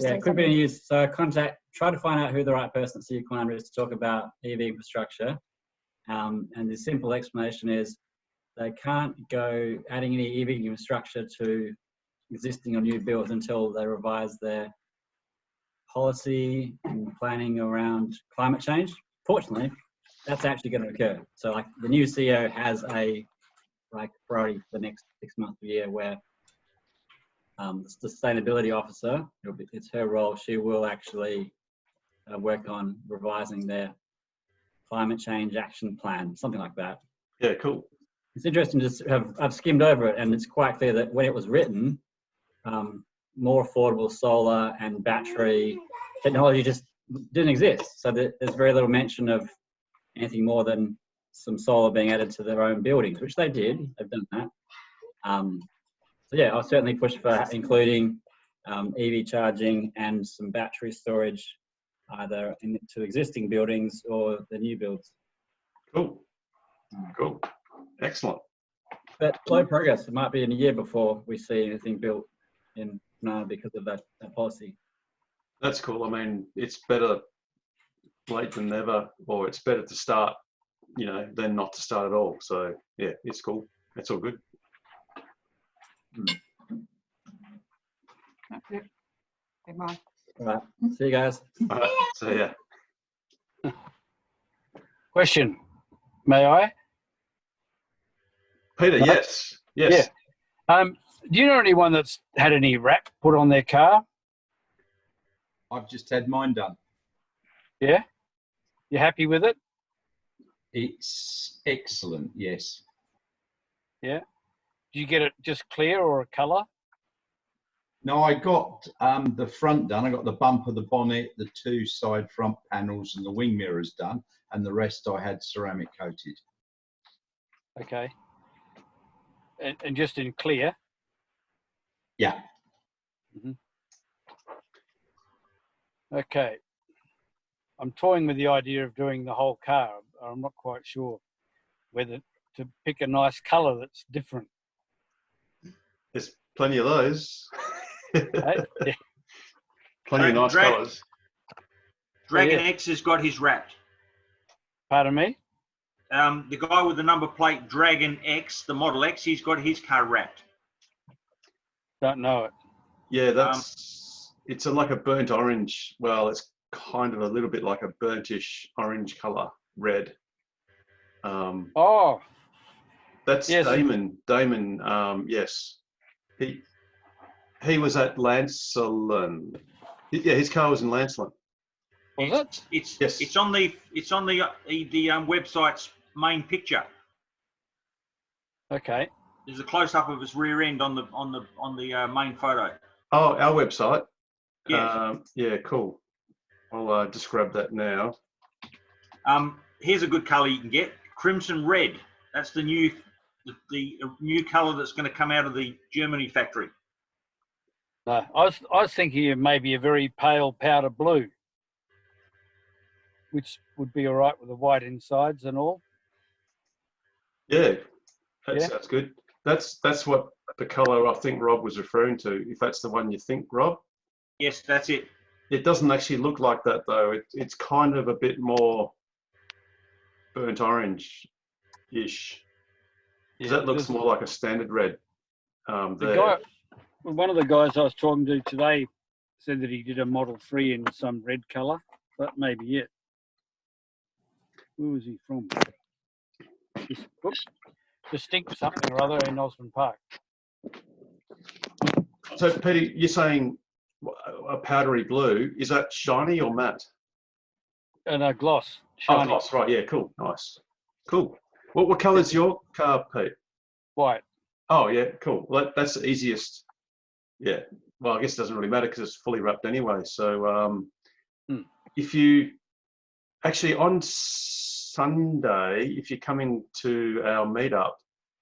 Yeah, it could be used. So try to find out who the right person at City Quantum is to talk about EV infrastructure. And the simple explanation is they can't go adding any EV infrastructure to existing or new builds until they revise their policy and planning around climate change. Fortunately, that's actually going to occur. So like the new CEO has a priority for the next 6 months of the year where the sustainability officer, it's her role, she will actually work on revising their climate change action plan, something like that. Yeah, cool. It's interesting I've skimmed over it, and it's quite clear that when it was written, more affordable solar and battery technology just didn't exist. So there's very little mention of anything more than some solar being added to their own buildings, which they did. They've done that. So yeah, I'll certainly push for including EV charging and some battery storage either to existing buildings or the new builds. Cool. Cool. Excellent. But slow progress. It might be in a year before we see anything built in Penang because of that policy. That's cool. I mean, it's better late than never, or it's better to start, than not to start at all. So yeah, it's cool. That's all good. That's it. Goodbye. All right. See you guys. All right. So yeah. Question. May I? Peter, yes. Yes. Yeah. Do you know anyone that's had any wrap put on their car? I've just had mine done. Yeah? You happy with it? It's excellent, yes. Yeah? Do you get it just clear or a colour? No, I got the front done. I got the bumper, the bonnet, the 2 side front panels and the wing mirrors done, and the rest I had ceramic coated. Okay. And just in clear? Yeah. Mm-hmm. Okay. I'm toying with the idea of doing the whole car. I'm not quite sure whether to pick a nice colour that's different. There's plenty of those. Yeah. Plenty of nice colours. Dragon X has got his wrapped. Pardon me? The guy with the number plate Dragon X, the Model X, he's got his car wrapped. Don't know it. Yeah, it's like a burnt orange. Well, it's kind of a little bit like a burnt-ish orange colour, red. Oh. That's yes. Damon. Damon, yes. He was at Lancelin. Yeah, his car was in Lancelin. Was it? It's on the website's main picture. Okay. There's a close up of his rear end on the main photo. Oh, our website. Yes. Yeah, cool. I'll just grab that now. Here's a good colour you can get: crimson red. That's the new colour that's going to come out of the Germany factory. No, I was thinking of maybe a very pale powder blue, which would be all right with the white insides and all. Yeah, that sounds good. That's what the colour I think Rob was referring to. If that's the one you think, Rob. Yes, that's it. It doesn't actually look like that though. It's kind of a bit more burnt orange-ish. Yeah, that looks more like a standard red. One of the guys I was talking to today said that he did a Model 3 in some red colour. That may be it. Where was he from? Distinct something or other in Osborne Park. So, Peter, you're saying a powdery blue. Is that shiny or matte? No, gloss. Shiny. Oh, gloss, right. Yeah, cool. Nice. Cool. What colour's your car, Pete? White. Oh, yeah, cool. Well, that's the easiest. Yeah. Well, I guess it doesn't really matter because it's fully wrapped anyway. So if you actually on Sunday, if you come into our meetup,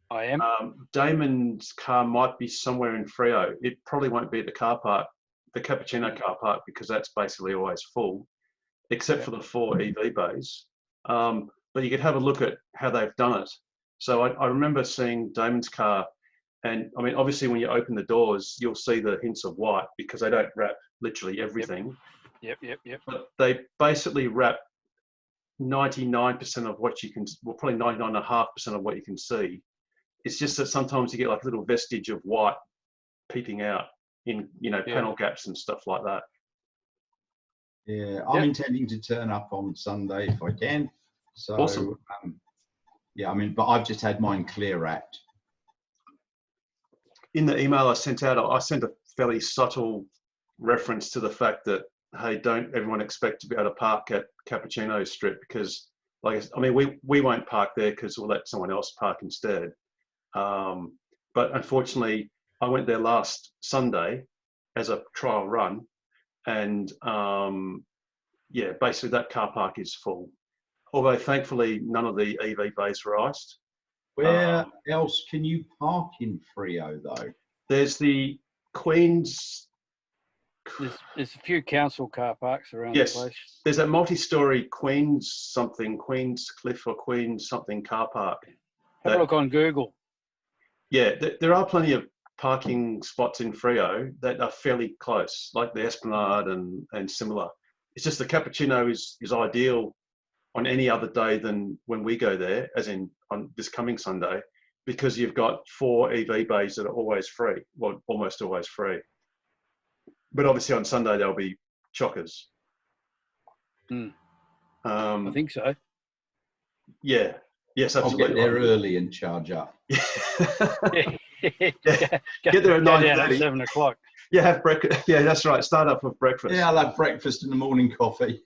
I am. Damon's car might be somewhere in Freo. It probably won't be at the car park, the Cappuccino car park, because that's basically always full, except for the 4 EV bays. But you could have a look at how they've done it. So I remember seeing Damon's car, and I mean, obviously when you open the doors, you'll see the hints of white because they don't wrap literally everything. Yep. But they basically wrap 99% of what you can, well, probably 99.5% of what you can see. It's just that sometimes you get like a little vestige of white peeping out in, panel gaps and stuff like that. Yeah, I'm intending to turn up on Sunday if I can. So, Awesome. Yeah, I mean, but I've just had mine clear wrapped. In the email I sent out, I sent a fairly subtle reference to the fact that, hey, don't everyone expect to be able to park at Cappuccino Strip, because, we won't park there because we'll let someone else park instead. But unfortunately, I went there last Sunday as a trial run, and basically that car park is full. Although thankfully none of the EV bays were iced. Where else can you park in Freo though? There's the Queen's. There's a few council car parks around the Yes, place. there's a multi-story Queen's Cliff or Queen's something car park. Have a look on Google. Yeah, there are plenty of parking spots in Freo that are fairly close, like the Esplanade and similar. It's just the Cappuccino is ideal on any other day than when we go there, as in on this coming Sunday, because you've got 4 EV bays that are always free, well, almost always free. But obviously on Sunday there'll be chockers. I think so. Yeah. Yes, I'll absolutely. get there early and charge up. Get there at 9:30. 7 o'clock. Yeah, have breakfast. Yeah, that's right. Start up with breakfast. Yeah, I'll have breakfast and the morning coffee.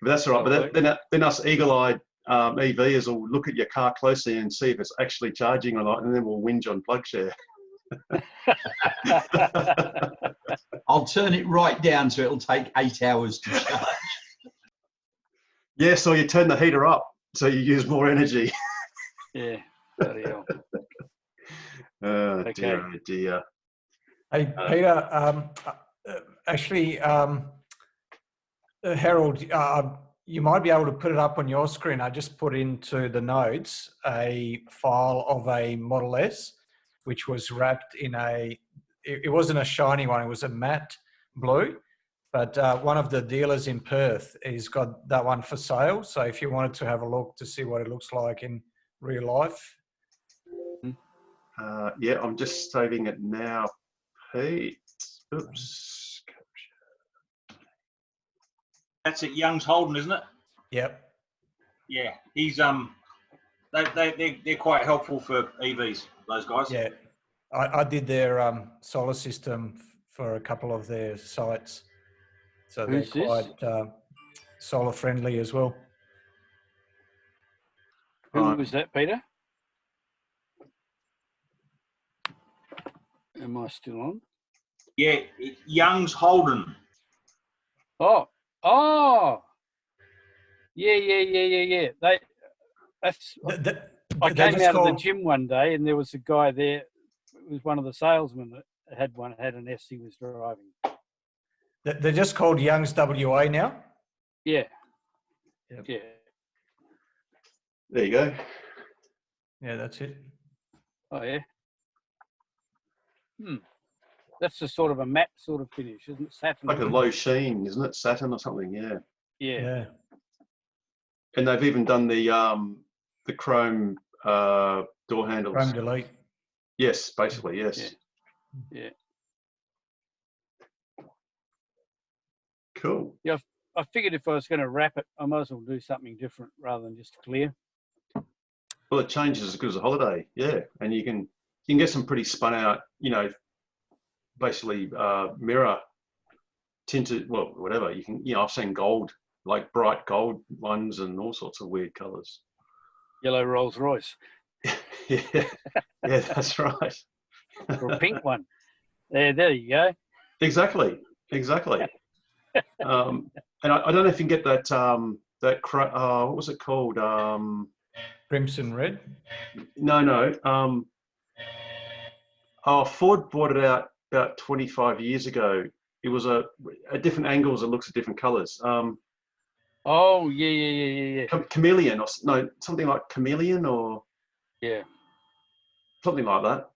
But that's all right. But then us eagle-eyed EVs will look at your car closely and see if it's actually charging or not, and then we'll whinge on PlugShare. I'll turn it right down so it'll take 8 hours to charge. Yeah, so you turn the heater up so you use more energy. Yeah, bloody hell. Oh, Okay. dear, oh dear. Hey, Peter, actually, Harold, you might be able to put it up on your screen. I just put into the notes a file of a Model S, which was wrapped in it wasn't a shiny one, it was a matte blue. But one of the dealers in Perth has got that one for sale. So if you wanted to have a look to see what it looks like in real life. Yeah, I'm just saving it now, Pete. Oops. That's at Young's Holden, isn't it? Yep. Yeah, he's they're quite helpful for EVs. Those guys. Yeah, I did their solar system for a couple of their sites, so they're Who's this? quite solar friendly as well. Who was that, Peter? Am I still on? Yeah, Young's Holden. Oh. Yeah. That's. I came out of the gym one day and there was a guy there. It was one of the salesmen that had an S he was driving. They're just called Young's WA now. Yeah. Yep. Yeah. There you go. Yeah, that's it. Oh yeah. That's a sort of a matte sort of finish, isn't it? Satin. Like a low sheen, isn't it? Satin or something, yeah. Yeah. And they've even done the chrome door handles. Chrome delete. Yes, basically, yes. Yeah. Cool. Yeah, I figured if I was going to wrap it, I might as well do something different rather than just clear. Well, it changes as good as a holiday, yeah. And you can get some pretty spun out, basically mirror tinted, well, whatever. You can, I've seen gold, like bright gold ones and all sorts of weird colours. Yellow Rolls Royce. Yeah, that's right. Or a pink one. There you go. Exactly. And I don't know if you can get that what was it called? Crimson red. No. Ford brought it out about 25 years ago. It was at different angles. It looks at different colours. Oh yeah. Chameleon something like chameleon or yeah, something like that.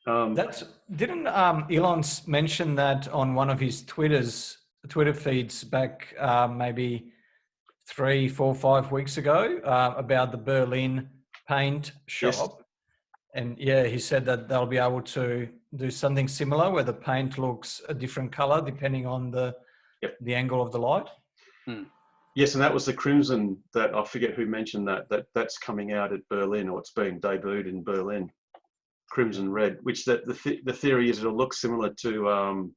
Didn't Elon mention that on one of his Twitter feeds back maybe 3, 4, 5 weeks ago about the Berlin paint shop? Yes. And yeah, he said that they'll be able to do something similar where the paint looks a different color depending on the angle of the light. Yes, and that was the crimson that I forget who mentioned that's coming out at Berlin, or it's being debuted in Berlin. Crimson red, which the theory is it'll look similar to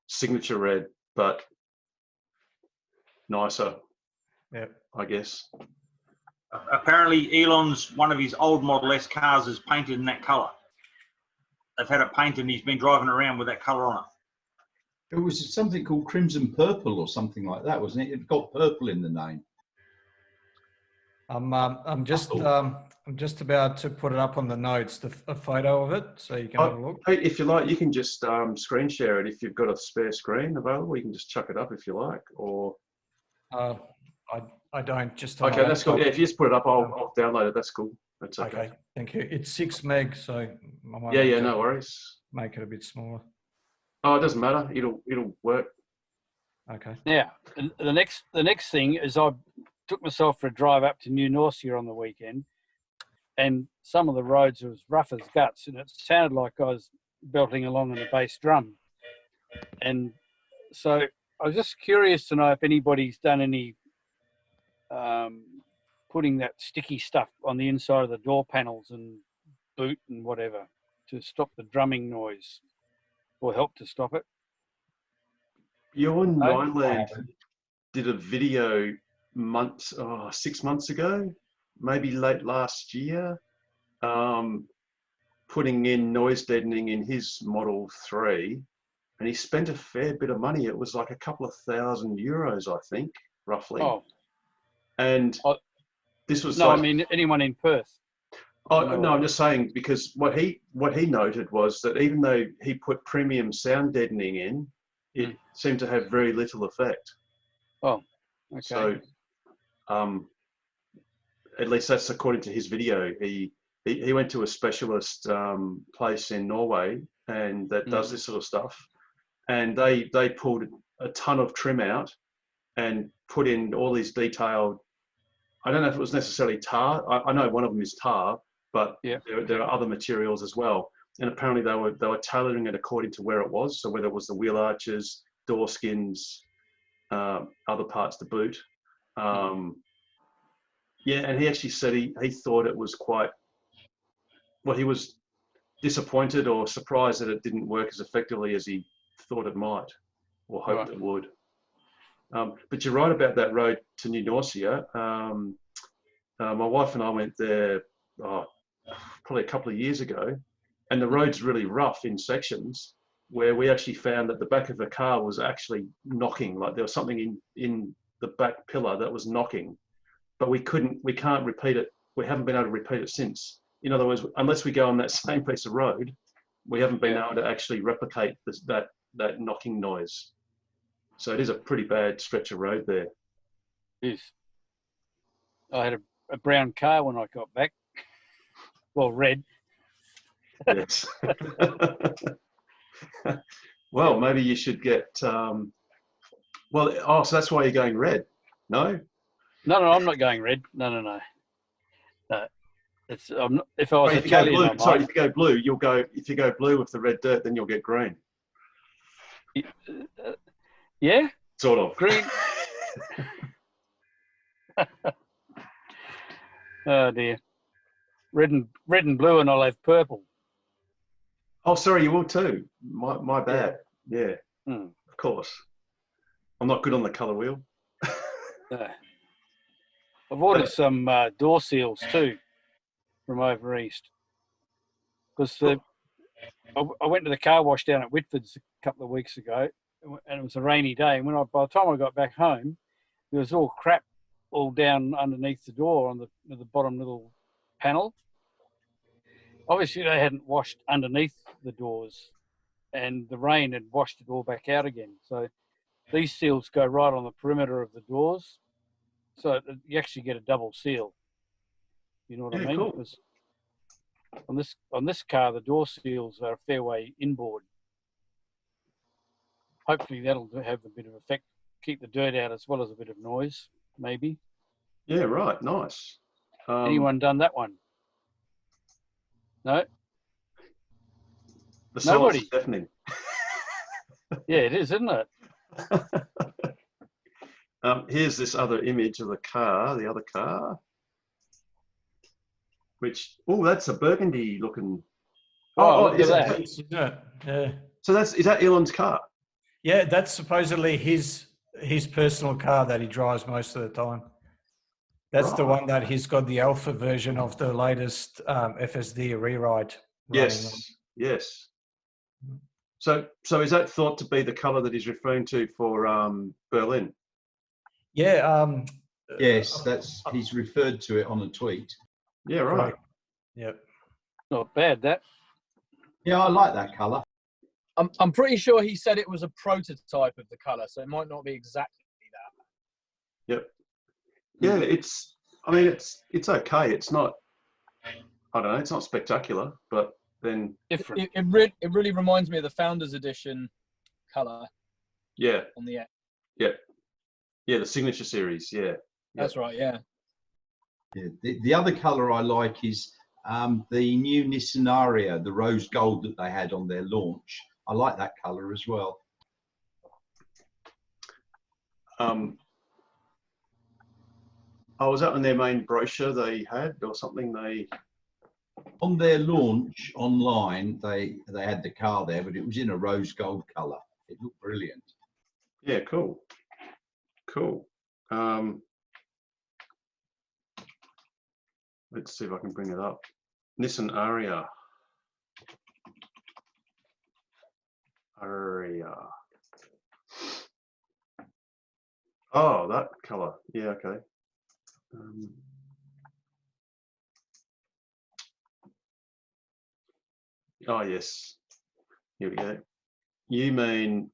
signature red, but nicer. Yeah, I guess. Apparently, Elon's one of his old Model S cars is painted in that colour. They've had it painted, and he's been driving around with that colour on it. It was something called Crimson Purple or something like that, wasn't it? It got purple in the name. I'm just about to put it up on the notes, a photo of it, so you can have a look. Hey, if you like, you can just screen share it if you've got a spare screen available. You can just chuck it up if you like, or. I don't. Just okay, that's cool. Yeah, if you just put it up, I'll download it. That's cool. That's okay. Okay, thank you. It's 6 meg, so I might yeah, no worries. make it a bit smaller. Oh, it doesn't matter. It'll work. Okay. Now, the next thing is I took myself for a drive up to New Norcia on the weekend, and some of the roads was rough as guts, and it sounded like I was belting along on a bass drum. And so I was just curious to know if anybody's done any putting that sticky stuff on the inside of the door panels and boot and whatever to stop the drumming noise or help to stop it. You and Nyland did a video 6 months ago, maybe late last year, putting in noise deadening in his Model 3, and he spent a fair bit of money. It was like a couple of €1,000, I think, roughly. Oh. And this was I mean anyone in Perth. Oh no, I'm just saying, because what he noted was that even though he put premium sound deadening in, it seemed to have very little effect. Oh, okay. So, at least that's according to his video. He went to a specialist place in Norway and that does this sort of stuff, and they pulled a ton of trim out and put in all these detailed. I don't know if it was necessarily tar. I know one of them is tar, but there are other materials as well. And apparently they were tailoring it according to where it was. So whether it was the wheel arches, door skins, other parts to boot. And he actually said he thought it was quite. Well, he was disappointed or surprised that it didn't work as effectively as he thought it might, or hoped it would. But you're right about that road to New Norcia. My wife and I went there probably a couple of years ago, and the road's really rough in sections where we actually found that the back of the car was actually knocking, like there was something in the back pillar that was knocking, but we can't repeat it. We haven't been able to repeat it since. In other words, unless we go on that same piece of road, we haven't been able to actually replicate that knocking noise. So it is a pretty bad stretch of road there. Yes. I had a brown car when I got back. Well, red. Yes. Well, maybe you should get. So that's why you're going red. No. No, I'm not going red. No. It's if I was Italian. If you go blue, you'll go. If you go blue with the red dirt, then you'll get green. Yeah. Sort of. Green. Oh dear. Red and blue, and I'll have purple. Oh, sorry, you will too. My bad. Yeah. Of course. I'm not good on the colour wheel. I've ordered some door seals too from over east, because I went to the car wash down at Whitford's a couple of weeks ago, and it was a rainy day. And by the time I got back home, there was all crap all down underneath the door on the bottom little panel. Obviously, they hadn't washed underneath the doors, and the rain had washed it all back out again. So these seals go right on the perimeter of the doors, so you actually get a double seal. You know what I mean? Cool. On this car, the door seals are a fair way inboard. Hopefully that'll have a bit of effect, keep the dirt out as well as a bit of noise, maybe. Yeah, right. Nice. Anyone done that one? No? The silence Nobody. is deafening. Yeah, it is, isn't it? Here's this other image of the car, the other car, which, oh, that's a burgundy looking. Oh, look is at it? that. Isn't it? Yeah. So is that Elon's car? Yeah, that's supposedly his personal car that he drives most of the time. That's the Right. one that he's got the alpha version of the latest FSD rewrite running on. Yes. So is that thought to be the colour that he's referring to for Berlin? Yeah. Yes, he's referred to it on a tweet. Yeah, right. Correct. Yep. Not bad, that. Yeah, I like that colour. I'm pretty sure he said it was a prototype of the colour, so it might not be exactly that. Yep. Yeah, it's okay. It's not, I don't know, it's not spectacular, but then Different. It really reminds me of the Founders Edition colour yeah, on the X. yeah, the signature series, yeah. That's right, yeah. Yeah. The other colour I like is the new Nissan Aria, the rose gold that they had on their launch. I like that colour as well. Was that on their main brochure they had or something? On their launch online, they had the car there, but it was in a rose gold colour. It looked brilliant. Yeah, cool. Let's see if I can bring it up. Nissan Aria. Oh, that colour. Yeah, okay. Oh, yes. Here we go. You mean...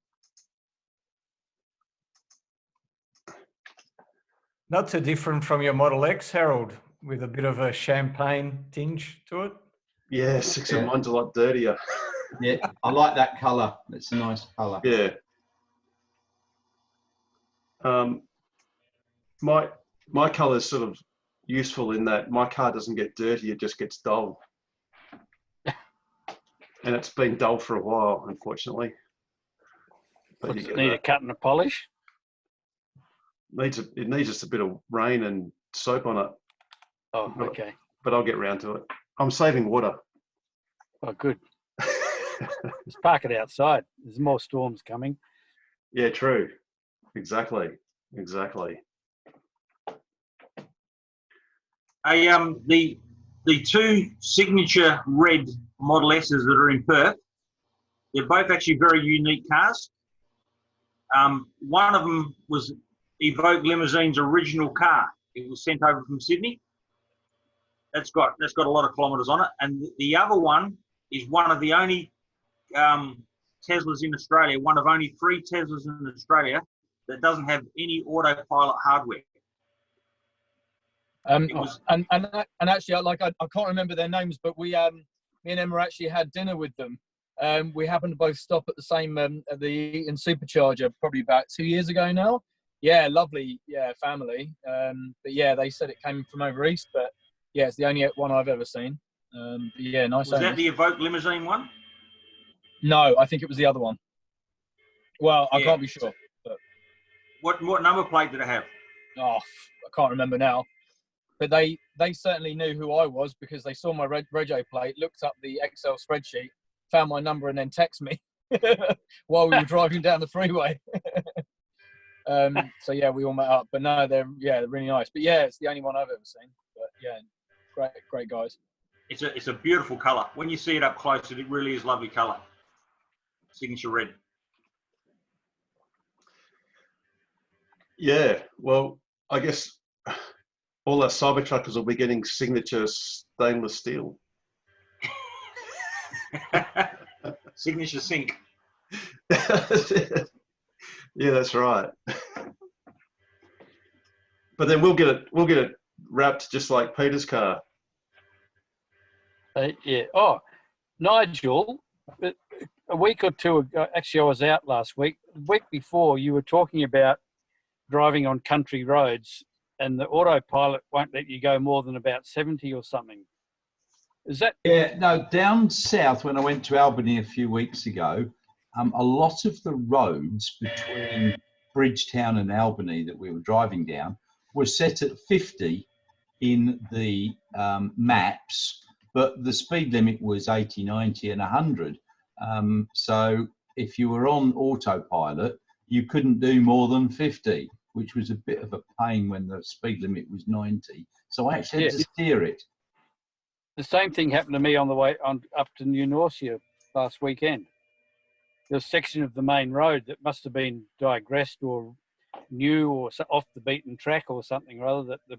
Not too different from your Model X, Harold, with a bit of a champagne tinge to it. Yes, except mine's a lot dirtier. Yeah, I like that colour. It's a nice colour. Yeah. My colour is sort of useful in that my car doesn't get dirty, it just gets dull. And it's been dull for a while, unfortunately. But Does it need a cut and a polish? It needs just a bit of rain and soap on it. Oh, okay. But I'll get round to it. I'm saving water. Oh, good. Just park it outside. There's more storms coming. Yeah, true. Exactly. The two signature red Model S's that are in Perth, they're both actually very unique cars. One of them was Evoque Limousine's original car. It was sent over from Sydney. That's got a lot of kilometres on it. And the other one is one of the only Teslas in Australia, one of only 3 Teslas in Australia that doesn't have any autopilot hardware. And actually, I can't remember their names, but me and Emma actually had dinner with them. We happened to both stop at the same at the Eaton Supercharger probably about 2 years ago now. Yeah, lovely, family. But yeah, they said it came from over east, but yeah, it's the only one I've ever seen. Yeah, nice. Was that the Evoque Limousine one? No, I think it was the other one. Well, I can't be sure. But... What number plate did it have? Oh, I can't remember now. But they certainly knew who I was because they saw my rego plate, looked up the Excel spreadsheet, found my number, and then text me while we were driving down the freeway. So yeah, we all met up. But no, they're really nice. But yeah, it's the only one I've ever seen. But yeah, great guys. It's a beautiful colour. When you see it up close, it really is lovely colour. Signature red. Yeah, well, I guess all our Cybertruckers will be getting signature stainless steel. Signature sink. Yeah, that's right. But then we'll get it wrapped just like Peter's car. Yeah. Oh, Nigel, a week or two ago, actually I was out last week. The week before, you were talking about driving on country roads and the autopilot won't let you go more than about 70 or something. Is that? Yeah, no, down south when I went to Albany a few weeks ago, a lot of the roads between Bridgetown and Albany that we were driving down were set at 50 in the maps, but the speed limit was 80, 90 and 100. So if you were on autopilot, you couldn't do more than 50, which was a bit of a pain when the speed limit was 90. So I actually had to steer it. The same thing happened to me on the way up to New Norcia last weekend. There's a section of the main road that must have been digressed or new or off the beaten track or something or other that the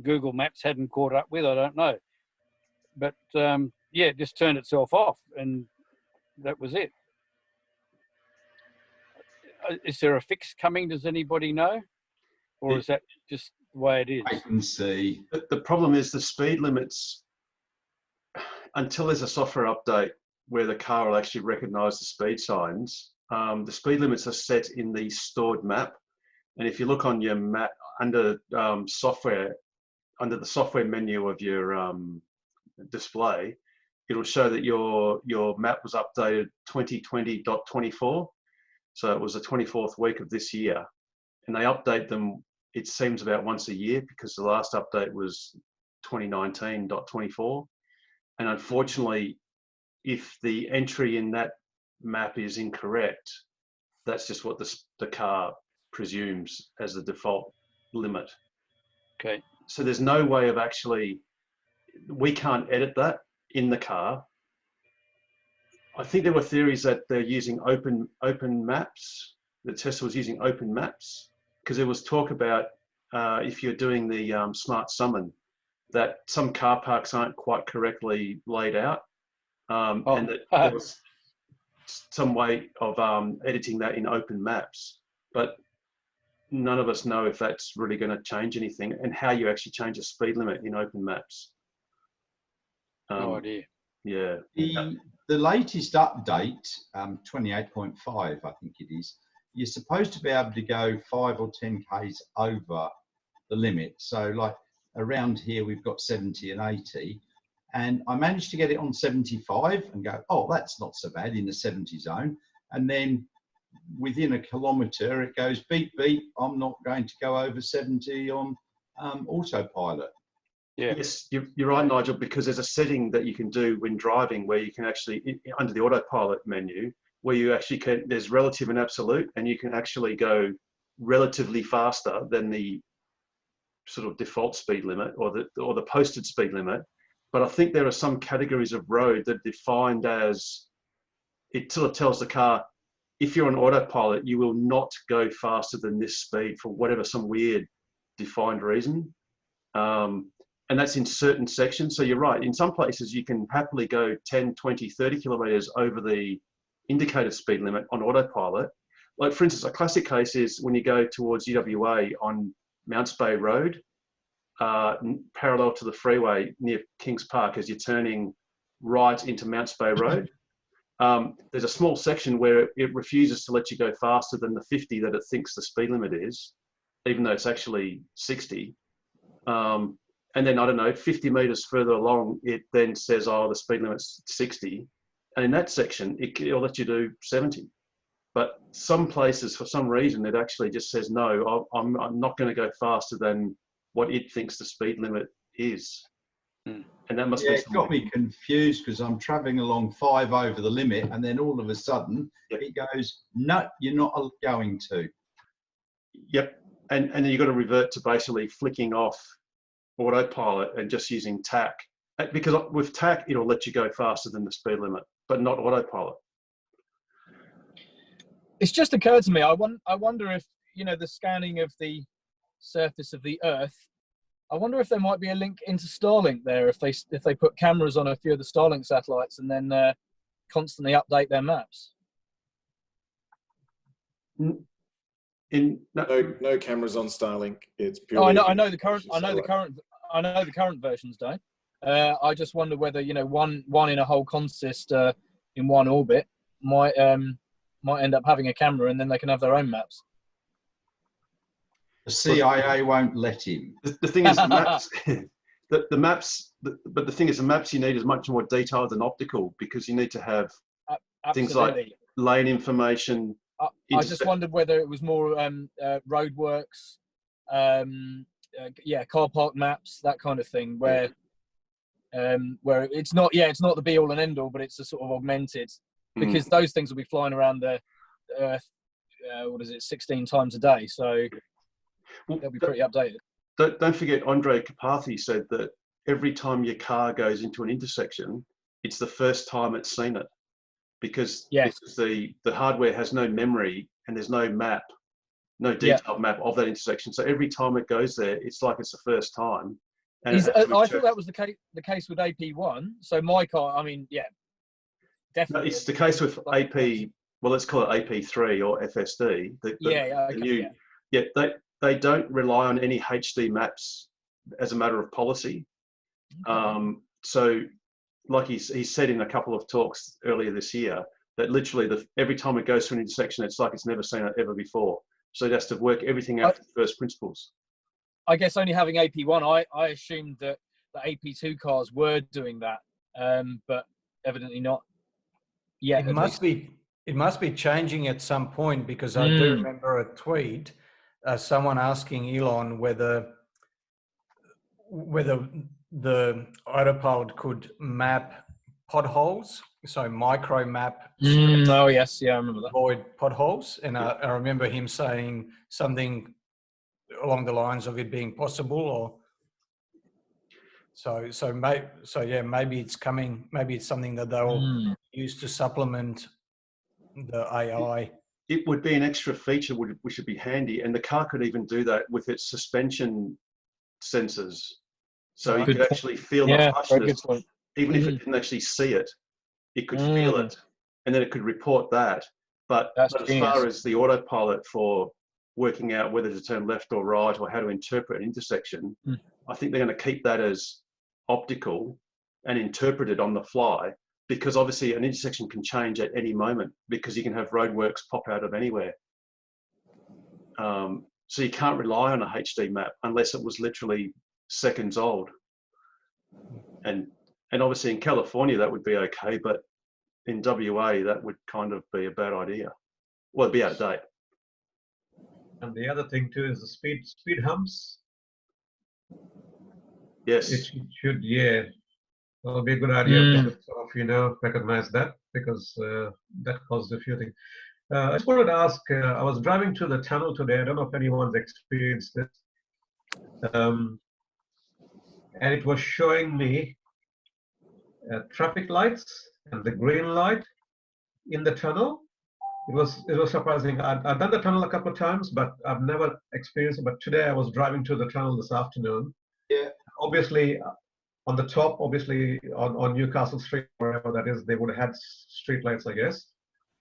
Google Maps hadn't caught up with. I don't know. But yeah, it just turned itself off and that was it. Is there a fix coming? Does anybody know? Or is that just the way it is? I can see. The problem is the speed limits, until there's a software update where the car will actually recognize the speed signs, the speed limits are set in the stored map. And if you look on your map under software, under the software menu of your display, it'll show that your map was updated 2020.24. So it was the 24th week of this year. And they update them, it seems, about once a year because the last update was 2019.24. And unfortunately, if the entry in that map is incorrect, that's just what the car presumes as the default limit. Okay. So there's no way of actually, we can't edit that in the car. I think there were theories that they're using open maps, that Tesla was using open maps, because there was talk about if you're doing the smart summon, that some car parks aren't quite correctly laid out, and that there was some way of editing that in open maps. But none of us know if that's really going to change anything and how you actually change a speed limit in open maps. No idea. Yeah. The latest update, 28.5, I think it is, you're supposed to be able to go 5 or 10 Ks over the limit. So like around here, we've got 70 and 80. And I managed to get it on 75 and go, oh, that's not so bad in the 70 zone. And then within a kilometre, it goes, beep, beep, I'm not going to go over 70 on autopilot. Yeah. Yes, you're right, Nigel, because there's a setting that you can do when driving where you can actually, under the autopilot menu, where you actually can, there's relative and absolute, and you can actually go relatively faster than the sort of default speed limit or the posted speed limit. But I think there are some categories of road that are defined as, it sort of tells the car, if you're on autopilot, you will not go faster than this speed for whatever, some weird defined reason. And that's in certain sections. So you're right, in some places you can happily go 10, 20, 30 kilometers over the indicated speed limit on autopilot. Like for instance, a classic case is when you go towards UWA on Mounts Bay Road, parallel to the freeway near Kings Park as you're turning right into Mounts Bay Road. There's a small section where it refuses to let you go faster than the 50 that it thinks the speed limit is, even though it's actually 60. And then, I don't know, 50 meters further along, it then says, oh, the speed limit's 60. And in that section, it'll let you do 70. But some places, for some reason, it actually just says, no, I'm not going to go faster than what it thinks the speed limit is. And that must be it got me confused because I'm traveling along 5 over the limit, and then all of a sudden it goes, no, you're not going to. Yep. And then you've got to revert to basically flicking off autopilot and just using TAC, because with TAC it'll let you go faster than the speed limit, but not autopilot. It's just occurred to me, I wonder if, you know, the scanning of the surface of the Earth, I wonder if there might be a link into Starlink there, if they put cameras on a few of the Starlink satellites and then constantly update their maps. No cameras on Starlink. It's purely. I know the current versions don't. I just wonder whether, you know, one in a whole consist in one orbit might end up having a camera, and then they can have their own maps. The CIA won't let him. The thing is, the maps, the maps, but the thing is, the maps you need is much more detailed than optical, because you need to have things like lane information. I just wondered whether it was more roadworks, car park maps, that kind of thing, where it's not the be all and end all, but it's a sort of augmented, because those things will be flying around the Earth, 16 times a day, so they'll be pretty updated. Don't forget, Andre Karpathy said that every time your car goes into an intersection, it's the first time it's seen it, because the hardware has no memory and there's no map, no detailed map of that intersection. So every time it goes there, it's like it's the first time. And I thought that was the case with AP1. So my car, I mean, definitely. No, it's the case with AP. Well, let's call it AP3 or FSD. They don't rely on any HD maps as a matter of policy. So, like he said in a couple of talks earlier this year, that literally every time it goes through an intersection, it's like it's never seen it ever before. So it has to work everything out to first principles. I guess only having AP1, I assumed that the AP2 cars were doing that, but evidently not yet. It must be changing at some point, because I do remember a tweet, someone asking Elon whether the Autopilot could map potholes, so micro map. Oh yes, I remember that. Avoid potholes, and I remember him saying something along the lines of it being possible, or maybe it's coming. Maybe it's something that they'll use to supplement the AI. It would be an extra feature which would be handy, and the car could even do that with its suspension sensors. So you could actually feel the harshness, even if it didn't actually see it, it could feel it, and then it could report that. But as far as the autopilot for working out whether to turn left or right, or how to interpret an intersection, I think they're going to keep that as optical and interpret it on the fly, because obviously an intersection can change at any moment, because you can have roadworks pop out of anywhere. So you can't rely on a HD map unless it was literally seconds old. And obviously in California that would be okay, but in WA that would kind of be a bad idea. Well, it'd be out of date. And the other thing too is the speed humps. Yes. It should, it'll be a good idea to sort of, recognize that, because that caused a few things. I just wanted to ask, I was driving through the tunnel today. I don't know if anyone's experienced this. And it was showing me traffic lights and the green light in the tunnel. It was surprising. I've done the tunnel a couple of times, but I've never experienced it. But today I was driving through the tunnel this afternoon. Yeah. Obviously, on the top, on Newcastle Street, wherever that is, they would have had street lights, I guess.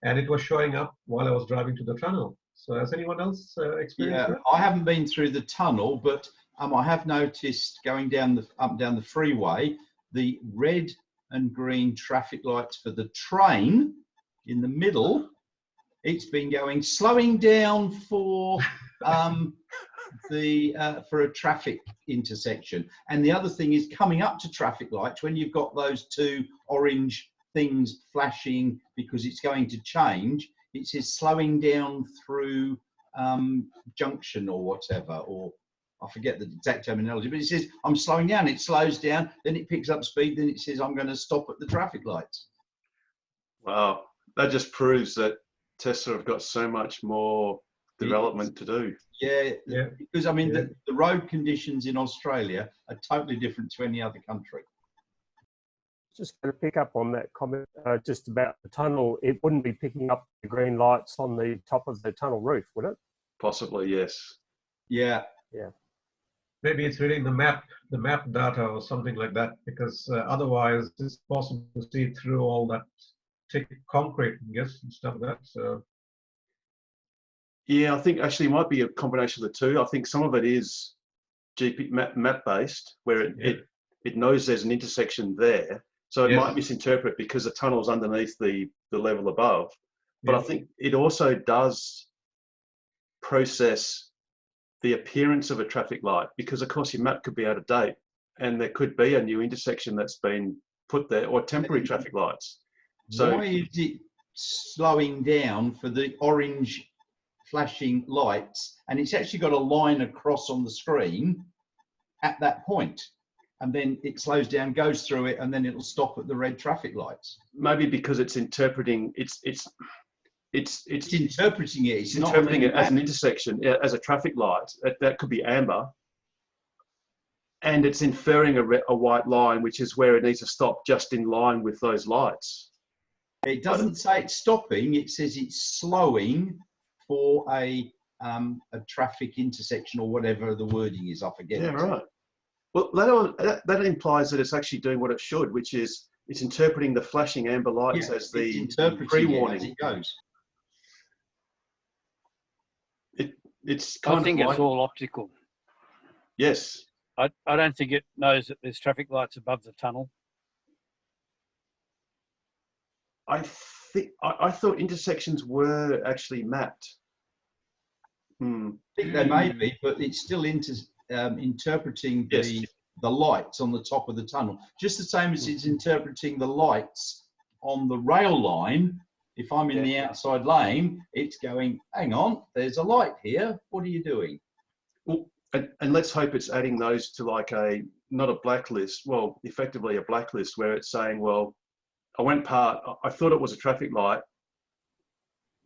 And it was showing up while I was driving to the tunnel. So has anyone else experienced that? I haven't been through the tunnel, but I have noticed going up down the freeway, the red and green traffic lights for the train in the middle. It's been slowing down for for a traffic intersection. And the other thing is coming up to traffic lights, when you've got those two orange things flashing because it's going to change, it says slowing down through junction or whatever, or I forget the exact terminology, but it says I'm slowing down, it slows down, then it picks up speed, then it says I'm going to stop at the traffic lights. Wow, that just proves that Tesla have got so much more development to do. Yeah, because I mean the road conditions in Australia are totally different to any other country. Just going to pick up on that comment just about the tunnel. It wouldn't be picking up the green lights on the top of the tunnel roof, would it? Possibly, yes. Yeah. Maybe it's reading the map data or something like that, because otherwise it's possible to see through all that thick concrete, I guess, and stuff like that. So. Yeah, I think actually it might be a combination of the two. I think some of it is GP map based, where it it knows there's an intersection there, so it Yes. might misinterpret because the tunnel's underneath the level above. But I Yes. think it also does process the appearance of a traffic light, because of course your map could be out of date and there could be a new intersection that's been put there, or temporary traffic lights. So why is it slowing down for the orange flashing lights, and it's actually got a line across on the screen at that point, and then it slows down, goes through it, and then it'll stop at the red traffic lights? maybe because it's interpreting, it's interpreting it. It's not interpreting it as an intersection, as a traffic light. That could be amber, and it's inferring a white line, which is where it needs to stop, just in line with those lights. It doesn't say it's stopping. It says it's slowing for a traffic intersection, or whatever the wording is. I forget. Yeah, it. right. Well, that implies that it's actually doing what it should, which is it's interpreting the flashing amber lights as the pre-warning. as it goes. It's I kind think of it's all optical. Yes. I don't think it knows that there's traffic lights above the tunnel. I thought intersections were actually mapped. I think they may be, but it's still interpreting the lights on the top of the tunnel, just the same as it's interpreting the lights on the rail line. If I'm in the outside lane, it's going, hang on, there's a light here. What are you doing? Well, and let's hope it's adding those to like not a blacklist, well, effectively a blacklist, where it's saying, well, I thought it was a traffic light.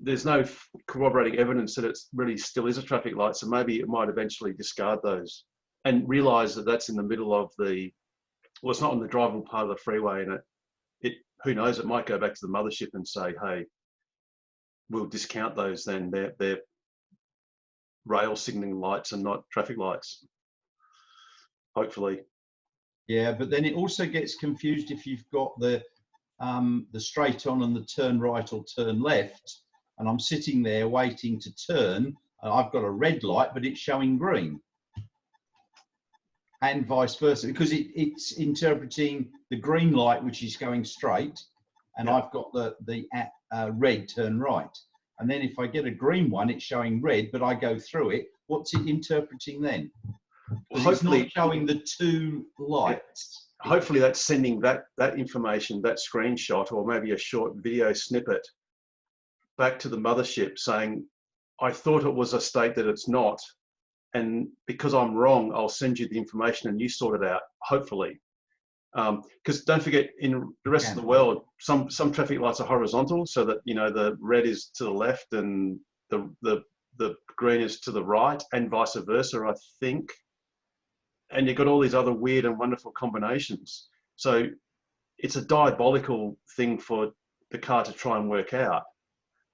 There's no corroborating evidence that it really still is a traffic light, so maybe it might eventually discard those and realise that that's in the middle of well, it's not on the drivable part of the freeway, and who knows, it might go back to the mothership and say, hey, we'll discount those then. They're rail signalling lights and not traffic lights, hopefully. Yeah, but then it also gets confused if you've got the straight on and the turn right or turn left, and I'm sitting there waiting to turn, and I've got a red light, but it's showing green. And vice versa, because it's interpreting the green light, which is going straight, and I've got the red turn right. And then if I get a green one, it's showing red, but I go through it. What's it interpreting then? It's not showing the two lights. Hopefully that's sending that information, that screenshot, or maybe a short video snippet back to the mothership saying, I thought it was a state that it's not. And because I'm wrong, I'll send you the information and you sort it out, hopefully. Because don't forget, in the rest of the world, some traffic lights are horizontal, so that, you know, the red is to the left and the green is to the right, and vice versa, I think. And you've got all these other weird and wonderful combinations. So it's a diabolical thing for the car to try and work out.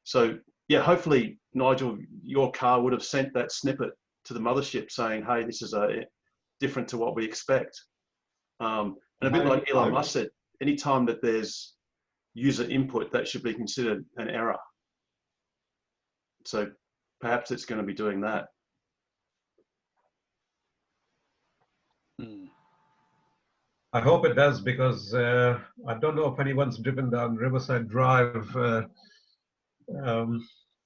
So yeah, hopefully, Nigel, your car would have sent that snippet to the mothership saying, hey, this is different to what we expect. And a bit like Elon Musk said, anytime that there's user input, that should be considered an error. So perhaps it's going to be doing that. I hope it does, because I don't know if anyone's driven down Riverside Drive,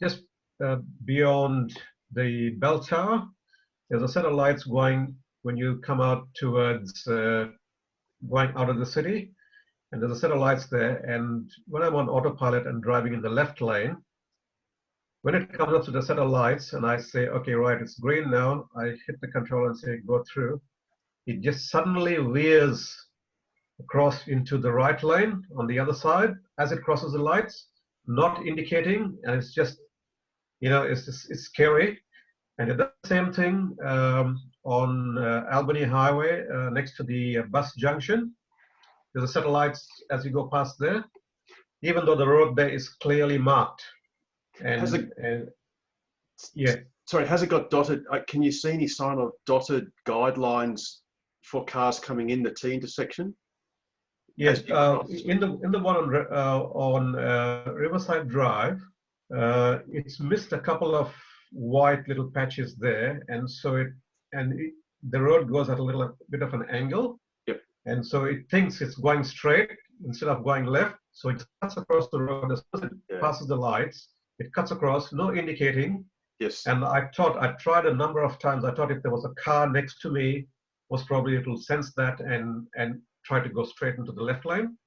just beyond the bell tower. There's a set of lights going when you come out towards going out of the city, and there's a set of lights there. And when I'm on autopilot and driving in the left lane, when it comes up to the set of lights and I say, okay, right, it's green now, I hit the control and say go through, it just suddenly veers across into the right lane on the other side as it crosses the lights, not indicating, and it's just, you know, it's scary. And the same thing on Albany Highway next to the bus junction. There's a set of lights as you go past there, even though the road there is clearly marked. And sorry, has it got dotted? Can you see any sign of dotted guidelines for cars coming in the T intersection? Yes, in the one on Riverside Drive, it's missed a couple of white little patches there, and so the road goes at a little bit of an angle. Yep. and so it thinks it's going straight instead of going left. So it cuts across the road as soon as it passes the lights. It cuts across, no indicating. Yes. And I tried a number of times. I thought if there was a car next to me, most probably it will sense that and try to go straight into the left lane,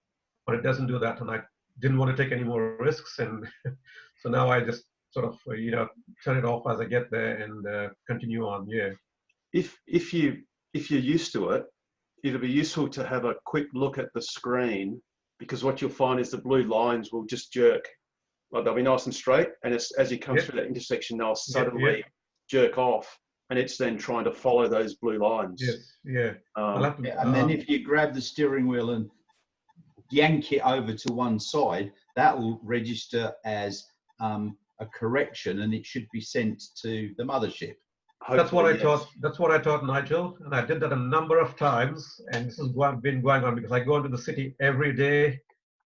but it doesn't do that. And I didn't want to take any more risks, and so now I just sort of turn it off as I get there and continue on. Yeah. If you're used to it, it'll be useful to have a quick look at the screen, because what you'll find is the blue lines will just jerk. Like they'll be nice and straight, and as you come through that intersection, they'll suddenly jerk off, and it's then trying to follow those blue lines. Yes, yeah. And then if you grab the steering wheel and yank it over to one side, that will register as a correction, and it should be sent to the mothership. That's what I thought. That's what I thought, Nigel, and I did that a number of times. And this has been going on because I go into the city every day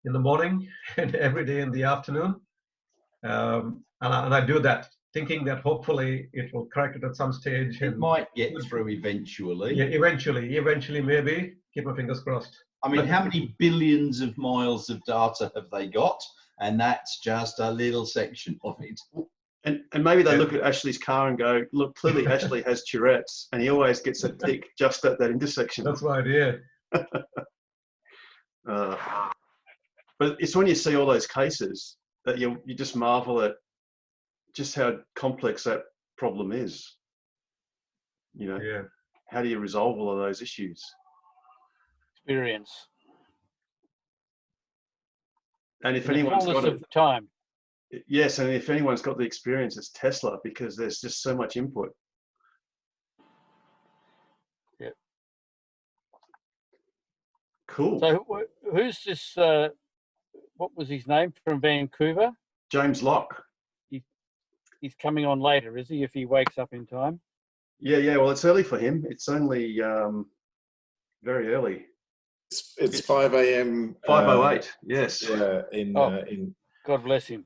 in the morning and every day in the afternoon, and I do that, thinking that hopefully it will correct it at some stage. It might get through eventually. Yeah, eventually, maybe. Keep my fingers crossed. I mean, how many billions of miles of data have they got? And that's just a little section of it. And maybe they look at Ashley's car and go, look, clearly Ashley has Tourette's, and he always gets a tick just at that intersection. That's right, yeah. But it's when you see all those cases that you just marvel at just how complex that problem is. How do you resolve all of those issues? Experience. And if anyone's got it, time. Yes, and if anyone's got the experience, it's Tesla, because there's just so much input. Yeah. Cool. So who's this? What was his name from Vancouver? James Locke. He's coming on later, is he? If he wakes up in time. Yeah. Well, it's early for him. It's only very early. It's 5 a.m. 5:08. Yes. Yeah. In God bless him.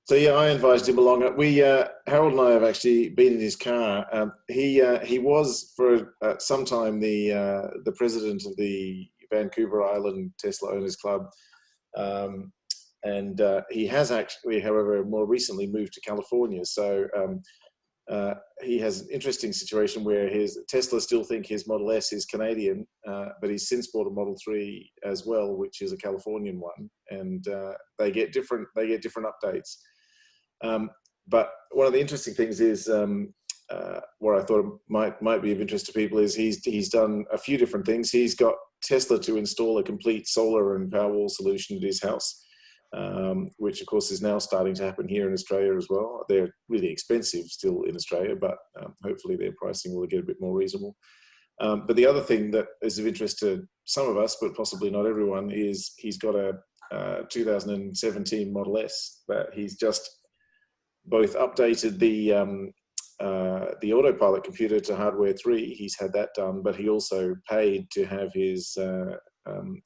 So yeah, I advised him along. Harold and I have actually been in his car. He was for some time the president of the Vancouver Island Tesla Owners Club, and he has actually, however, more recently moved to California. So he has an interesting situation where his Tesla still think his Model S is Canadian, but he's since bought a Model 3 as well, which is a Californian one, and they get different updates. But one of the interesting things is what I thought might be of interest to people is he's done a few different things. He's got Tesla to install a complete solar and Powerwall solution at his house, which of course is now starting to happen here in Australia as well. They're really expensive still in Australia, but hopefully their pricing will get a bit more reasonable. But the other thing that is of interest to some of us, but possibly not everyone, is he's got a 2017 Model S that he's just both updated the Autopilot computer to hardware 3. He's had that done, but he also paid to have his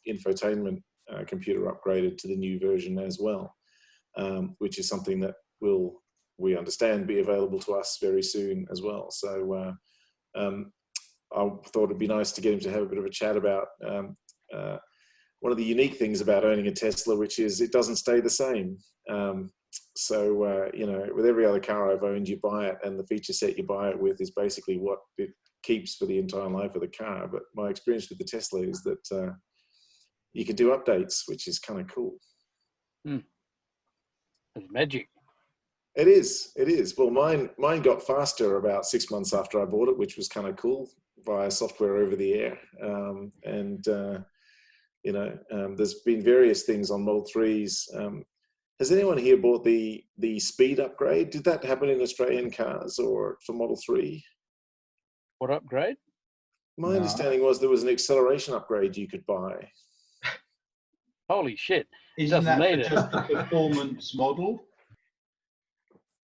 infotainment computer upgraded to the new version as well, which is something that will, we understand, be available to us very soon as well. So I thought it'd be nice to get him to have a bit of a chat about one of the unique things about owning a Tesla, which is it doesn't stay the same. So with every other car I've owned, you buy it, and the feature set you buy it with is basically what it keeps for the entire life of the car. But my experience with the Tesla is that you can do updates, which is kind of cool. It's magic. It is. Well, mine got faster about 6 months after I bought it, which was kind of cool, via software over the air. There's been various things on Model 3s. Has anyone here bought the speed upgrade? Did that happen in Australian cars or for Model 3? What upgrade? My understanding was there was an acceleration upgrade you could buy. Holy shit. Isn't that just the performance model?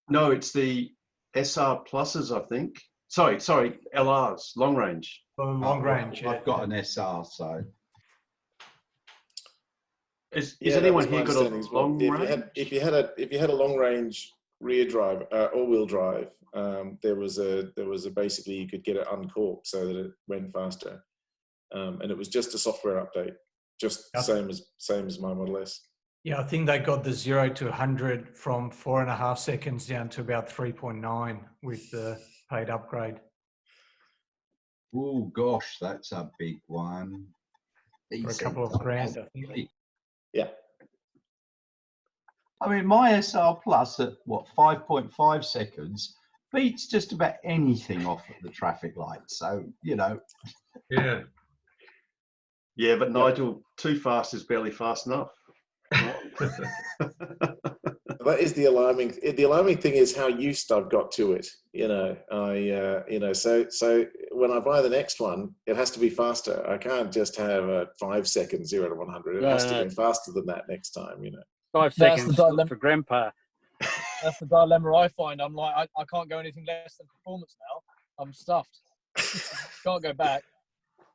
No, it's the SR Pluses, I think. Sorry, LRs, long range. Long range, yeah. I've got an SR, so. Is anyone here got a long range? If you had a long range rear drive, all-wheel drive, there was a basically you could get it uncorked so that it went faster, and it was just a software update, just same as my Model S. Yeah, I think they got the 0 to 100 from 4.5 seconds down to about 3.9 with the paid upgrade. Oh gosh, that's a big one. For a couple of grand, I think. Yeah. I mean, my SR Plus at what 5.5 seconds beats just about anything off at the traffic light. So Yeah. Yeah, but Nigel, too fast is barely fast enough. That is the alarming. The alarming thing is how used I've got to it. So when I buy the next one, it has to be faster. I can't just have a 5 second 0 to 100. It has to go faster than that next time. 5 seconds for grandpa. That's the dilemma I find. I'm like, I can't go anything less than performance now. I'm stuffed. Can't go back.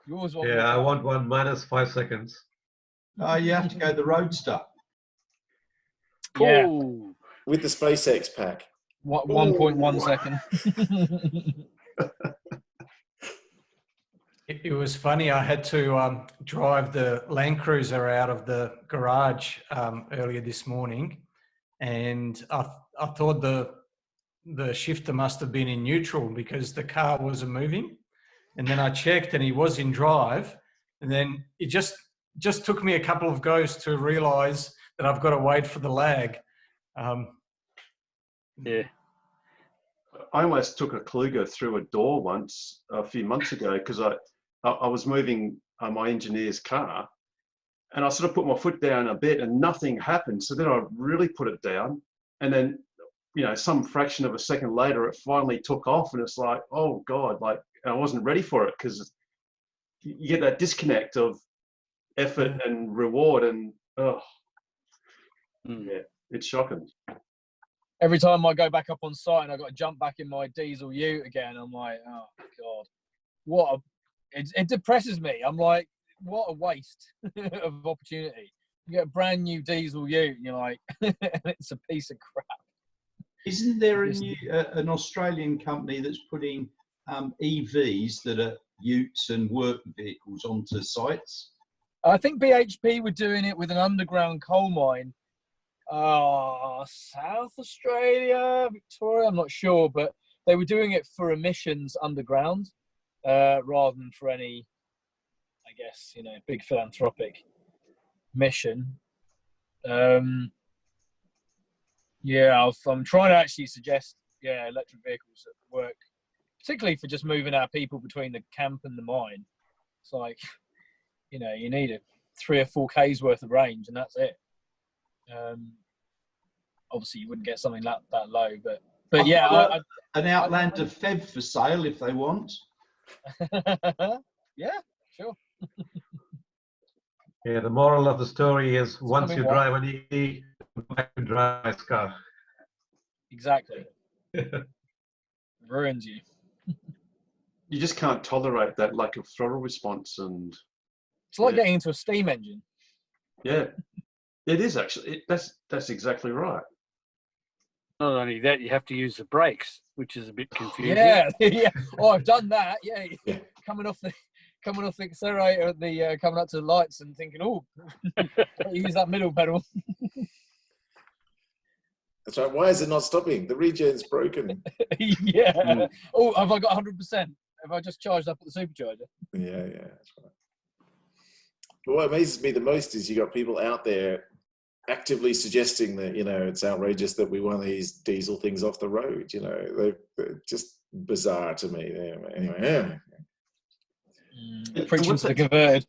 You always want I want one minus 5 seconds. you have to go the Roadster. Yeah. Ooh. With the SpaceX pack. 1.1 second. It was funny. I had to drive the Land Cruiser out of the garage earlier this morning, and I thought the shifter must have been in neutral because the car wasn't moving. And then I checked, and he was in drive. And then it just took me a couple of goes to realise that I've got to wait for the lag. Yeah. I almost took a Kluger through a door once a few months ago because I was moving my engineer's car, and I sort of put my foot down a bit and nothing happened. So then I really put it down, and then some fraction of a second later it finally took off, and it's like, oh God, like I wasn't ready for it because you get that disconnect of effort and reward, and yeah, it's shocking. Every time I go back up on site and I've got to jump back in my diesel ute again, I'm like, oh God, it depresses me. I'm like, what a waste of opportunity. You get a brand new diesel ute and you're like, it's a piece of crap. Isn't there an Australian company that's putting EVs that are utes and work vehicles onto sites? I think BHP were doing it with an underground coal mine. South Australia, Victoria, I'm not sure, but they were doing it for emissions underground rather than for any, I guess, big philanthropic mission. I'm trying to actually suggest, electric vehicles that work, particularly for just moving our people between the camp and the mine. It's like, you need 3 or 4 K's worth of range, and that's it. Obviously, you wouldn't get something that low, but yeah, an Outlander Fev for sale if they want. Yeah, sure. Yeah, the moral of the story is once you drive an EV, back to drive a car. Exactly. Ruins you. You just can't tolerate that lack of throttle response, and it's like getting into a steam engine. Yeah, it is actually. That's exactly right. Not only that, you have to use the brakes, which is a bit confusing. Yeah. Oh, I've done that. Yeah. Coming off the accelerator, coming up to the lights, and thinking, oh, use that middle pedal. That's right. Why is it not stopping? The regen's broken. Yeah. Oh, have I got 100%? Have I just charged up at the supercharger? Yeah, that's right. But what amazes me the most is you got people out there actively suggesting that, it's outrageous that we want these diesel things off the road. They're just bizarre to me. Anyway, Preaching to the converted.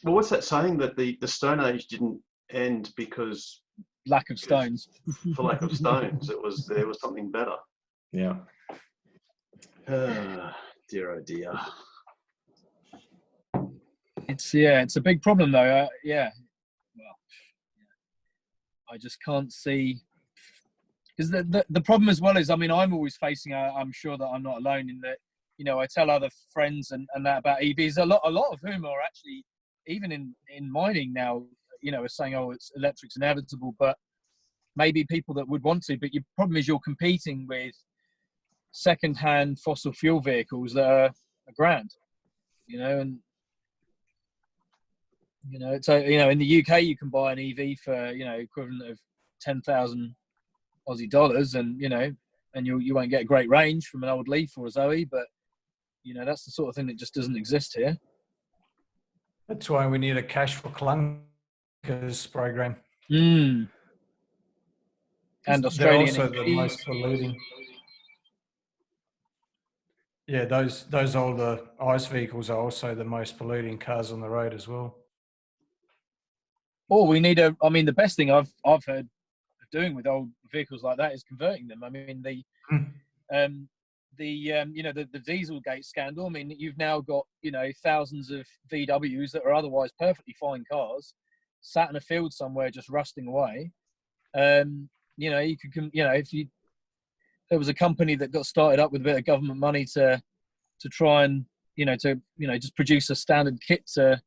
Well, what's that saying that the Stone Age didn't end because lack of stones? For lack of stones, there was something better. Yeah. Dear, oh dear. It's a big problem though. I just can't see, because the problem as well is, I'm always facing, I'm sure that I'm not alone in that, I tell other friends and that about EVs, a lot of whom are actually, even in mining now, are saying, oh, electric's inevitable, but maybe people that would want to, but your problem is you're competing with second-hand fossil fuel vehicles that are $1,000, you know, and you know, so you know, in the UK you can buy an EV for, you know, equivalent of 10,000 Aussie dollars, and you know, and you won't get a great range from an old Leaf or a Zoe, but you know, that's the sort of thing that just doesn't exist here. That's why we need a cash for clunkers program. And They're Australian also the EVs. most polluting. Yeah, those older ICE vehicles are also the most polluting cars on the road as well. Or we need a. I mean, the best thing I've heard of doing with old vehicles like that is converting them. I mean, the you know, the Dieselgate scandal. I mean, you've now got, you know, thousands of VWs that are otherwise perfectly fine cars sat in a field somewhere just rusting away. You know, you could, you know, if there was a company that got started up with a bit of government money to try and, you know, just produce a standard kit to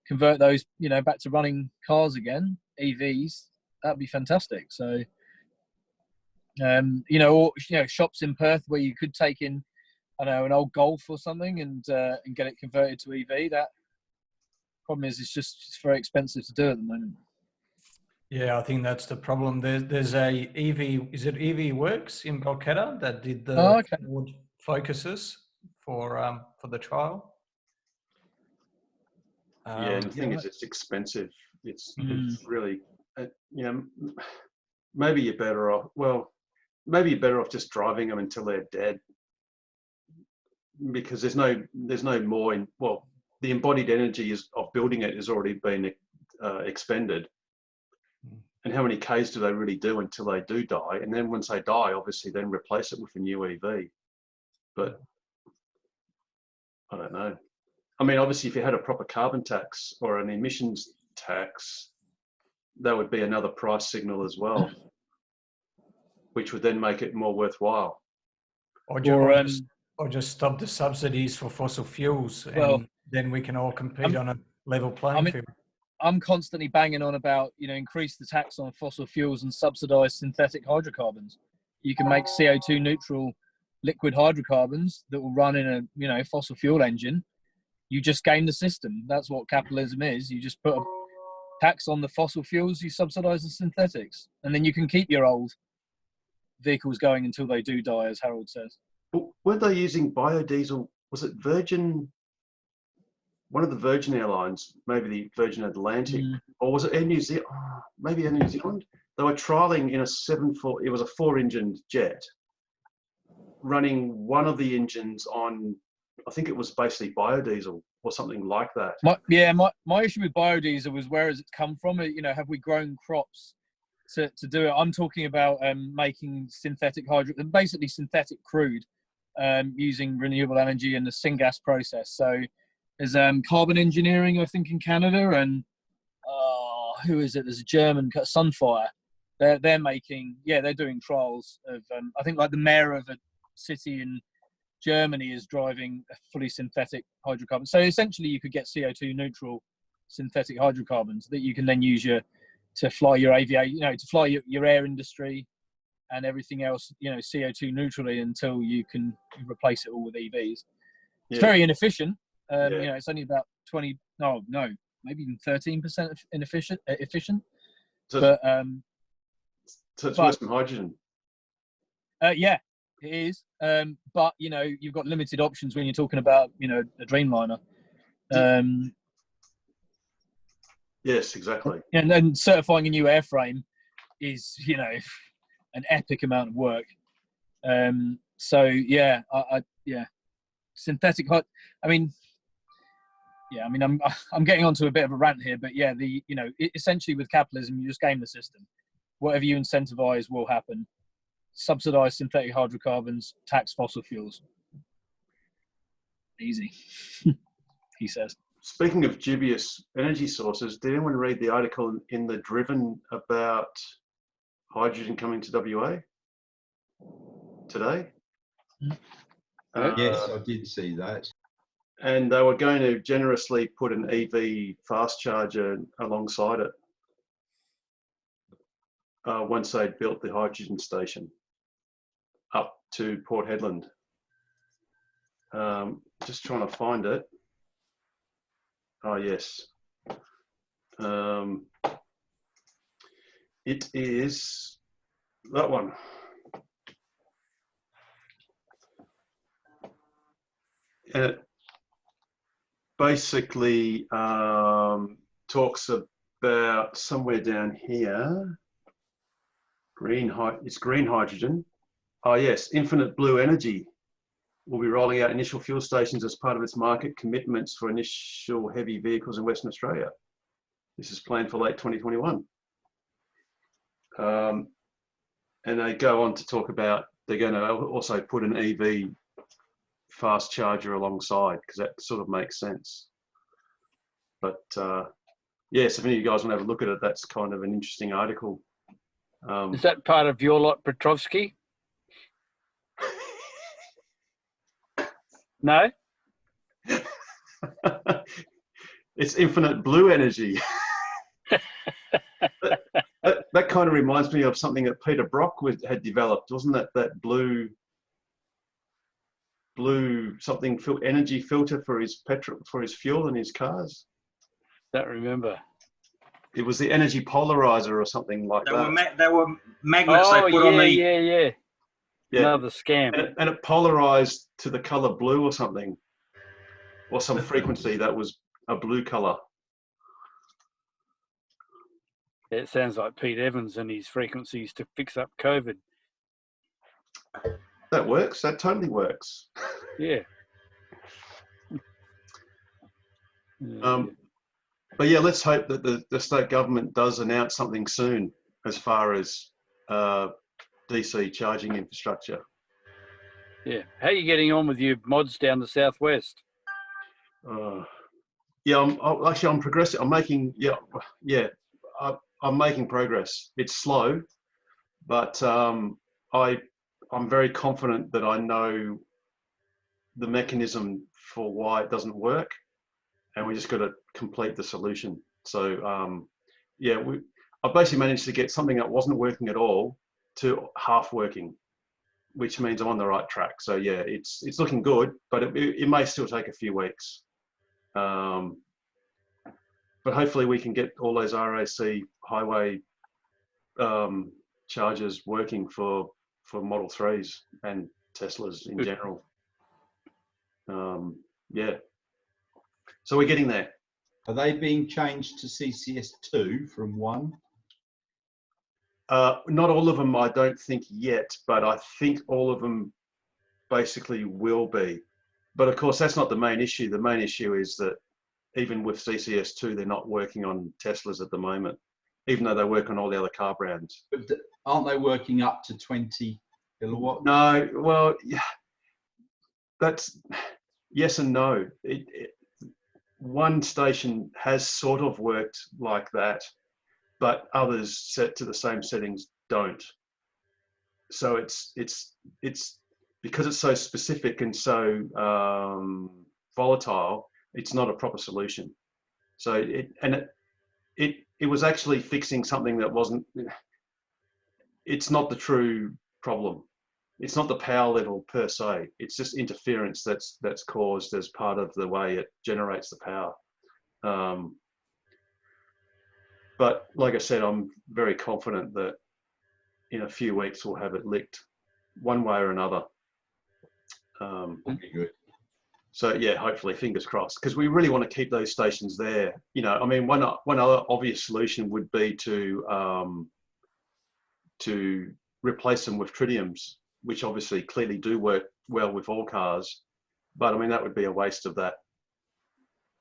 convert those, you know, back to running cars again, EVs, that'd be fantastic. So, you know, or, you know, shops in Perth where you could take in, I don't know, an old Golf or something and get it converted to EV. That problem is it's very expensive to do at the moment. Yeah, I think that's the problem. There's a EV, is it EV Works in Balcatta that did the Ford Focuses for the trial? Yeah, and the thing is, it's expensive. It's really, you know, maybe you're better off. Well, maybe you're better off just driving them until they're dead, because there's no more in. Well, the embodied energy of building it has already been expended. And how many Ks do they really do until they do die? And then once they die, obviously, then replace it with a new EV. But I don't know. I mean, obviously, if you had a proper carbon tax or an emissions tax, that would be another price signal as well, which would then make it more worthwhile. Or just stop the subsidies for fossil fuels, and then we can all compete on a level playing field. I'm constantly banging on about, you know, increase the tax on fossil fuels and subsidize synthetic hydrocarbons. You can make CO2 neutral liquid hydrocarbons that will run in a, you know, fossil fuel engine. You just game the system. That's what capitalism is. You just put a tax on the fossil fuels, you subsidize the synthetics, and then you can keep your old vehicles going until they do die, as Harold says. But weren't they using biodiesel? Was it Virgin? One of the Virgin Airlines, maybe the Virgin Atlantic, or was it Air New Zealand? Oh, maybe Air New Zealand. They were trialing in it was a 4-engined jet, running one of the engines on, I think it was basically biodiesel or something like that. My issue with biodiesel was, where has it come from? You know, have we grown crops to do it? I'm talking about making synthetic basically synthetic crude, using renewable energy in the syngas process. So there's carbon engineering, I think, in Canada, and who is it? There's a German, Sunfire. They're making, they're doing trials of, I think, like the mayor of a city in Germany is driving a fully synthetic hydrocarbon. So essentially you could get CO2 neutral synthetic hydrocarbons that you can then use to fly your aviation, you know, to fly your air industry and everything else, you know, CO2 neutrally until you can replace it all with EVs. It's very inefficient. You know, it's only about maybe even 13% efficient. So it's worse than hydrogen. Yeah, it is. But you know, you've got limited options when you're talking about, you know, a Dreamliner. Yes, exactly. And then certifying a new airframe is, you know, an epic amount of work. So yeah, synthetic. I'm getting onto a bit of a rant here, but yeah, essentially with capitalism, you just game the system. Whatever you incentivize will happen. Subsidize synthetic hydrocarbons, tax fossil fuels. Easy, he says. Speaking of dubious energy sources, did anyone read the article in The Driven about hydrogen coming to WA today? Yes, I did see that. And they were going to generously put an EV fast charger alongside it. once they'd built the hydrogen station up to Port Hedland. Just trying to find it. Oh, yes. It is that one. And it basically talks about somewhere down here. It's green hydrogen. Oh yes, Infinite Blue Energy will be rolling out initial fuel stations as part of its market commitments for initial heavy vehicles in Western Australia. This is planned for late 2021. And they go on to talk about they're going to also put an EV fast charger alongside, because that sort of makes sense. But yes, if any of you guys want to have a look at it, that's kind of an interesting article. Is that part of your lot, Petrovsky? No? It's Infinite Blue Energy. that kind of reminds me of something that Peter Brock had developed, wasn't it? That blue something energy filter for his fuel in his cars. Don't remember. It was the energy polarizer or something like that. They were magnets they put on the. Yeah. Another scam. And it polarized to the color blue or something, or some frequency that was a blue color. It sounds like Pete Evans and his frequencies to fix up COVID. That works. That totally works. Yeah. But yeah, let's hope that the state government does announce something soon as far as DC charging infrastructure. Yeah. How are you getting on with your mods down the southwest? Yeah, I'm progressing. I'm making I'm making progress. It's slow, but I'm very confident that I know the mechanism for why it doesn't work, and we just got to complete the solution. So yeah, I basically managed to get something that wasn't working at all to half working, which means I'm on the right track. So yeah, it's looking good, but it may still take a few weeks. But hopefully we can get all those RAC highway chargers working for Model 3s and Teslas in general. Yeah. So we're getting there. Are they being changed to CCS2 from 1? Not all of them, I don't think yet, but I think all of them basically will be. But of course, that's not the main issue. The main issue is that even with CCS2, they're not working on Teslas at the moment, even though they work on all the other car brands. But aren't they working up to 20 kilowatt? No, well, yeah, that's yes and no. One station has sort of worked like that, but others set to the same settings don't. So it's because it's so specific and so volatile, it's not a proper solution. So it was actually fixing something that wasn't. It's not the true problem. It's not the power level per se. It's just interference that's caused as part of the way it generates the power. But like I said, I'm very confident that in a few weeks we'll have it licked one way or another. That'd be good. So yeah, hopefully, fingers crossed, because we really want to keep those stations there. You know, I mean, one other obvious solution would be to replace them with tritiums, which obviously clearly do work well with all cars. But I mean, that would be a waste of that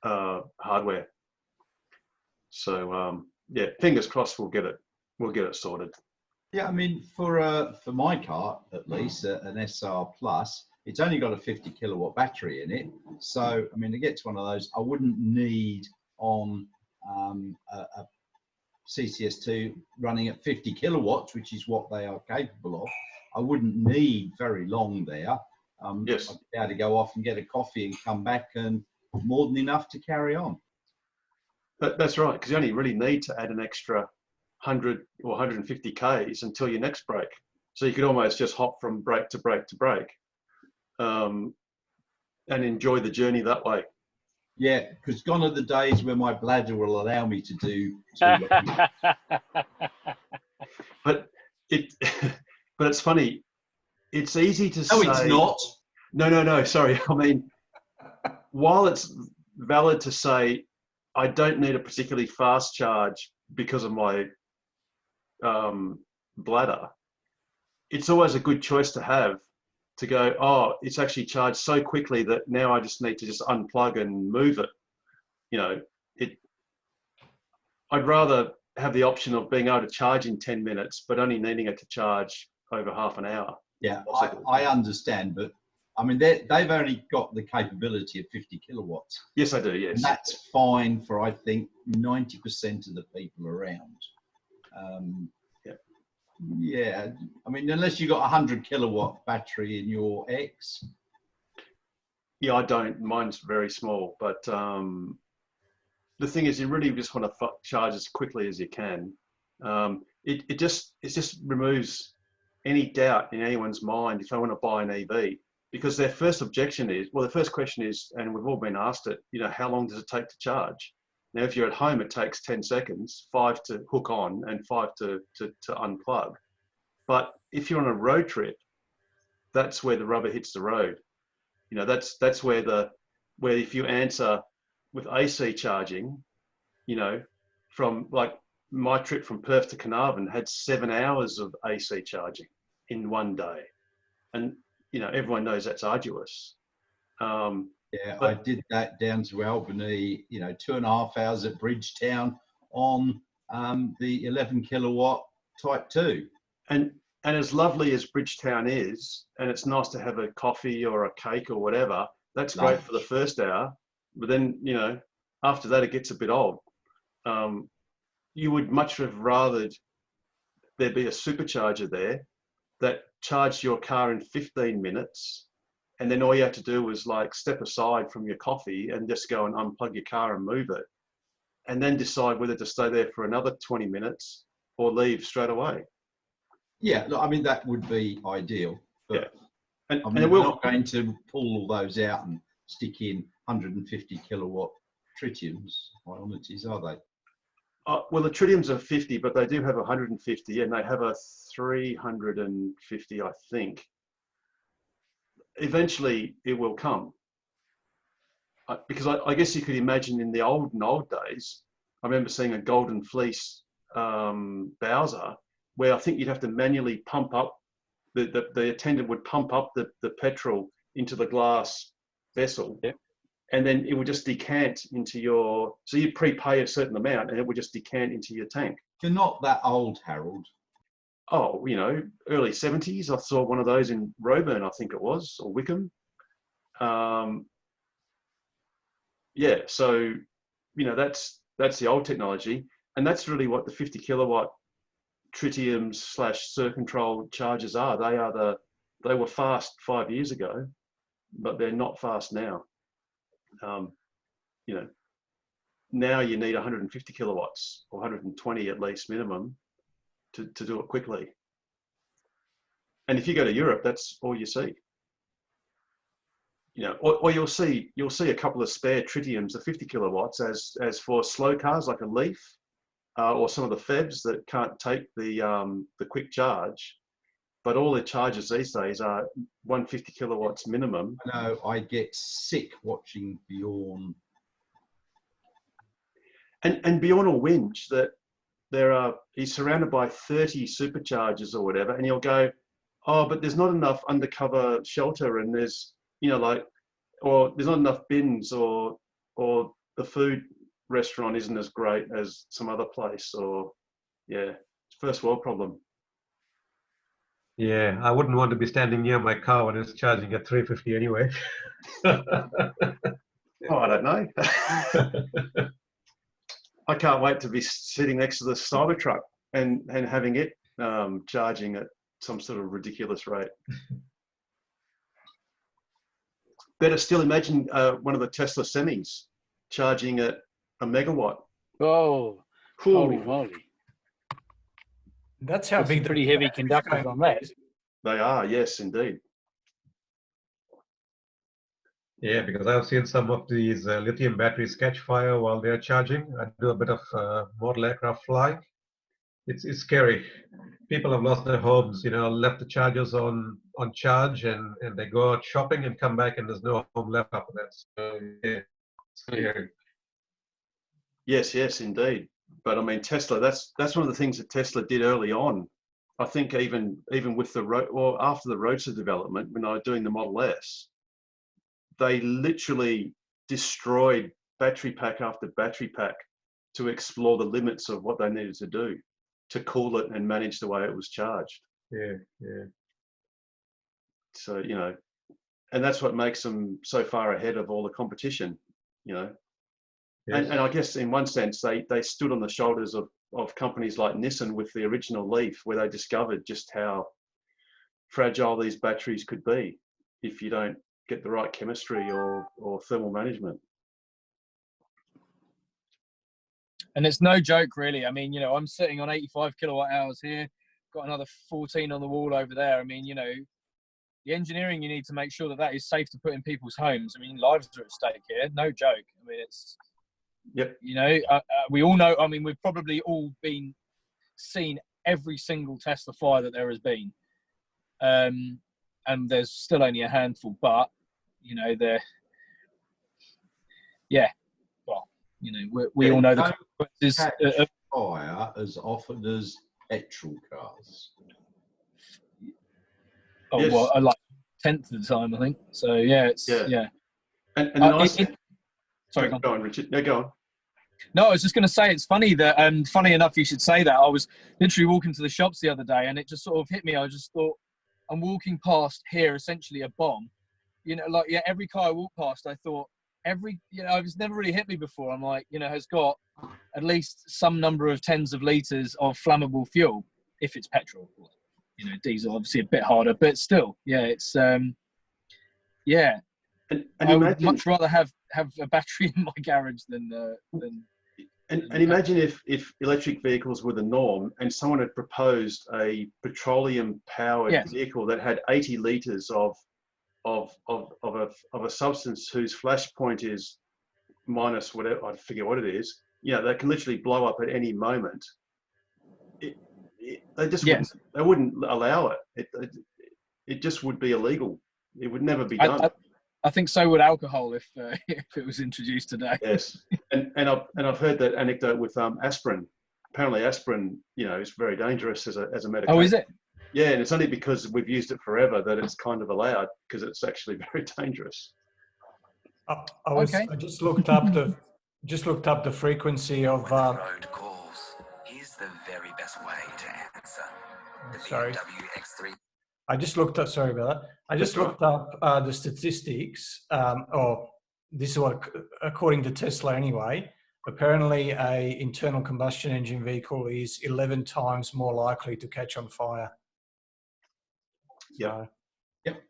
hardware. So yeah, fingers crossed, we'll get it sorted. Yeah, I mean, for my car at least, an SR Plus, it's only got a 50 kilowatt battery in it. So I mean, to get to one of those, I wouldn't need on a CCS2 running at 50 kilowatts, which is what they are capable of. I wouldn't need very long there. Yes. I'd be able to go off and get a coffee and come back, and more than enough to carry on. That's right, because you only really need to add an extra 100 or 150 Ks until your next break. So you could almost just hop from break to break to break, and enjoy the journey that way. Yeah, because gone are the days when my bladder will allow me to do. But it's funny. It's easy to say. No, it's not. No. Sorry. I mean, while it's valid to say I don't need a particularly fast charge because of my bladder, it's always a good choice to have, to go, oh, it's actually charged so quickly that now I just need to just unplug and move it. You know, I'd rather have the option of being able to charge in 10 minutes, but only needing it to charge over half an hour. Yeah, I understand, but I mean, they've only got the capability of 50 kilowatts. Yes, I do, yes. And that's fine for, I think, 90% of the people around. Yeah, I mean, unless you've got a 100 kilowatt battery in your X. Yeah, I don't. Mine's very small, but the thing is, you really just want to charge as quickly as you can. It just removes any doubt in anyone's mind if they want to buy an EV, because their first objection is, well, the first question is, and we've all been asked it, you know, how long does it take to charge? Now, if you're at home, it takes 10 seconds, 5 to hook on and 5 to unplug. But if you're on a road trip, that's where the rubber hits the road. You know, that's where if you answer with AC charging, you know, from like my trip from Perth to Carnarvon had 7 hours of AC charging in one day. And, you know, everyone knows that's arduous. Yeah, I did that down to Albany, you know, 2.5 hours at Bridgetown on the 11 kilowatt Type 2. And as lovely as Bridgetown is, and it's nice to have a coffee or a cake or whatever, that's great for the first hour. But then, you know, after that, it gets a bit old. You would much have rather there be a supercharger there that charged your car in 15 minutes. And then all you have to do was like step aside from your coffee and just go and unplug your car and move it. And then decide whether to stay there for another 20 minutes or leave straight away. Yeah, look, I mean, that would be ideal. But yeah. I mean, we're not going to pull all those out and stick in 150 kilowatt tritiums, Ionities, are they? Well, the tritiums are 50, but they do have 150, and they have a 350, I think. Eventually, it will come. Because I guess you could imagine in the old days, I remember seeing a Golden Fleece Bowser, where I think you'd have to manually pump up, the attendant would pump up the petrol into the glass vessel. Yep. And then it would just decant into your, so you prepay a certain amount and it would just decant into your tank. You're not that old, Harold. Oh, you know, early 70s. I saw one of those in Roebourne, I think it was, or Wickham. Yeah, so, you know, that's the old technology. And that's really what the 50 kilowatt tritium / Circontrol chargers are. They were fast 5 years ago, but they're not fast now. You know, now you need 150 kilowatts or 120 at least minimum to do it quickly. And if you go to Europe, that's all you see. You know, or you'll see a couple of spare tritiums, the 50 kilowatts, as for slow cars like a Leaf, or some of the Febs that can't take the quick charge. But all their chargers these days are 150 kilowatts minimum. No, I get sick watching Bjorn. And Bjorn will whinge that he's surrounded by 30 superchargers or whatever, and he'll go, oh, but there's not enough undercover shelter, and there's, you know, like, or there's not enough bins, or the food restaurant isn't as great as some other place, or yeah, it's first world problem. Yeah, I wouldn't want to be standing near my car when it's charging at 350 anyway. Oh, I don't know. I can't wait to be sitting next to the Cybertruck and having it charging at some sort of ridiculous rate. Better still, imagine one of the Tesla semis charging at 1 megawatt. Oh, holy moly. That's how There's some big pretty heavy conductors on that. They are, yes, indeed. Yeah, because I've seen some of these lithium batteries catch fire while they're charging. I do a bit of model aircraft flying. It's scary. People have lost their homes, left the chargers on charge, and they go out shopping and come back and there's no home left after that. So yeah, scary. Yes, indeed. But I mean, Tesla, that's one of the things that Tesla did early on. I think even with the after the Roadster development, when I was doing the Model S, they literally destroyed battery pack after battery pack to explore the limits of what they needed to do to cool it and manage the way it was charged. Yeah. So, and that's what makes them so far ahead of all the competition, Yes. And I guess in one sense, they stood on the shoulders of companies like Nissan with the original Leaf, where they discovered just how fragile these batteries could be if you don't get the right chemistry or thermal management. And it's no joke, really. I mean, I'm sitting on 85 kilowatt hours here, got another 14 on the wall over there. I mean, the engineering you need to make sure that is safe to put in people's homes. I mean, lives are at stake here. No joke. I mean, it's, yep. We all know, I mean, we've probably all seen every single Tesla fire that there has been. And there's still only a handful, but, we all know the consequences. Fire as often as petrol cars. Oh, yes. well, like 10th of the time, I think. So yeah. And the nice. Sorry, go on, Richard. No, go on. No, I was just going to say, it's funny that, funny enough, you should say that. I was literally walking to the shops the other day, and it just sort of hit me. I just thought, I'm walking past here, essentially a bomb. Every car I walk past, I thought, it's never really hit me before. I'm like, has got at least some number of tens of litres of flammable fuel, if it's petrol. Diesel, obviously a bit harder, but still, it's, And I would much rather have a battery in my garage than imagine if electric vehicles were the norm and someone had proposed a petroleum powered vehicle that had 80 litres of a substance whose flash point is minus whatever, I forget what it is, that can literally blow up at any moment. They wouldn't allow it. It just would be illegal. It would never be done. I think so would alcohol if it was introduced today. Yes, and I've heard that anecdote with aspirin. Apparently, aspirin, is very dangerous as a medication. Oh, is it? Yeah, and it's only because we've used it forever that it's kind of allowed, because it's actually very dangerous. I just looked up the frequency of. Road calls. Here's the very best way to answer. The Sorry. BMW X3. I just looked up. Sorry about that. I just looked up the statistics. This is what, according to Tesla, anyway. Apparently, a internal combustion engine vehicle is 11 times more likely to catch on fire. Yeah. Yep.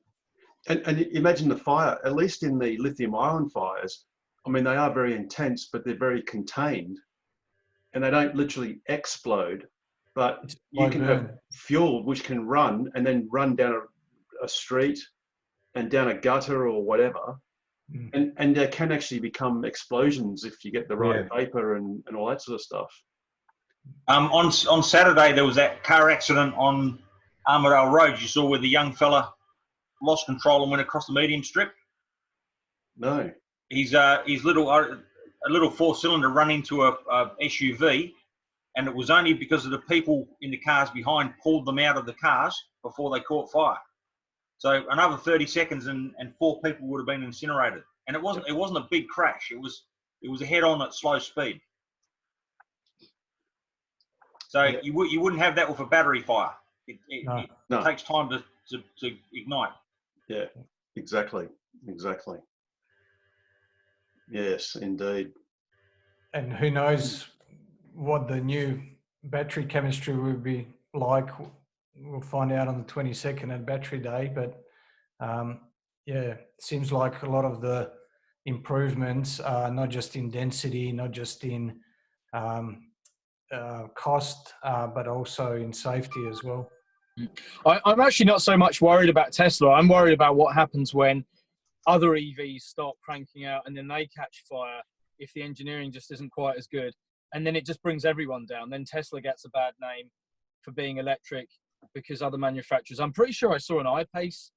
And imagine the fire. At least in the lithium-ion fires, I mean, they are very intense, but they're very contained, and they don't literally explode. But you can have fuel which can run and then run down a street and down a gutter or whatever. And there can actually become explosions if you get the right vapor and all that sort of stuff. On Saturday, there was that car accident on Armadale Road. You saw where the young fella lost control and went across the medium strip. No. His little four-cylinder run into a SUV. And it was only because of the people in the cars behind pulled them out of the cars before they caught fire. So another 30 seconds and 4 people would have been incinerated. And it wasn't a big crash. It was a head-on at slow speed. So you wouldn't have that with a battery fire. It takes time to ignite. Yeah, exactly. Yes, indeed. And who knows what the new battery chemistry will be like. We'll find out on the 22nd at Battery Day, but it seems like a lot of the improvements are not just in density, not just in cost, but also in safety as well. I'm actually not so much worried about Tesla. I'm worried about what happens when other EVs start cranking out and then they catch fire if the engineering just isn't quite as good. And then it just brings everyone down. Then Tesla gets a bad name for being electric because other manufacturers, I'm pretty sure I saw an I-Pace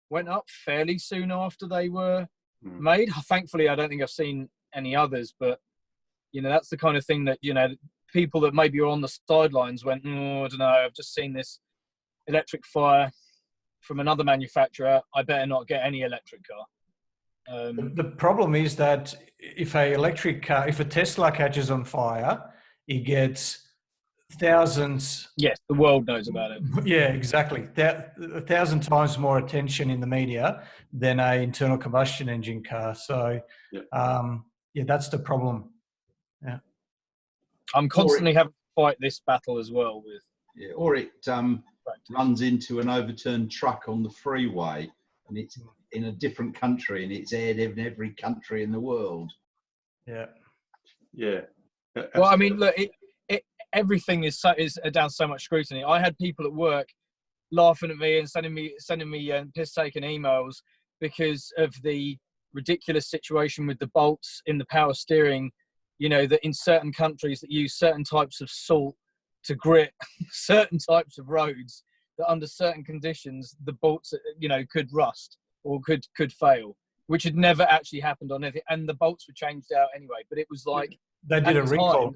went up fairly soon after they were made. Thankfully, I don't think I've seen any others, but you know, that's the kind of thing that, you know, people that maybe are on the sidelines went, oh, I don't know, I've just seen this electric fire from another manufacturer. I better not get any electric car. The problem is that if a Tesla catches on fire, it gets thousands. Yes, the world knows about it. Yeah, exactly. 1,000 times more attention in the media than an internal combustion engine car. So, yeah, that's the problem. Yeah, I'm constantly having to fight this battle as well with. Yeah, or it runs into an overturned truck on the freeway, and it's in a different country, and it's aired in every country in the world. Yeah. Yeah. Well, I mean, look, everything is down so much scrutiny. I had people at work laughing at me and sending me piss-taking emails because of the ridiculous situation with the bolts in the power steering. You know, that in certain countries that use certain types of salt to grit certain types of roads, that under certain conditions the bolts, you know, could rust or could fail, which had never actually happened on anything, and the bolts were changed out anyway. But it was like they did a recall.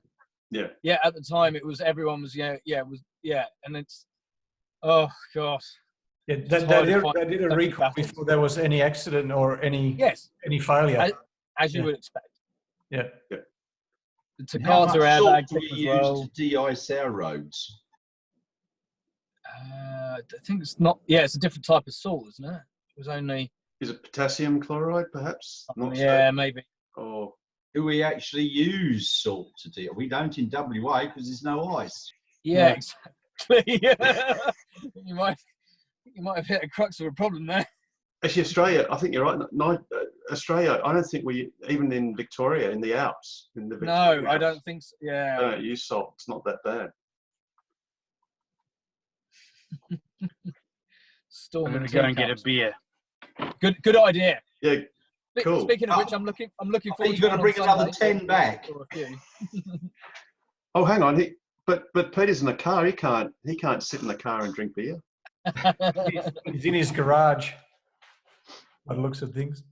Yeah, at the time it was everyone was and it's oh gosh. Yeah, they did a recall before there was any accident or any failure, as you would expect. Yeah. The Takata airbag do we as well. use to de-ice our roads? I think it's not. Yeah, it's a different type of salt, isn't it? It was only. Is it potassium chloride, perhaps? Not maybe. Or do we actually use salt to de-ice? We don't in WA because there's no ice. Yeah, exactly. you might have hit a crux of a problem there. Actually, Australia, I think you're right. No, Australia, I don't think we, even in Victoria, in the Alps. No, I don't think so. Yeah. I don't use salt. It's not that bad. I'm going to go and get a beer. Good idea. Yeah, cool. Speaking of which, I'm looking forward. You're going to bring another 10 back. Oh, hang on. But Peter's in the car. He can't sit in the car and drink beer. He's in his garage. By the looks of things.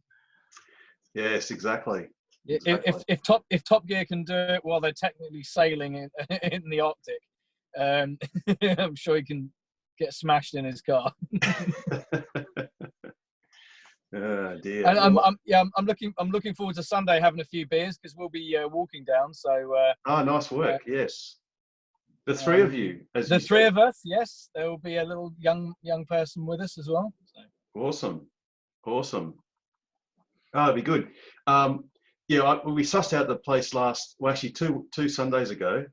Yes, exactly. If Top Gear can do it while they're technically sailing in the Arctic, I'm sure he can get smashed in his car. Oh dear. And I'm looking forward to Sunday having a few beers because we'll be walking down. So. Nice work. Yes. The three of you. The three of us. Yes, there will be a little young person with us as well. So. Awesome. Oh, it'd be good. We sussed out the place actually two Sundays ago,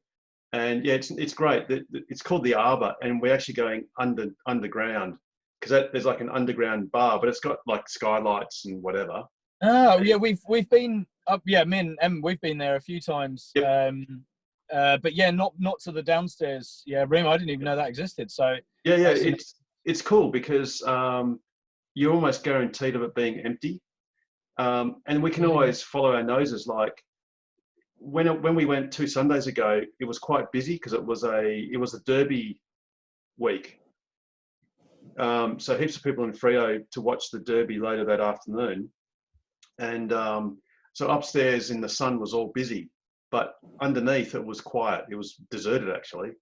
and it's great. It's called the Arbor, and we're actually going underground because there's like an underground bar, but it's got like skylights and whatever. Oh yeah, we've been up. Yeah, me and Em, we've been there a few times. Yep. But yeah, not to the downstairs room. I didn't even know that existed. So yeah, it's cool because you're almost guaranteed of it being empty. And we can always follow our noses. Like when we went 2 Sundays ago, it was quite busy because it was a Derby week. So heaps of people in Freo to watch the Derby later that afternoon. And so upstairs in the sun was all busy, but underneath it was quiet. It was deserted actually.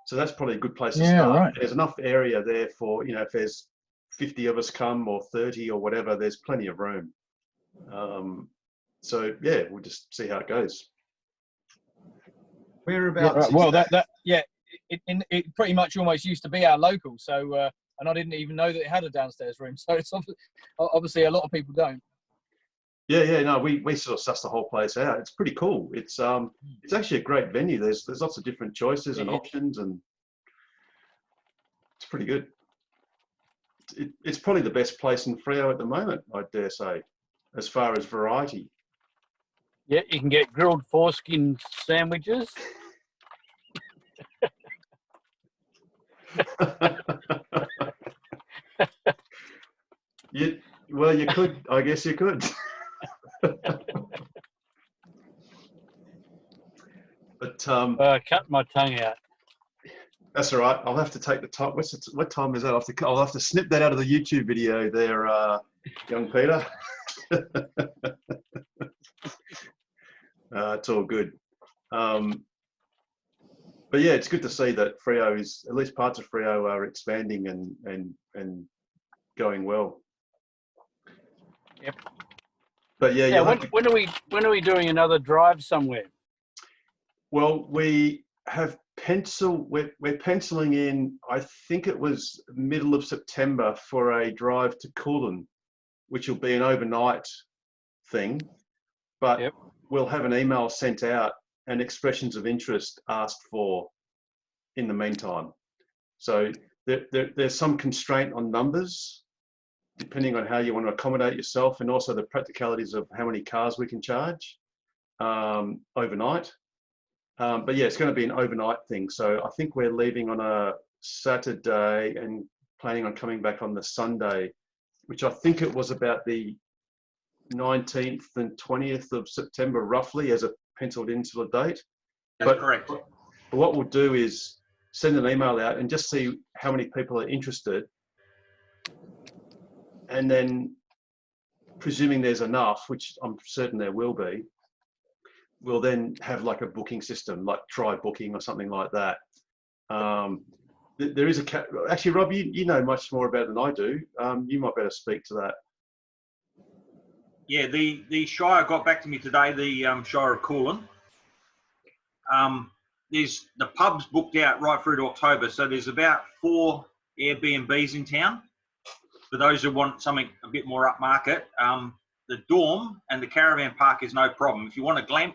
So that's probably a good place to start. Right. There's enough area there for, if there's 50 of us come or 30 or whatever, there's plenty of room. So yeah, we'll just see how it goes. Whereabouts? Well, it pretty much almost used to be our local. So and I didn't even know that it had a downstairs room. So it's obviously a lot of people don't. Yeah, no, we sort of sussed the whole place out. It's pretty cool. It's actually a great venue. There's lots of different choices and options, and it's pretty good. It's probably the best place in Freo at the moment, I dare say, as far as variety. Yeah, you can get grilled foreskin sandwiches. Well, you could. I guess you could. But cut my tongue out. that's all right. I'll have to take the time. What time is that? I'll have to snip that out of the YouTube video there, young Peter. It's all good. But yeah, it's good to see that Freo is, at least parts of Freo are expanding and going well. Yep. But yeah, Yeah. When are we doing another drive somewhere? Well, we're penciling in, I think it was middle of September, for a drive to Coolin, which will be an overnight thing, but Yep. we'll have an email sent out and expressions of interest asked for in the meantime. So there's some constraint on numbers, depending on how you want to accommodate yourself, and also the practicalities of how many cars we can charge overnight. But yeah, it's going to be an overnight thing. So I think we're leaving on a Saturday and planning on coming back on the Sunday, which I think it was about the 19th and 20th of September, roughly, as a penciled into the date. That's correct. But what we'll do is send an email out and just see how many people are interested. And then, presuming there's enough, which I'm certain there will be, we'll then have like a booking system, like Try Booking or something like that. There is actually, Rob, you know much more about it than I do. You might better speak to that. Yeah, the Shire got back to me today, the Shire of Coolin. There's the pubs booked out right through to October, so there's about 4 Airbnbs in town. For those who want something a bit more upmarket, the dorm and the caravan park is no problem. If you want to glamp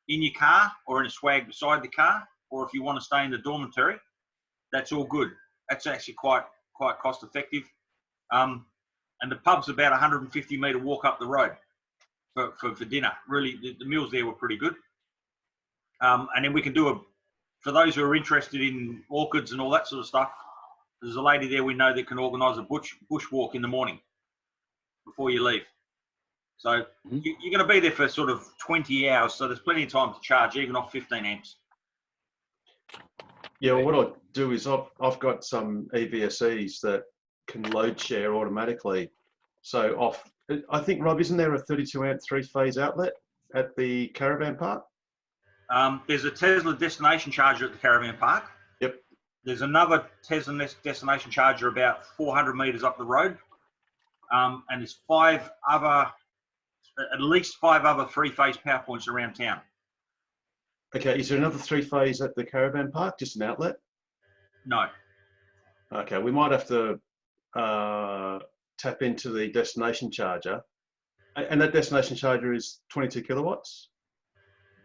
in your car or in a swag beside the car, or if you want to stay in the dormitory, that's all good. That's actually quite cost effective. And the pub's about 150 metre walk up the road for dinner. Really, the meals there were pretty good. And then we can do for those who are interested in orchids and all that sort of stuff, there's a lady there we know that can organise a bush walk in the morning before you leave. So you're going to be there for sort of 20 hours, so there's plenty of time to charge, even off 15 amps. Yeah, well, what I'll do is I've got some EVSEs that can load share automatically. So I think, Rob, isn't there a 32 amp 3-phase outlet at the caravan park? There's a Tesla destination charger at the caravan park. Yep. There's another Tesla destination charger about 400 metres up the road. And there's at least 5 other 3-phase power points around town. Okay, is there another 3-phase at the caravan park, just an outlet? No. Okay, we might have to tap into the destination charger. And that destination charger is 22 kilowatts?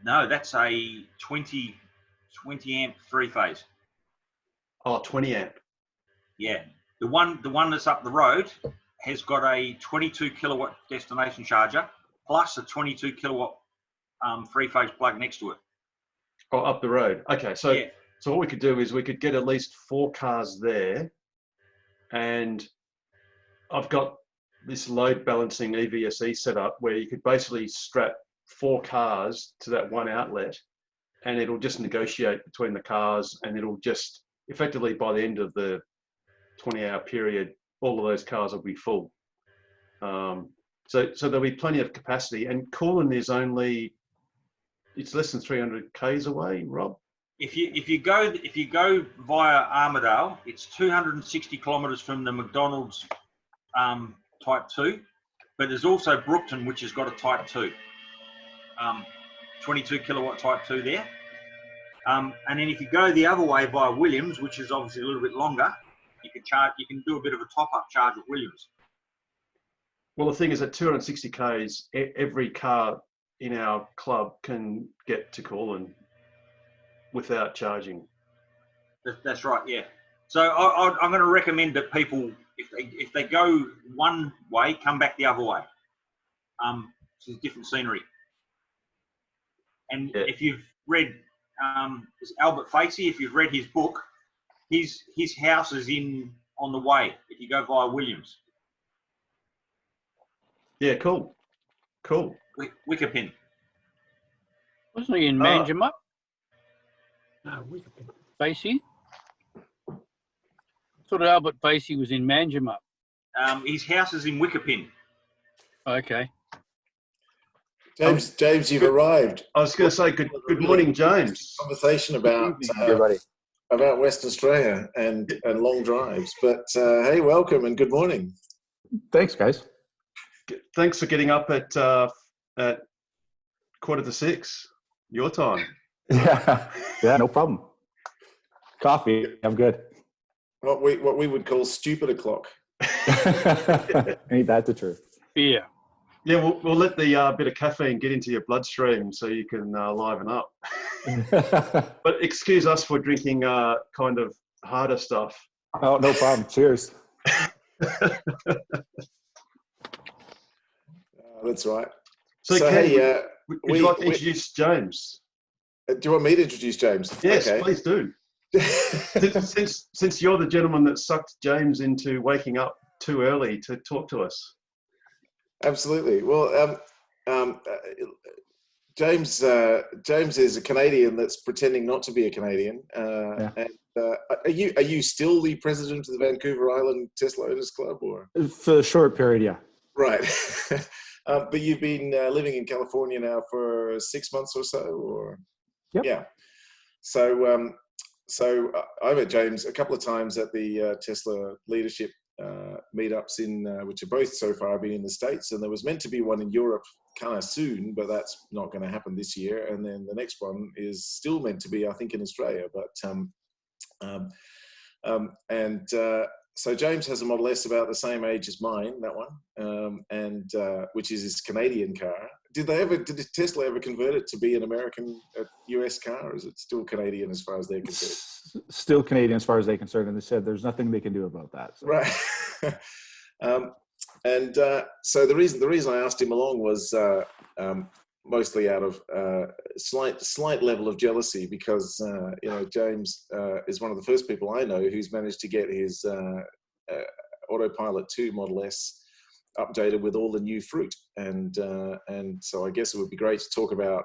No, that's a 20 amp 3-phase. Oh, 20 amp. Yeah. The one that's up the road has got a 22 kilowatt destination charger plus a 22 kilowatt 3-phase plug next to it. Oh, up the road. Okay, so yeah. So what we could do is we could get at least 4 cars there, and I've got this load balancing EVSE set up where you could basically strap 4 cars to that one outlet, and it'll just negotiate between the cars, and it'll just effectively, by the end of the 20-hour period, all of those cars will be full. So there'll be plenty of capacity, and Coolin is only, it's less than 300 k's away, Rob. If you go via Armidale, it's 260 kilometres from the McDonald's Type 2, but there's also Brookton, which has got a Type 2, 22 kilowatt Type 2 there. And then if you go the other way via Williams, which is obviously a little bit longer, you can do a bit of a top-up charge at Williams. Well, the thing is, at 260 k's, every car in our club can get to Coolin without charging. That's right, yeah. So I'm going to recommend that people, if they go one way, come back the other way. It's different scenery. And if you've read Albert Facey, if you've read his book, His house is on the way if you go via Williams. Yeah, cool. Wickerpin. Wasn't he in Manjimup? No, Wickerpin. Facey? Thought Albert Facey was in Manjimup. His house is in Wickerpin. Okay. James, you've arrived. I was going to say good morning, James. Conversation about everybody. About Western Australia and long drives. But hey, welcome and good morning. Thanks, guys. Thanks for getting up at 5:45 your time. Yeah, no problem. Coffee, I'm good. What we would call stupid o'clock. Ain't that the truth? Yeah. Yeah, we'll let the bit of caffeine get into your bloodstream so you can liven up. But excuse us for drinking kind of harder stuff. Oh, no problem. Cheers. That's right. So hey, would you like to introduce James? Do you want me to introduce James? Yes, okay. Please do. since you're the gentleman that sucked James into waking up too early to talk to us. Absolutely. Well, James is a Canadian that's pretending not to be a Canadian. Yeah. And are you still the president of the Vancouver Island Tesla Owners Club, or For a short period, yeah. right? But you've been living in California now for 6 months or so, or Yep. Yeah. So I met James a couple of times at the Tesla leadership meetups which are both so far been in the States, and there was meant to be one in Europe kind of soon, but that's not going to happen this year. And then the next one is still meant to be, I think, in Australia. But so James has a Model S about the same age as mine, that one, and which is his Canadian car. Did Tesla ever convert it to be an American, US car, or is it still Canadian as far as they're concerned? Still Canadian as far as they're concerned, and they said there's nothing they can do about that. So. Right. So the reason I asked him along was mostly out of slight level of jealousy, because James is one of the first people I know who's managed to get his Autopilot 2 Model S updated with all the new fruit, and so I guess it would be great to talk about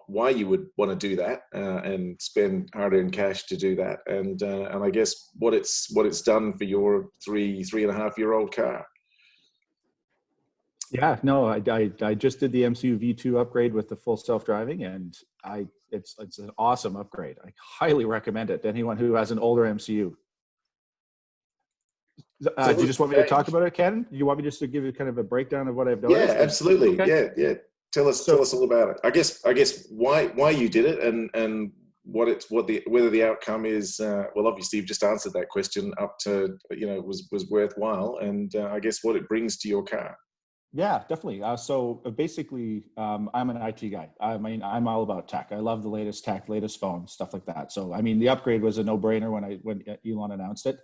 why you would want to do that and spend hard-earned cash to do that, and I guess what it's done for your 3.5-year-old car. Yeah, no, I just did the MCU V2 upgrade with the full self-driving, and it's an awesome upgrade. I highly recommend it to anyone who has an older MCU. Do you just want me to talk about it, Ken? Do you want me just to give you kind of a breakdown of what I've noticed? Yeah, absolutely. Okay. Yeah. Tell us all about it. I guess why you did it, and whether the outcome is well, obviously you've just answered that question up to was worthwhile, and I guess what it brings to your car. Yeah, definitely. So basically, I'm an IT guy. I mean, I'm all about tech. I love the latest tech, latest phone, stuff like that. So I mean, the upgrade was a no-brainer when Elon announced it.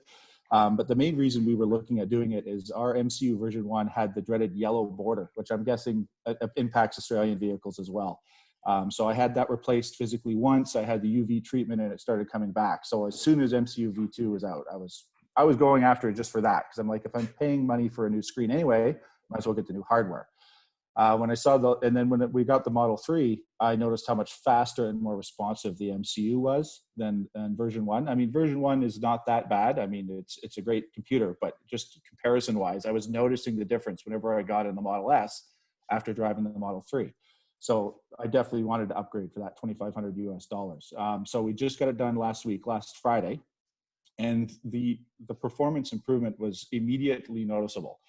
But the main reason we were looking at doing it is our MCU version 1 had the dreaded yellow border, which I'm guessing impacts Australian vehicles as well. So I had that replaced physically once. I had the UV treatment, and it started coming back. So as soon as MCU V2 was out, I was going after it just for that, because I'm like, if I'm paying money for a new screen anyway, might as well get the new hardware. When I saw and then when we got the Model 3, I noticed how much faster and more responsive the MCU was than version 1. I mean, version 1 is not that bad. I mean, it's a great computer, but just comparison-wise, I was noticing the difference whenever I got in the Model S after driving the Model 3. So I definitely wanted to upgrade for that $2,500 US. So we just got it done last Friday, and the performance improvement was immediately noticeable.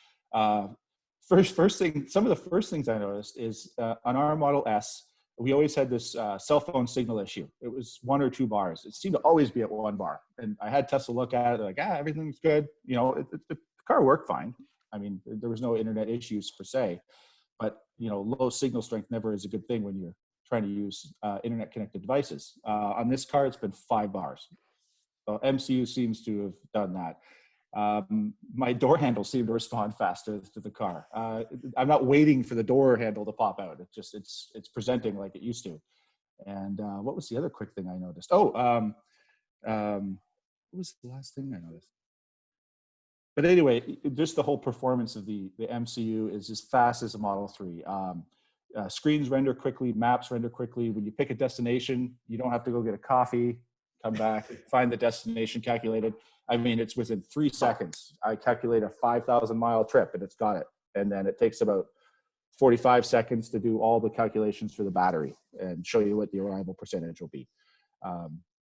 First thing, some of the first things I noticed is on our Model S, we always had this cell phone signal issue. It was 1 or 2 bars. It seemed to always be at 1 bar. And I had Tesla look at it, they're like, everything's good. The car worked fine. I mean, there was no internet issues per se, but low signal strength never is a good thing when you're trying to use internet connected devices. On this car, it's been 5 bars. So MCU seems to have done that. My door handle seemed to respond faster to the car. I'm not waiting for the door handle to pop out. It's presenting like it used to. And what was the other quick thing I noticed? What was the last thing I noticed? But anyway, just the whole performance of the MCU is as fast as a Model 3. Screens render quickly, maps render quickly. When you pick a destination, you don't have to go get a coffee, come back, find the destination calculated. I mean, it's within 3 seconds. I calculate a 5,000 mile trip and it's got it. And then it takes about 45 seconds to do all the calculations for the battery and show you what the arrival percentage will be.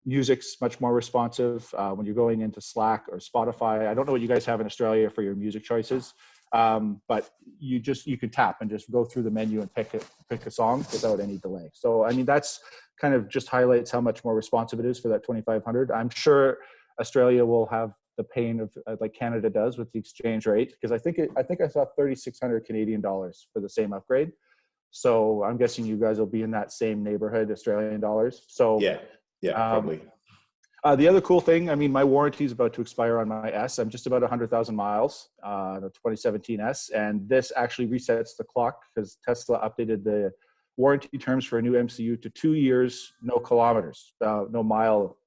Music's much more responsive when you're going into Slack or Spotify. I don't know what you guys have in Australia for your music choices, but you can tap and just go through the menu and pick a song without any delay. So, I mean, that's kind of just highlights how much more responsive it is for that 2500. I'm sure Australia will have the pain of like Canada does with the exchange rate, because I think I saw 3,600 Canadian dollars for the same upgrade. So I'm guessing you guys will be in that same neighborhood, Australian dollars. So yeah, probably. The other cool thing, I mean, my warranty is about to expire on my S. I'm just about 100,000 miles, the 2017 S, and this actually resets the clock because Tesla updated the warranty terms for a new MCU to 2 years, no kilometers, no mile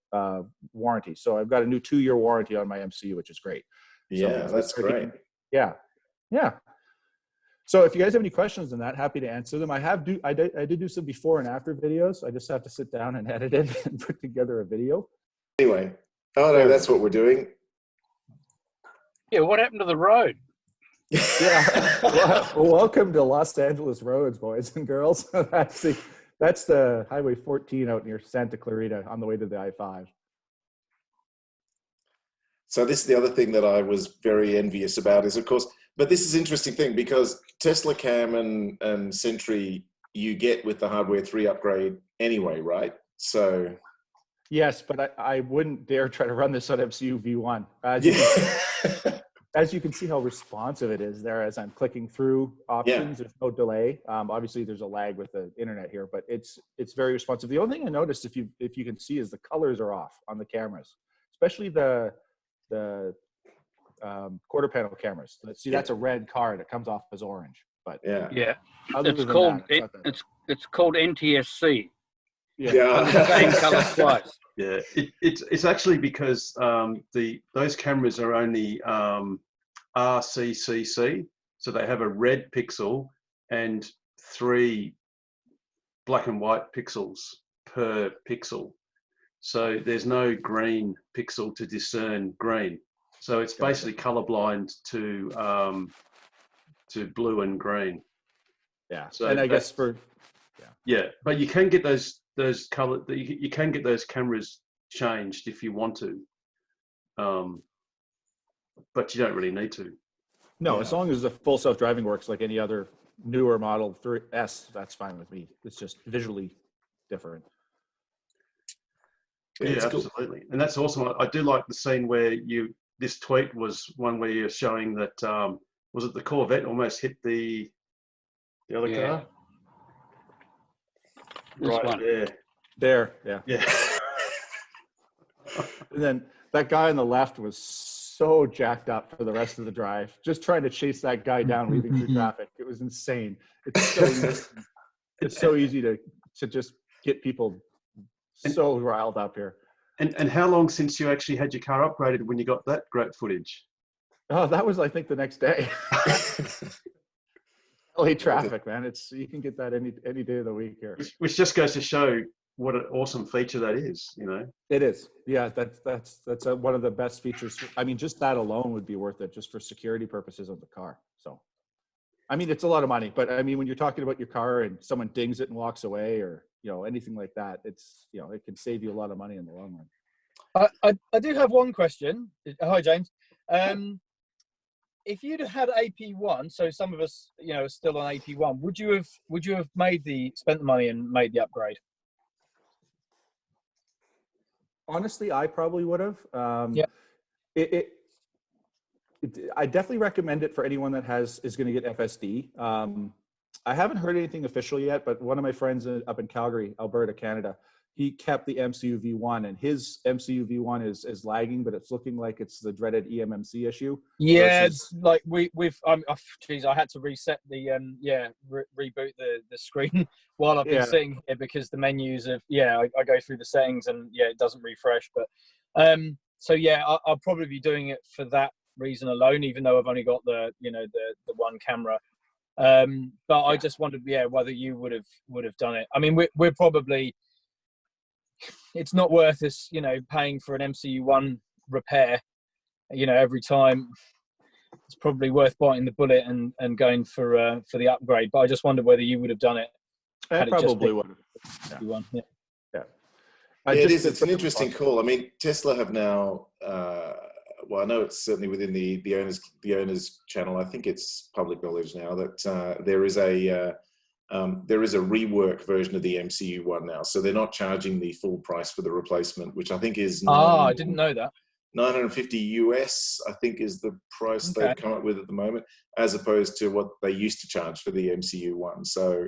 warranty. So I've got a new 2-year warranty on my MCU, which is great. Yeah, so that's great. Yeah. So if you guys have any questions on that, happy to answer them. I did do some before and after videos. I just have to sit down and edit it and put together a video. Anyway, no, that's what we're doing. Yeah, what happened to the road? Yeah. Well, welcome to Los Angeles roads, boys and girls. That's the Highway 14 out near Santa Clarita on the way to the I-5. So this is the other thing that I was very envious about is, of course, but this is an interesting thing because Tesla Cam and Sentry you get with the hardware 3 upgrade anyway, right? So yes, but I wouldn't dare try to run this on MCU V1. As you can see how responsive it is there as I'm clicking through options. There's no delay. Obviously, there's a lag with the internet here, but it's very responsive. The only thing I noticed, if you can see, is the colors are off on the cameras, especially the quarter panel cameras. See, that's a red card. It comes off as orange. But it's called NTSC. Yeah. Same color twice. Yeah, it's actually because those cameras are only RCCC, so they have a red pixel and 3 black and white pixels per pixel. So there's no green pixel to discern green. So it's basically colorblind to blue and green. Yeah. So and I guess but you can get those color. You can get those cameras changed if you want to, but you don't really need to. No, as long as the full self-driving works like any other newer Model 3S, that's fine with me. It's just visually different. Yeah, absolutely, and that's awesome. I do like the scene where this tweet was one where you're showing that was it the Corvette almost hit the other car? This one. There, yeah. And then that guy on the left was so jacked up for the rest of the drive, just trying to chase that guy down, weaving through traffic. It was insane. It's so easy to just get people so riled up here. And how long since you actually had your car upgraded when you got that great footage? Oh, that was, I think, the next day. LA traffic, man. You can get that any day of the week here. Which just goes to show what an awesome feature that is, you know. It is. Yeah, that's one of the best features. I mean, just that alone would be worth it just for security purposes of the car. So, I mean, it's a lot of money, but I mean, when you're talking about your car and someone dings it and walks away or, anything like that, it's, it can save you a lot of money in the long run. I do have one question. Hi, James. If you'd had AP1, so some of us, are still on AP1, would you have spent the money and made the upgrade? Honestly, I probably would have. I definitely recommend it for anyone that is going to get FSD. I haven't heard anything official yet, but one of my friends up in Calgary, Alberta, Canada, he kept the MCU V1, and his MCU V1 is lagging, but it's looking like it's the dreaded EMMC issue. Yeah, it's like I had to reset the reboot the screen while I've been sitting here because the menus of I go through the settings and it doesn't refresh. But So yeah, I'll probably be doing it for that reason alone, even though I've only got the the one camera. But I just wondered, whether you would have done it. I mean, we're probably, it's not worth us, paying for an MCU1 repair, every time. It's probably worth biting the bullet and going for the upgrade. But I just wondered whether you would have done it. I probably would have. Yeah. It's an interesting call. I mean, Tesla have now, well, I know it's certainly within the owners channel. I think it's public knowledge now that there is a rework version of the MCU1 now. So they're not charging the full price for the replacement, which I think is I didn't know that. $950 US, I think, is the price they've come up with at the moment, as opposed to what they used to charge for the MCU1. So,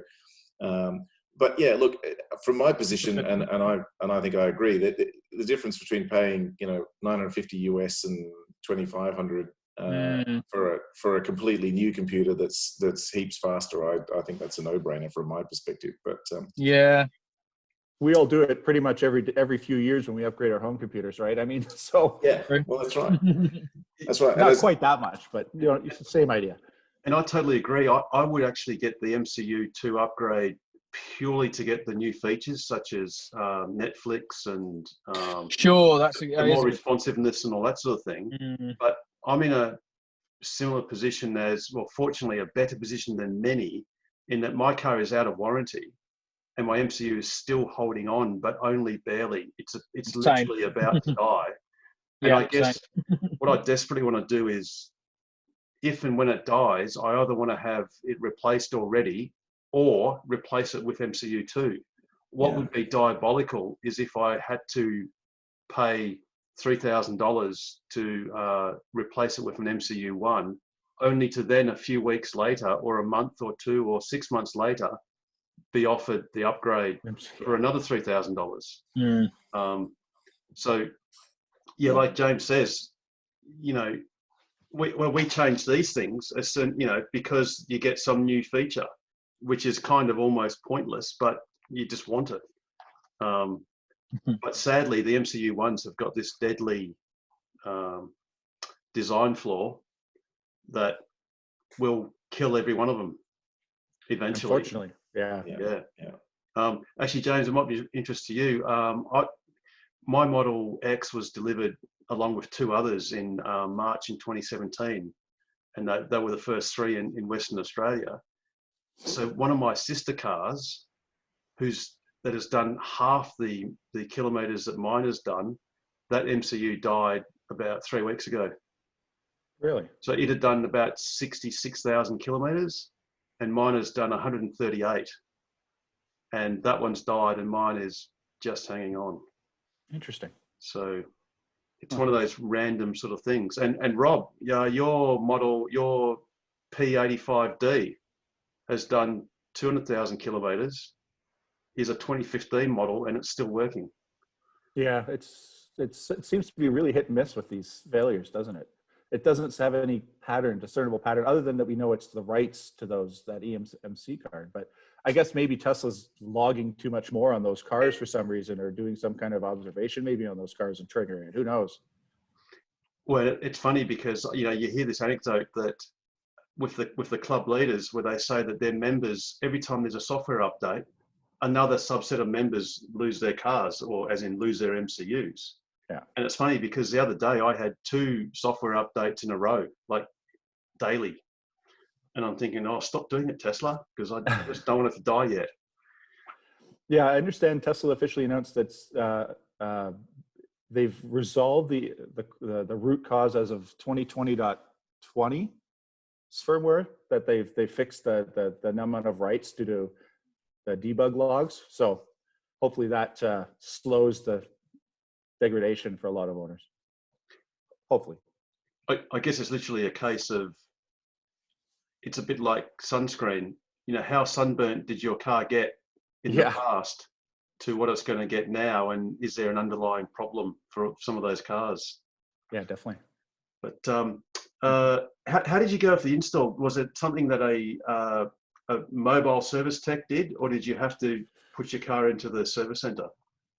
but yeah, look, from my position, and I think I agree that the difference between paying $950 US and $2,500 for a completely new computer that's heaps faster, I think that's a no-brainer from my perspective. But we all do it pretty much every few years when we upgrade our home computers, right? I mean, so well, that's right. That's right. Not quite that much, but it's the same idea. And I totally agree. I would actually get the MCU2 upgrade purely to get the new features such as Netflix and that's more responsiveness and all that sort of thing. But I'm in a similar position as, well, fortunately a better position than many, in that my car is out of warranty and my MCU is still holding on, but only barely. It's literally about to die. And I guess what I desperately want to do is, if and when it dies, I either want to have it replaced already or replace it with MCU2. What would be diabolical is if I had to pay $3,000 to replace it with an MCU1, only to then a few weeks later or a month or two or 6 months later be offered the upgrade for another $3,000. So like James says, we change these things as soon, because you get some new feature, which is kind of almost pointless, but you just want it. But sadly, the MCU1s have got this deadly design flaw that will kill every one of them eventually. Unfortunately, actually, James, it might be of interest to you. My Model X was delivered along with two others in March in 2017, and they were the first three in Western Australia. So one of my sister cars, that has done half the kilometres that mine has done, that MCU died about 3 weeks ago. Really? So it had done about 66,000 kilometres, and mine has done 138. And that one's died, and mine is just hanging on. Interesting. So it's one of those random sort of things. And Rob, your model, your P85D has done 200,000 kilometres. Is a 2015 model, and it's still working. Yeah, it seems to be really hit and miss with these failures, doesn't it? It doesn't have any discernible pattern, other than that we know it's the rights to that EMC card. But I guess maybe Tesla's logging too much more on those cars for some reason, or doing some kind of observation maybe on those cars and triggering it. Who knows? Well, it's funny because you hear this anecdote that with the club leaders, where they say that their members, every time there's a software update, another subset of members lose their cars, or as in lose their MCUs. Yeah. And it's funny because the other day I had 2 software updates in a row, like daily. And I'm thinking, stop doing it, Tesla, because I just don't want it to die yet. Yeah, I understand Tesla officially announced that they've resolved the root cause as of 2020.20 firmware, that they fixed the amount of writes due to the debug logs. So hopefully that slows the degradation for a lot of owners. Hopefully. I guess it's literally a case of, it's a bit like sunscreen. How sunburnt did your car get in the past to what it's going to get now? And is there an underlying problem for some of those cars? Yeah, definitely. But how did you go with the install? Was it something that a mobile service tech did, or did you have to put your car into the service center?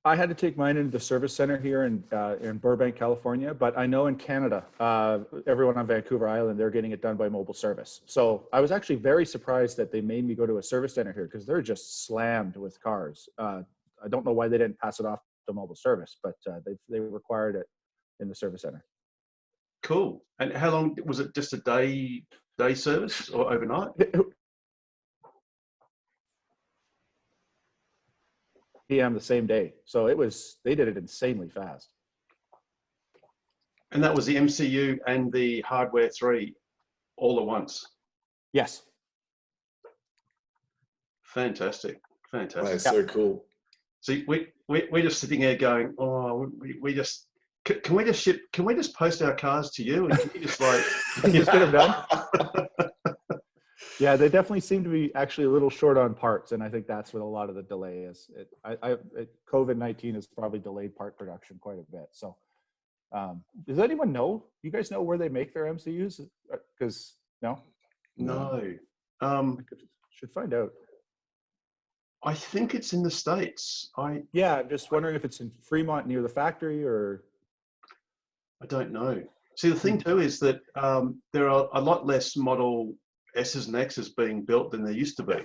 I had to take mine into the service center here in Burbank, California, but I know in Canada, everyone on Vancouver Island, they're getting it done by mobile service. So I was actually very surprised that they made me go to a service center here because they're just slammed with cars. I don't know why they didn't pass it off to mobile service, but they required it in the service center. Cool. And how long was it? Just a day service or overnight? PM the same day. So they did it insanely fast. And that was the MCU and the hardware 3 all at once. Yes. Fantastic. Fantastic. That is so cool. See, we're just sitting there going, oh, we just, can we just post our cars to you? And can you just like, just get them done? Yeah, they definitely seem to be actually a little short on parts, and I think that's what a lot of the delay is. COVID-19 has probably delayed part production quite a bit. So, does anyone know? You guys know where they make their MCUs? Because no. Should find out. I think it's in the States. Yeah, I'm just wondering if it's in Fremont near the factory or. I don't know. See, the thing too is that there are a lot less Model S's and X's being built than there used to be,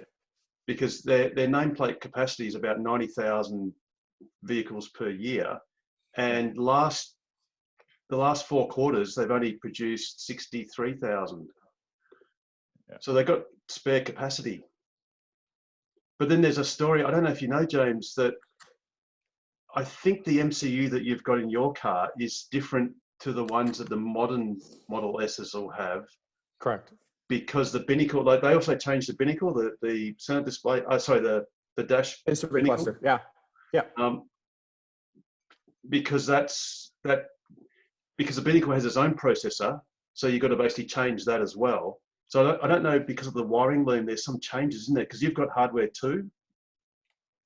because their nameplate capacity is about 90,000 vehicles per year, and the last 4 quarters they've only produced 63,000. Yeah. So they've got spare capacity. But then there's a story, I don't know if you know, James, that I think the MCU that you've got in your car is different to the ones that the modern Model S's will have. Correct. Because the binnacle, like they also changed the binnacle, the center display. The dash. Instant cluster. Yeah. Because because the binnacle has its own processor, so you've got to basically change that as well. So I don't know, because of the wiring loom, there's some changes, isn't there? Because you've got hardware 2.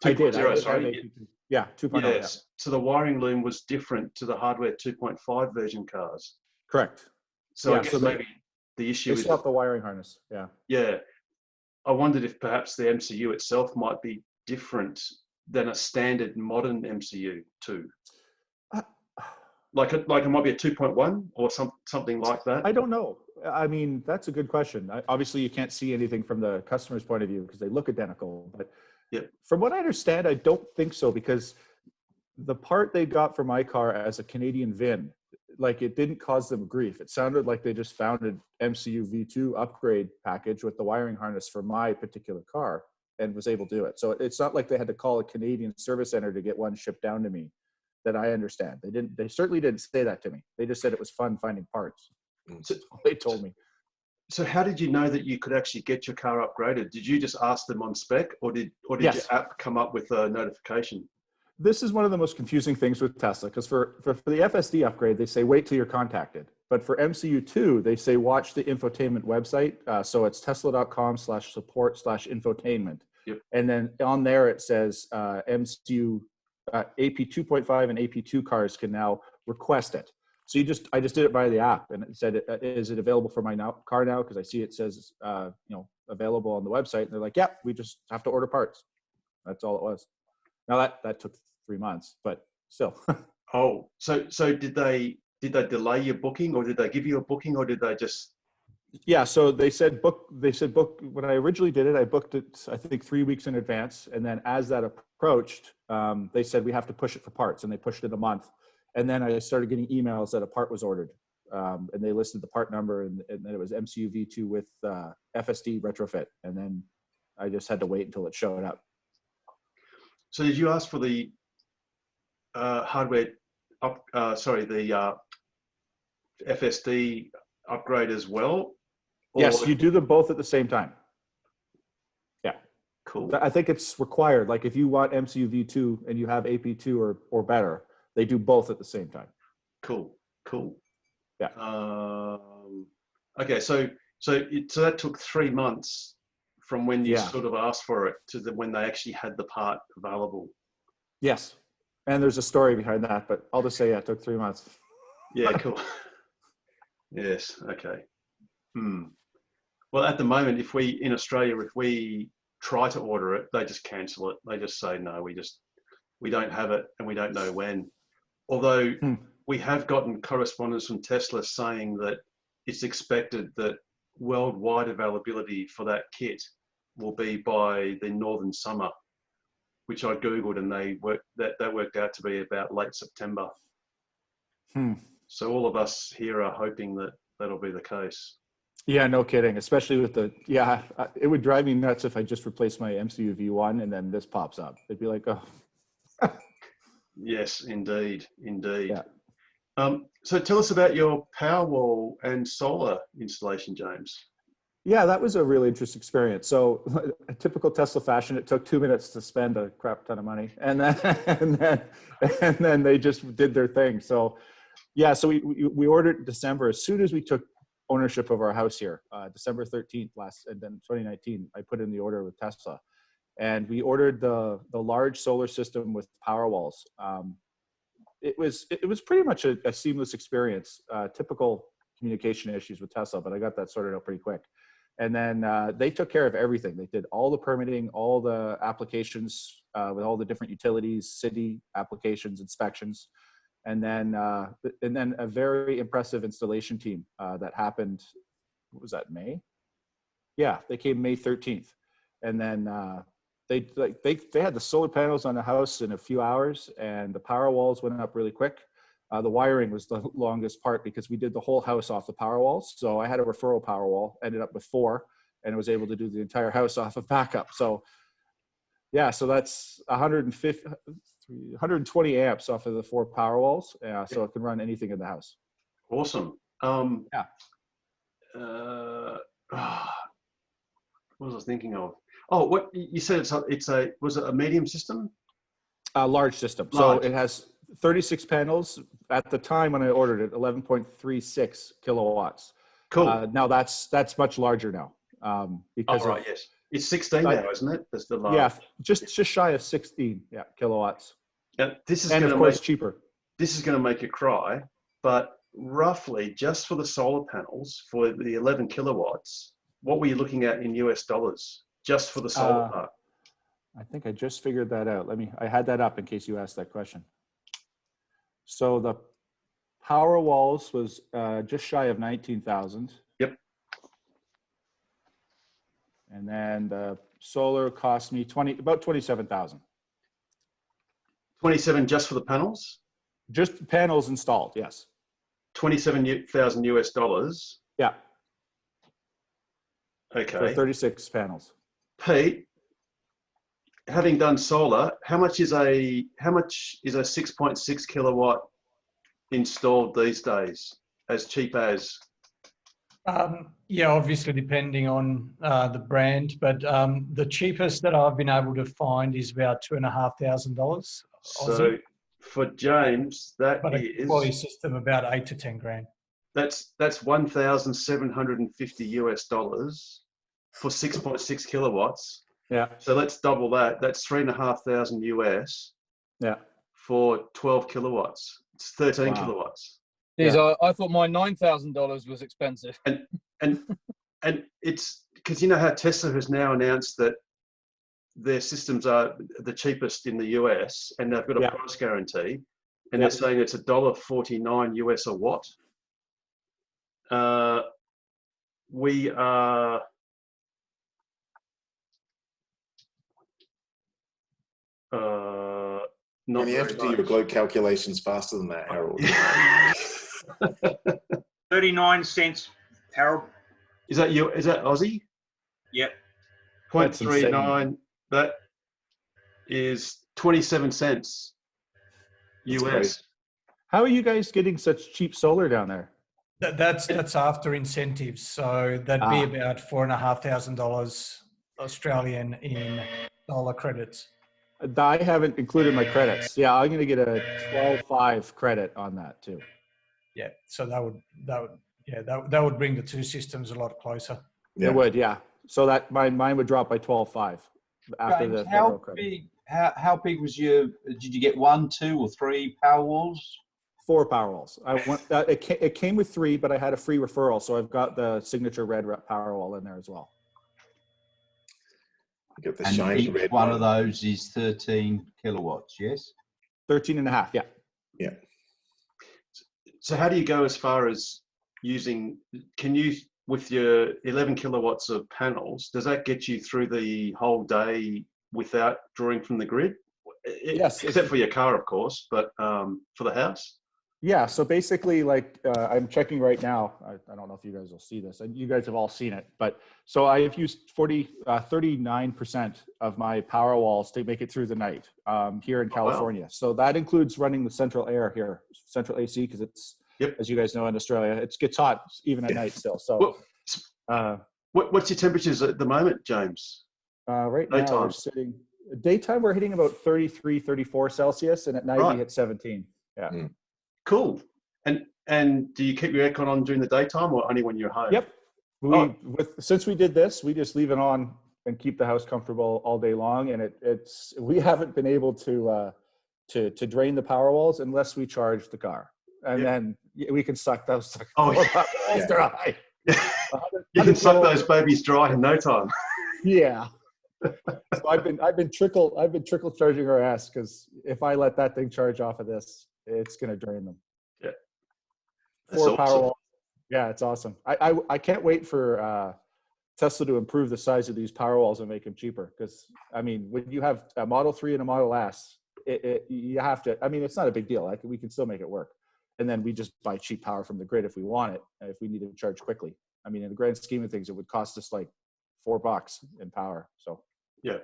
I did. Sorry. Yeah, 2.0. Yes. Yeah. So the wiring loom was different to the hardware 2.5 version cars. Correct. So I guess maybe the issue is swap the wiring harness. Yeah. Yeah. I wondered if perhaps the MCU itself might be different than a standard modern MCU too. Like it might be a 2.1 or something like that. I don't know. I mean, that's a good question. Obviously, you can't see anything from the customer's point of view because they look identical. But from what I understand, I don't think so, because the part they got for my car as a Canadian VIN, like, it didn't cause them grief. It sounded like they just found an MCU V2 upgrade package with the wiring harness for my particular car and was able to do it. So it's not like they had to call a Canadian service center to get one shipped down to me, that I understand. They certainly didn't say that to me. They just said it was fun finding parts. That's all they told me. So how did you know that you could actually get your car upgraded? Did you just ask them on spec, or did Yes. your app come up with a notification? This is one of the most confusing things with Tesla, because for the FSD upgrade, they say wait till you're contacted. But for MCU2, they say watch the infotainment website. So it's tesla.com/support/infotainment. Yep. And then on there it says MCU AP 2.5 and AP2 cars can now request it. So I just did it via the app, and it said, is it available for my car now? Because I see it says available on the website. And they're like, yeah, we just have to order parts. That's all it was. Now that took 3 months, but still. Oh, so did they delay your booking, or did they give you a booking, or did they just? Yeah, so they said book. When I originally did it, I booked it, I think, 3 weeks in advance, and then as that approached, they said we have to push it for parts, and they pushed it a month. And then I started getting emails that a part was ordered, and they listed the part number, and then it was MCU V2 with FSD retrofit, and then I just had to wait until it showed up. So did you ask for the hardware the FSD upgrade as well? Or? Yes, you do them both at the same time. Yeah. Cool. I think it's required. Like if you want MCU V2 and you have AP2 or better, they do both at the same time. Cool. Yeah. Okay, so that took 3 months from when you sort of asked for it to when they actually had the part available. Yes. And there's a story behind that, but I'll just say, it took 3 months. Yeah, cool. Yes, okay. Well, at the moment, in Australia, if we try to order it, they just cancel it. They just say, no, we just We don't have it, and we don't know when. Although we have gotten correspondence from Tesla saying that it's expected that worldwide availability for that kit will be by the northern summer, which I googled, and that worked out to be about late September. So all of us here are hoping that that'll be the case. Yeah, no kidding. Especially with it would drive me nuts if I just replaced my MCU V1 and then this pops up. It'd be like, oh. Yes, indeed. Yeah. So tell us about your Powerwall and solar installation, James. Yeah, that was a really interesting experience. So, a typical Tesla fashion, it took 2 minutes to spend a crap ton of money, and then they just did their thing. So, yeah, so we ordered in December as soon as we took ownership of our house here, December 13th and then 2019. I put in the order with Tesla, and we ordered the large solar system with Powerwalls. It was pretty much a seamless experience. Typical communication issues with Tesla, but I got that sorted out pretty quick. And then they took care of everything. They did all the permitting, all the applications with all the different utilities, city applications, inspections, and then a very impressive installation team that happened. What was that, May? Yeah, they came May 13th, and then they had the solar panels on the house in a few hours, and the power walls went up really quick. The wiring was the longest part because we did the whole house off the power walls. So I had a referral power wall, ended up with 4, and was able to do the entire house off of backup. So yeah, so that's 120 amps off of the 4 power walls. Yeah, so it can run anything in the house. Awesome. Yeah. What was I thinking of? Oh, what you said was it a medium system? A large system. Large. So it has 36 panels. At the time when I ordered it, 11.36 kilowatts. Cool. Now that's much larger now. Because yes. It's 16 now, isn't it? That's the large. Yeah, just shy of 16 kilowatts. Now, this is and of course cheaper. This is going to make you cry, but roughly just for the solar panels for the 11 kilowatts, what were you looking at in US dollars just for the solar part? I think I just figured that out. I had that up in case you asked that question. So the power walls was just shy of 19,000. Yep. And then the solar cost me about 27,000. 27 just for the panels? Just panels installed, yes. 27,000 US dollars. Yeah. Okay. For 36 panels. Pete, having done solar, how much is a 6.6 kilowatt installed these days? As cheap as? Yeah, obviously depending on the brand, but the cheapest that I've been able to find is about $2,500. So for James, that but is a quality system about 8 to 10 grand. That's $1,750 US for 6.6 kilowatts. Yeah. So let's double that. That's 3,500 US. Yeah. For 12 kilowatts. It's 13 kilowatts. Geez, I thought my $9,000 was expensive. And it's because you know how Tesla has now announced that their systems are the cheapest in the US, and they've got a price guarantee, and they're saying it's $1.49 US a watt. We are not. And you have to do your glow calculations faster than that, Harold. 39 cents, Harold. Is that you? Is that Aussie? Yep. 0.39. That is 27 cents US. How are you guys getting such cheap solar down there? That's after incentives, so that'd be about $4,500 Australian in solar credits. I haven't included my credits. Yeah, I'm going to get a 12.5 credit on that too. Yeah, so that would bring the two systems a lot closer. It would, yeah. So that mine would drop by 12.5 after James, the federal credit. How big was did you get 1, 2, or 3 power walls? 4 power walls. It came with 3, but I had a free referral, so I've got the signature red power wall in there as well. You get the And shiny each red one of those is 13 kilowatts, yes? 13 and a half, yeah. Yeah. So how do you go as far as using, can you, with your 11 kilowatts of panels, does that get you through the whole day without drawing from the grid? Yes. Except for your car, of course, but for the house? Yeah, so basically, like I'm checking right now. I don't know if you guys will see this, and you guys have all seen it. But so I've used 39% of my power walls to make it through the night here in California. Wow. So that includes running the central air here, central AC, because it's, as you guys know, in Australia, it gets hot even at night still. So, what's your temperatures at the moment, James? Right now we're sitting. Daytime we're hitting about 33, 34 Celsius, and at night we hit 17. Yeah. Mm. Cool. And do you keep your aircon on during the daytime or only when you're home? Yep. Since we did this, we just leave it on and keep the house comfortable all day long. And we haven't been able to drain the power walls unless we charge the car, and then we can suck those power walls dry. You can suck those babies dry in no time. Yeah. So I've been trickle charging our ass, because if I let that thing charge off of this, it's going to drain them. Yeah. 4 power walls. Yeah, it's awesome. I can't wait for Tesla to improve the size of these power walls and make them cheaper. Because I mean, when you have a Model 3 and a Model S, you have to. I mean, it's not a big deal. We can still make it work. And then we just buy cheap power from the grid if we want it, if we need to charge quickly. I mean, in the grand scheme of things, it would cost us like $4 in power. So yeah.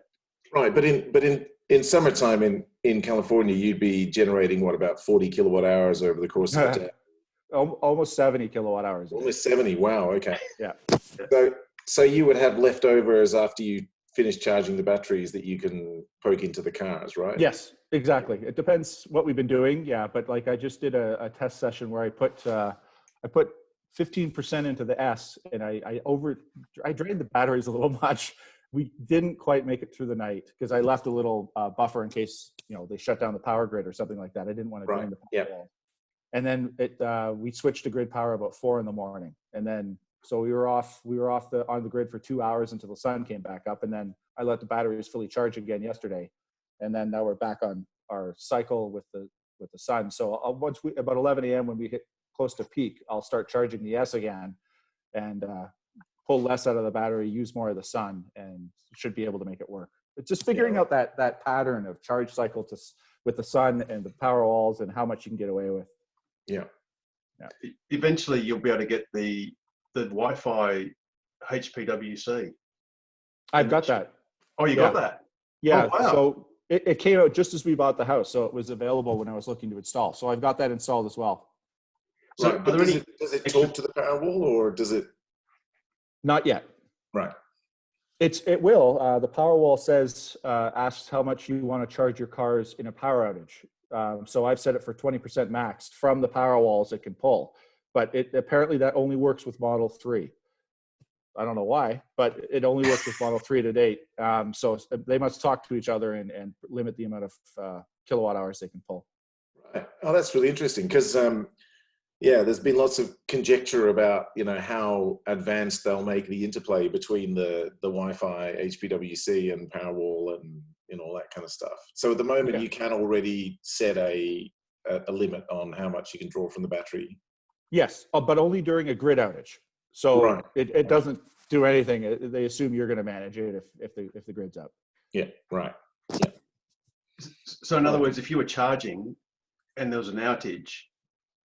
Right, but in summertime in California, you'd be generating what, about 40 kilowatt hours over the course of the day? Almost 70 kilowatt hours. Almost 70. Wow. Okay. Yeah. So you would have leftovers after you finish charging the batteries that you can poke into the cars, right? Yes, exactly. It depends what we've been doing. Yeah, but like I just did a test session where I put 15% into the S, and I drained the batteries a little much. We didn't quite make it through the night because I left a little buffer in case they shut down the power grid or something like that. I didn't want to drain the power wall. And then we switched to grid power about 4 a.m, and then so we were off on the grid for 2 hours until the sun came back up, and then I let the batteries fully charge again yesterday, and then now we're back on our cycle with the sun. So about 11 a.m. when we hit close to peak, I'll start charging the S again, and pull less out of the battery, use more of the sun, and should be able to make it work. It's just figuring out that pattern of charge cycle with the sun and the power walls and how much you can get away with. Yeah. Eventually, you'll be able to get the Wi-Fi HPWC. I've got that. Oh, you got that? Yeah. Oh, wow. So it came out just as we bought the house, so it was available when I was looking to install. So I've got that installed as well. So right, but does it talk to the power wall, or does it? Not yet. Right. It will. The Powerwall asks how much you want to charge your cars in a power outage. So I've set it for 20% max from the Powerwalls it can pull. But apparently that only works with Model 3. I don't know why, but it only works with Model 3 to date. So they must talk to each other and limit the amount of kilowatt hours they can pull. Right. Oh, that's really interesting because there's been lots of conjecture about how advanced they'll make the interplay between the Wi-Fi, HPWC, and Powerwall, and all that kind of stuff. So at the moment, you can already set a limit on how much you can draw from the battery. Yes, but only during a grid outage. So it doesn't do anything. They assume you're going to manage it if the grid's out. Yeah. Right. Yeah. So in other words, if you were charging and there was an outage,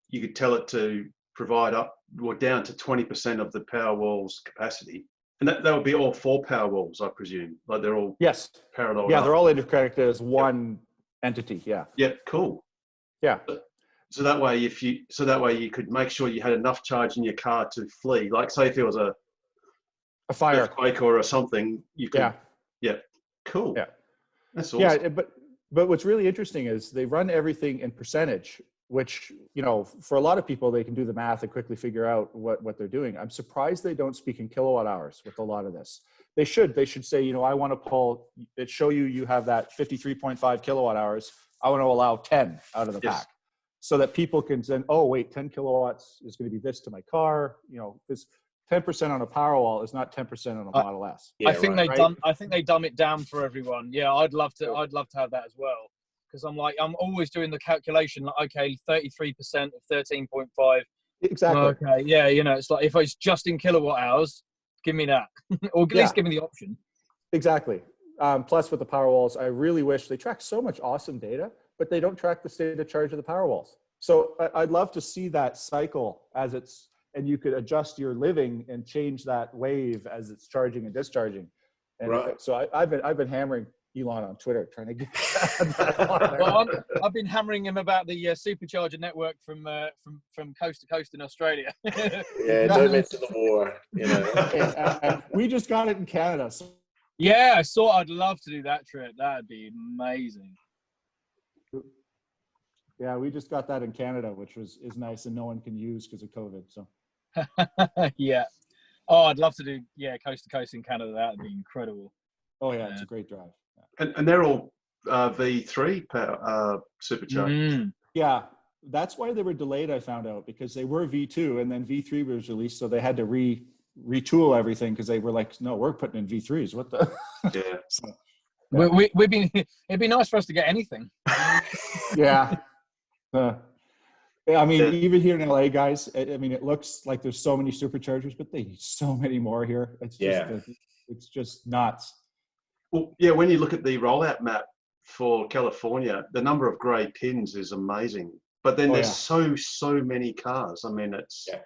you could tell it to provide up or down to 20% of the Powerwall's capacity. And that would be all 4 Powerwalls, I presume. Like they're all parallel. Yeah, they're all interconnected as one entity. Yeah. Yeah, cool. Yeah. So that way you could make sure you had enough charge in your car to flee. Like say if there was a fire, earthquake or something, you could. Yeah. Cool. Yeah. That's awesome. Yeah, but what's really interesting is they run everything in percentage, which, for a lot of people, they can do the math and quickly figure out what they're doing. I'm surprised they don't speak in kilowatt hours with a lot of this. They should say, I want to pull it, show you have that 53.5 kilowatt hours. I want to allow 10 out of the pack so that people can say, oh, wait, 10 kilowatts is going to be this to my car. This 10% on a Powerwall is not 10% on a Model S. I think they dumb it down for everyone. Yeah, I'd love to have that as well, because I'm always doing the calculation. Like, okay, 33% of 13.5. Exactly. Okay, yeah, it's like if it's just in kilowatt hours, give me that, or at least give me the option. Exactly. Plus, with the Powerwalls, I really wish they track so much awesome data, but they don't track the state of charge of the Powerwalls. So I'd love to see that cycle as it's, and you could adjust your living and change that wave as it's charging and discharging. And so I've been hammering Elon on Twitter trying to get that on there. Well, I've been hammering him about the supercharger network from coast to coast in Australia. Yeah, don't mention the war. And we just got it in Canada. So. Yeah, I'd love to do that trip. That'd be amazing. Yeah, we just got that in Canada, which is nice, and no one can use because of COVID. So. Yeah. Oh, I'd love to do coast to coast in Canada. That'd be incredible. Oh yeah, it's a great drive. And they're all V3 power superchargers. Yeah, that's why they were delayed. I found out because they were V2 and then V3 was released, so they had to retool everything because they were like, no, we're putting in V3s. What the? Yeah. So, We've been. It'd be nice for us to get anything. Yeah. I mean, even here in LA, guys, I mean, it looks like there's so many superchargers, but they need so many more here. It's just nuts. Well, yeah, when you look at the rollout map for California, the number of grey pins is amazing. But then there's so many cars. I mean, it's... Yeah.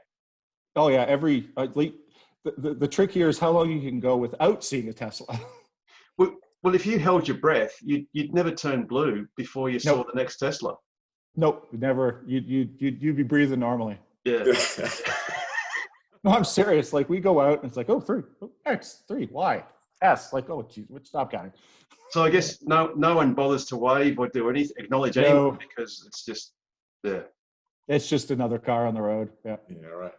Oh, yeah. The trick here is how long you can go without seeing a Tesla. Well, if you held your breath, you'd never turn blue before you saw the next Tesla. Nope, never. You'd be breathing normally. Yeah. No, I'm serious. Like we go out and it's like, oh, 3, X, 3, Y, S. Like, oh, geez, stop counting. So I guess no one bothers to wave or do anything, acknowledge anyone because it's just It's just another car on the road. Yeah. Yeah. Right.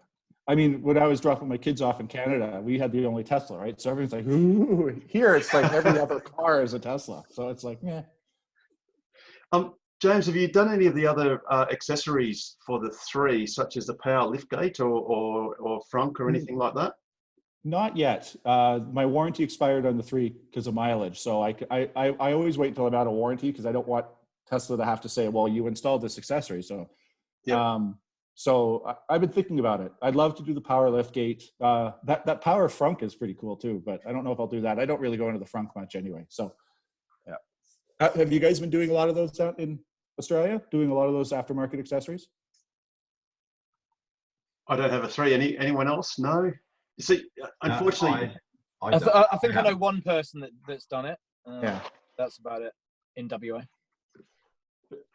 I mean, when I was dropping my kids off in Canada, we had the only Tesla, right? So everyone's like, ooh. Here it's like every other car is a Tesla. So it's like, yeah. James, have you done any of the other accessories for the 3, such as the power liftgate or frunk or anything like that? Not yet. My warranty expired on the 3 because of mileage. So I always wait until I'm out of warranty because I don't want Tesla to have to say, well, you installed this accessory. So, so I've been thinking about it. I'd love to do the power liftgate. That power frunk is pretty cool too, but I don't know if I'll do that. I don't really go into the frunk much anyway. So, yeah. Have you guys been doing a lot of those out in Australia? Doing a lot of those aftermarket accessories? I don't have a 3. Anyone else? No. You see, unfortunately, I think I know one person that's done it. Yeah, that's about it in WA.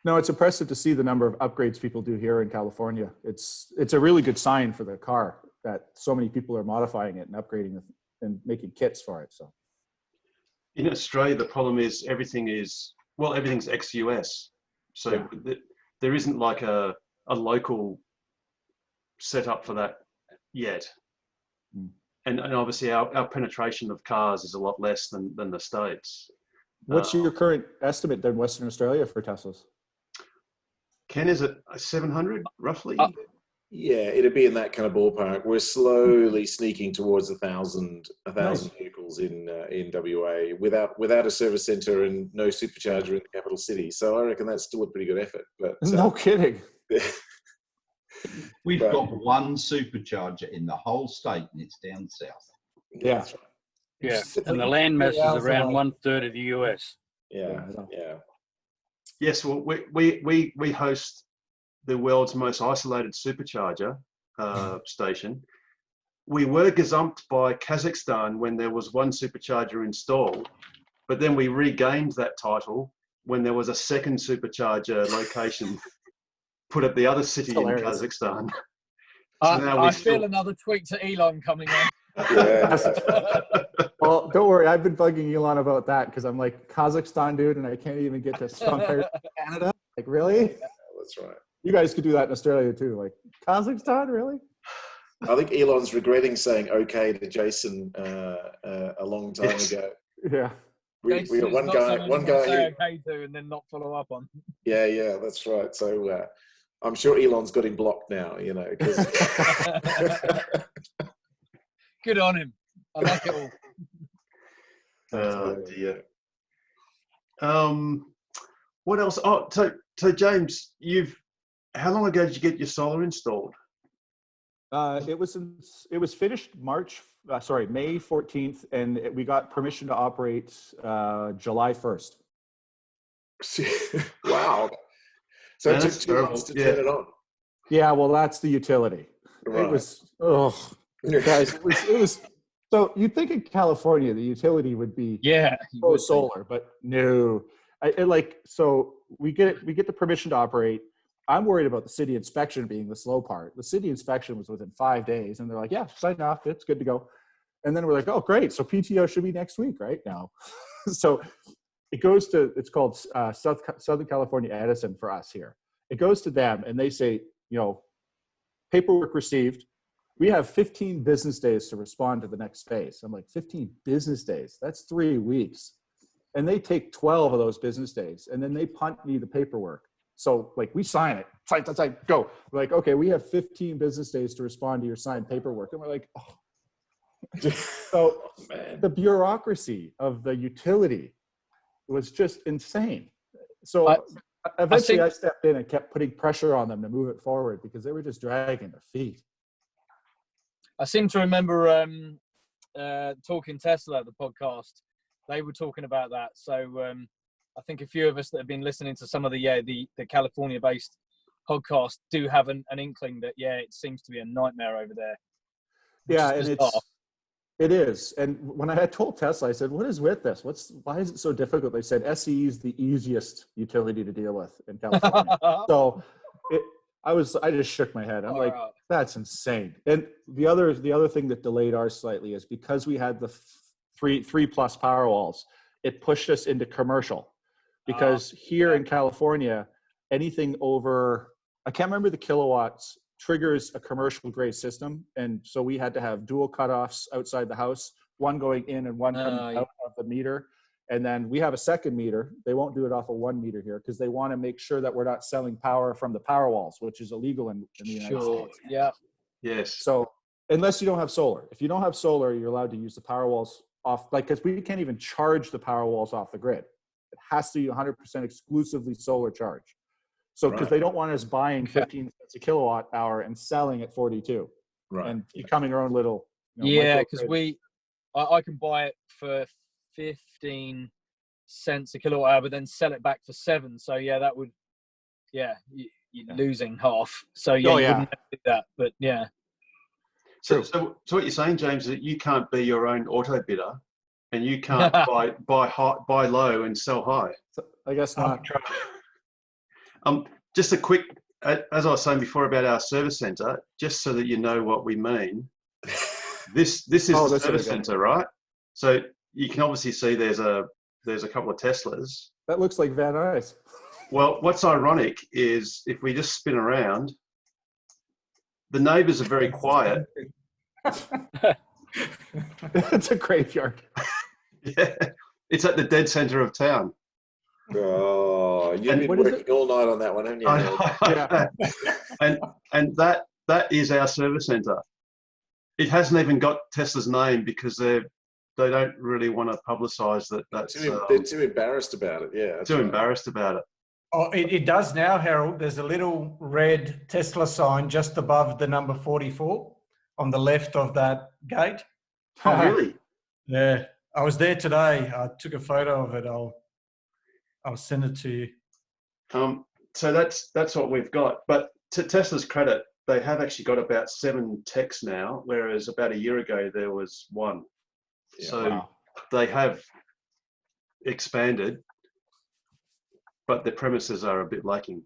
No, it's impressive to see the number of upgrades people do here in California. It's a really good sign for the car that so many people are modifying it and upgrading it and making kits for it. So, in Australia, the problem is everything's ex-US. So there isn't like a local setup for that yet. And obviously our penetration of cars is a lot less than the States. What's your current estimate in Western Australia for Teslas? Ken, is it 700 roughly? Yeah, it'd be in that kind of ballpark. We're slowly sneaking towards 1,000 vehicles in WA without a service centre and no supercharger in the capital city. So I reckon that's still a pretty good effort. But no kidding. We've got one supercharger in the whole state, and it's down south. Yeah, that's right. Yeah, and the landmass is around 1/3 of the US. Yeah. Yes, well, we host the world's most isolated supercharger station. We were gazumped by Kazakhstan when there was one supercharger installed, but then we regained that title when there was a second supercharger location put at the other city in Kazakhstan. So I feel another tweet to Elon coming on. Well, don't worry. I've been bugging Elon about that because I'm like, Kazakhstan, dude, and I can't even get to Canada. Like, really? Yeah, that's right. You guys could do that in Australia too. Like, Kazakhstan, really? I think Elon's regretting saying okay to Jason a long time ago. Yeah. We got one guy say okay to and then not follow up on. Yeah, that's right. So I'm sure Elon's got him blocked now, 'cause Good on him. I like it all. Oh dear. What else? Oh, so James, how long ago did you get your solar installed? It was finished May 14th, and we got permission to operate July 1st. Wow. So it took 2 months to turn it on. Yeah, well, that's the utility. Right. It was, guys, it was. So you'd think in California the utility would be pro solar, but no. So we get the permission to operate. I'm worried about the city inspection being the slow part. The city inspection was within 5 days, and they're like, "Yeah, sign off. It's good to go." And then we're like, "Oh, great! So PTO should be next week, right now." So it goes to, it's called Southern California Edison for us here. It goes to them, and they say, paperwork received. We have 15 business days to respond to the next phase. I'm like, 15 business days? That's 3 weeks. And they take 12 of those business days, and then they punt me the paperwork. So we sign it, sign, go. We're like, okay, we have 15 business days to respond to your signed paperwork. And we're like, oh. So the bureaucracy of the utility was just insane. So eventually I stepped in and kept putting pressure on them to move it forward because they were just dragging their feet. I seem to remember talking Tesla at the podcast. They were talking about that. So I think a few of us that have been listening to some of the California-based podcasts do have an inkling that, it seems to be a nightmare over there. Yeah, and it is. And when I had told Tesla, I said, what is with this? Why is it so difficult? They said SCE is the easiest utility to deal with in California. So I just shook my head. I'm like, that's insane. And the other thing that delayed ours slightly is because we had the three plus power walls, it pushed us into commercial. Because here in California, anything over, I can't remember the kilowatts, triggers a commercial grade system. And so we had to have dual cutoffs outside the house, one going in and one coming out of the meter. And then we have a second meter. They won't do it off of 1 meter here because they want to make sure that we're not selling power from the power walls, which is illegal in the United States. Yeah. Yes. So unless you don't have solar. If you don't have solar, you're allowed to use the power walls off, because we can't even charge the power walls off the grid. It has to be 100% exclusively solar charge. So because they don't want us buying 15 cents a kilowatt hour and selling at 42 and becoming our own little. Because I can buy it for 15 cents a kilowatt hour, but then sell it back for 7. So that would, you're losing half. So you wouldn't do that, but So what you're saying, James, is that you can't be your own auto bidder, and you can't buy low and sell high. I guess not. Just a quick, as I was saying before about our service center, just so that you know what we mean. This is the service center, right? So you can obviously see there's a couple of Teslas. That looks like Van Nuys. Well, what's ironic is if we just spin around, the neighbors are very quiet. It's a graveyard. Yeah, it's at the dead center of town. Oh, you've been working all night on that one, haven't you? And that is our service center. It hasn't even got Tesla's name because they don't really want to publicize that. They're too embarrassed about it. Yeah, too embarrassed about it. Oh, it does now, Harold. There's a little red Tesla sign just above the number 44 on the left of that gate. Oh, really? Yeah. I was there today. I took a photo of it. I'll send it to you. So that's what we've got. But to Tesla's credit, they have actually got about 7 techs now, whereas about a year ago there was 1. Yeah, so they have expanded, but the premises are a bit lacking.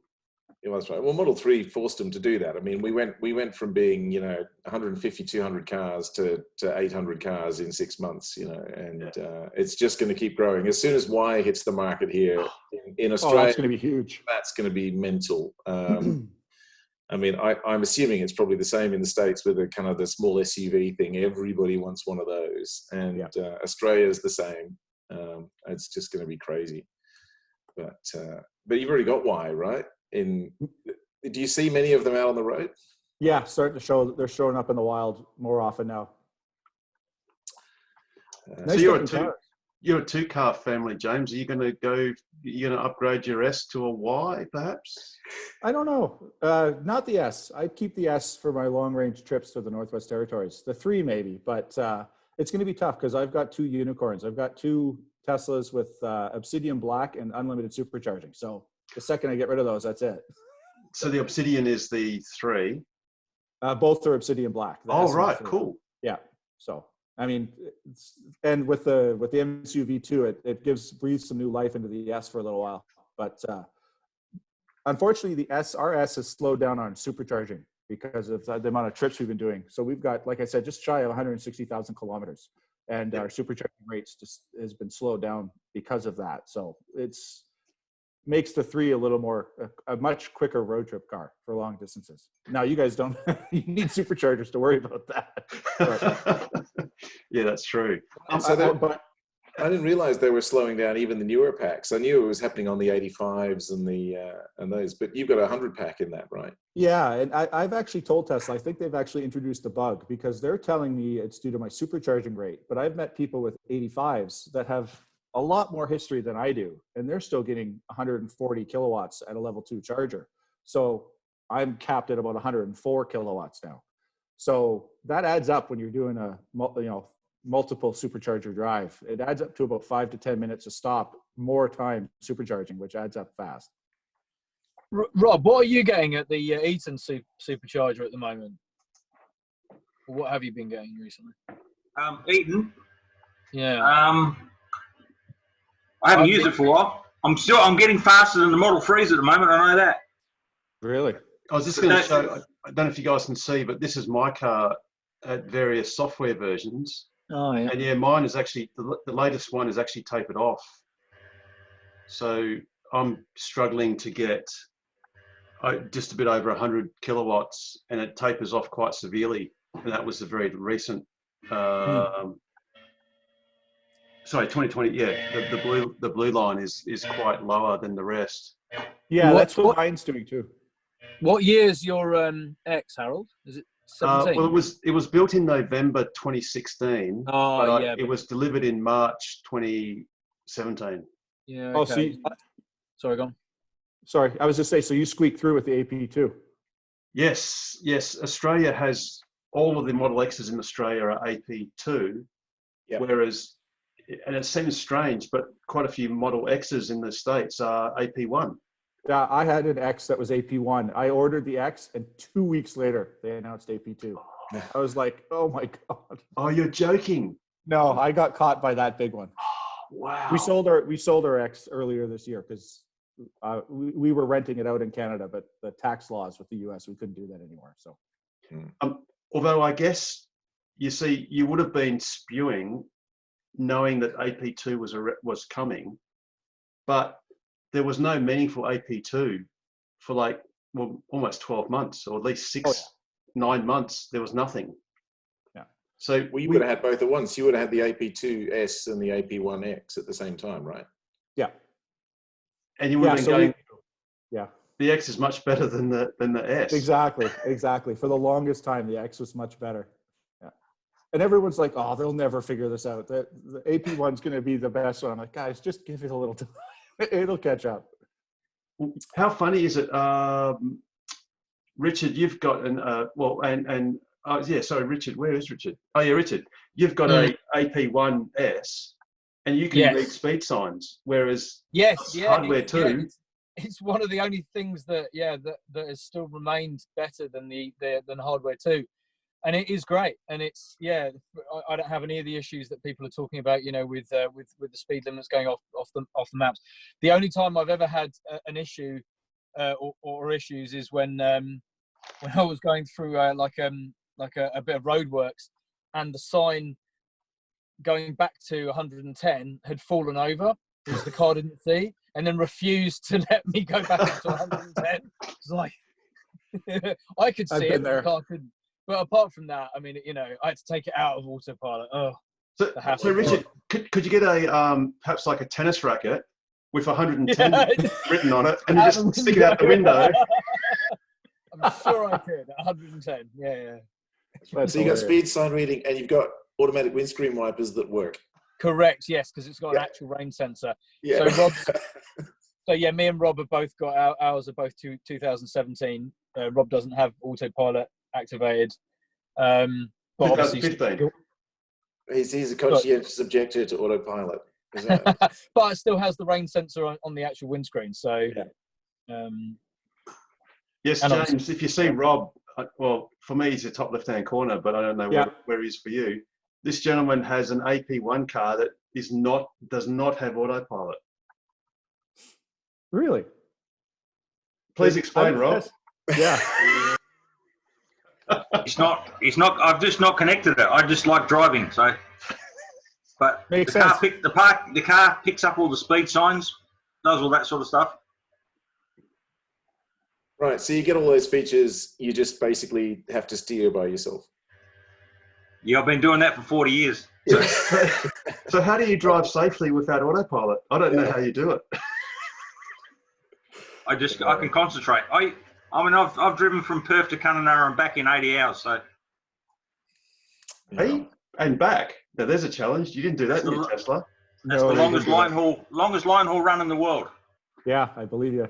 Yeah, that's right. Well, Model 3 forced them to do that. I mean, we went from being 150, 200 cars to 800 cars in 6 months. And it's just going to keep growing. As soon as Y hits the market here in Australia, that's going to be huge. That's going to be mental. I mean, I'm assuming it's probably the same in the States with the kind of the small SUV thing. Everybody wants one of those, and Australia is the same. It's just going to be crazy. But you've already got Y, right? Do you see many of them out on the road? Yeah, starting to show. They're showing up in the wild more often now. Nice so looking cars. you're a two-car family, James. Are you going to upgrade your S to a Y, perhaps? I don't know. Not the S. I'd keep the S for my long-range trips to the Northwest Territories. The 3 maybe, but it's going to be tough because I've got 2 unicorns. I've got 2 Teslas with Obsidian Black and unlimited supercharging. So the second I get rid of those, that's it. So the Obsidian is the 3. Both are Obsidian Black. Oh, right, cool. Yeah. So I mean, and with the MSUV2, it breathes some new life into the S for a little while. But unfortunately, our S has slowed down on supercharging because of the amount of trips we've been doing. So we've got, like I said, just shy of 160,000 kilometers, and our supercharging rates just has been slowed down because of that. So it's makes the 3 a little more a much quicker road trip car for long distances. Now you guys don't you need superchargers to worry about that. Yeah, that's true. So I didn't realize they were slowing down even the newer packs. I knew it was happening on the 85s and the and those, but you've got a 100 pack in that, right? Yeah, and I've actually told Tesla, I think they've actually introduced a bug because they're telling me it's due to my supercharging rate, but I've met people with 85s that have a lot more history than I do, and they're still getting 140 kilowatts at a level 2 charger. So I'm capped at about 104 kilowatts now. So that adds up when you're doing a multiple supercharger drive. It adds up to about 5 to 10 minutes to stop, more time supercharging, which adds up fast. Rob, what are you getting at the Eaton supercharger at the moment? What have you been getting recently? Eaton. Yeah. I haven't used it for a while. I'm getting faster than the Model 3s at the moment. I know that. Really? I was just going to show. I don't know if you guys can see, but this is my car at various software versions. Oh yeah. And yeah, mine is actually the latest one is actually tapered off. So I'm struggling to get just a bit over 100 kilowatts, and it tapers off quite severely. And that was the very recent. Sorry, 2020. Yeah, the blue line is quite lower than the rest. Yeah, that's what mine's doing too. What year's your X, Harold? Is it 17? Well, it was built in November 2016. Oh, but yeah. It was delivered in March 2017. Yeah. Okay. Oh, so sorry, go on. Sorry, I was just saying. So you squeaked through with the AP2. Yes. Australia has all of the Model X's in Australia are AP2, whereas, and it seems strange, but quite a few Model X's in the States are AP1. Yeah, I had an X that was AP1. I ordered the X, and 2 weeks later, they announced AP2. I was like, oh my God. Oh, you're joking. No, I got caught by that big one. Wow. We sold our X earlier this year because we were renting it out in Canada, but the tax laws with the US, we couldn't do that anymore. So, although I guess, you see, you would have been spewing knowing that AP2 was coming, but there was no meaningful AP2 for almost 12 months, or at least 9 months. There was nothing. Yeah. So you would have had both at once. You would have had the AP2S and the AP1X at the same time, right? Yeah. And you would have been going. Yeah. The X is much better than the S. Exactly. For the longest time, the X was much better. Yeah. And everyone's like, "Oh, they'll never figure this out. The AP1's going to be the best one." I'm like, guys, just give it a little time. It'll catch up. How funny is it, Richard? You've got sorry, Richard. Where is Richard? Oh yeah, Richard. You've got a AP1S, and you can read speed signs, whereas hardware too. It's one of the only things that that has still remained better than than hardware too. And it is great, and it's I don't have any of the issues that people are talking about, with the speed limits going off the maps. The only time I've ever had an issue or issues is when I was going through a bit of roadworks, and the sign going back to 110 had fallen over, which the car didn't see, and then refused to let me go back up to 110. It's like I could see it, but the car couldn't. But apart from that, I mean, I had to take it out of autopilot. So Richard, could you get a perhaps like a tennis racket with 110 written on it, and you just stick it out the window? I'm sure I could. 110. Yeah. So you got speed sign reading, and you've got automatic windscreen wipers that work. Correct. Yes, because it's got an actual rain sensor. Yeah. So me and Rob have both got ours are both 2017. Rob doesn't have Autopilot activated. But obviously, 2015. He's a conscientious objector to Autopilot. Is that? but it still has the rain sensor on the actual windscreen. So, Yes, James. If you see Rob, well, for me, he's the top left-hand corner, but I don't know where he is for you. This gentleman has an AP1 car that does not have Autopilot. Really? Please explain, Rob. Yeah. It's not. I've just not connected it. I just like driving. So, but Makes the car picks up all the speed signs, does all that sort of stuff. Right. So you get all those features. You just basically have to steer by yourself. Yeah, I've been doing that for 40 years. So how do you drive safely without Autopilot? I don't know how you do it. I can concentrate. I mean, I've driven from Perth to Kununurra and back in 80 hours. So. Hey, and back. Now there's a challenge. You didn't do that in your Tesla. That's the longest line haul run in the world. Yeah, I believe you.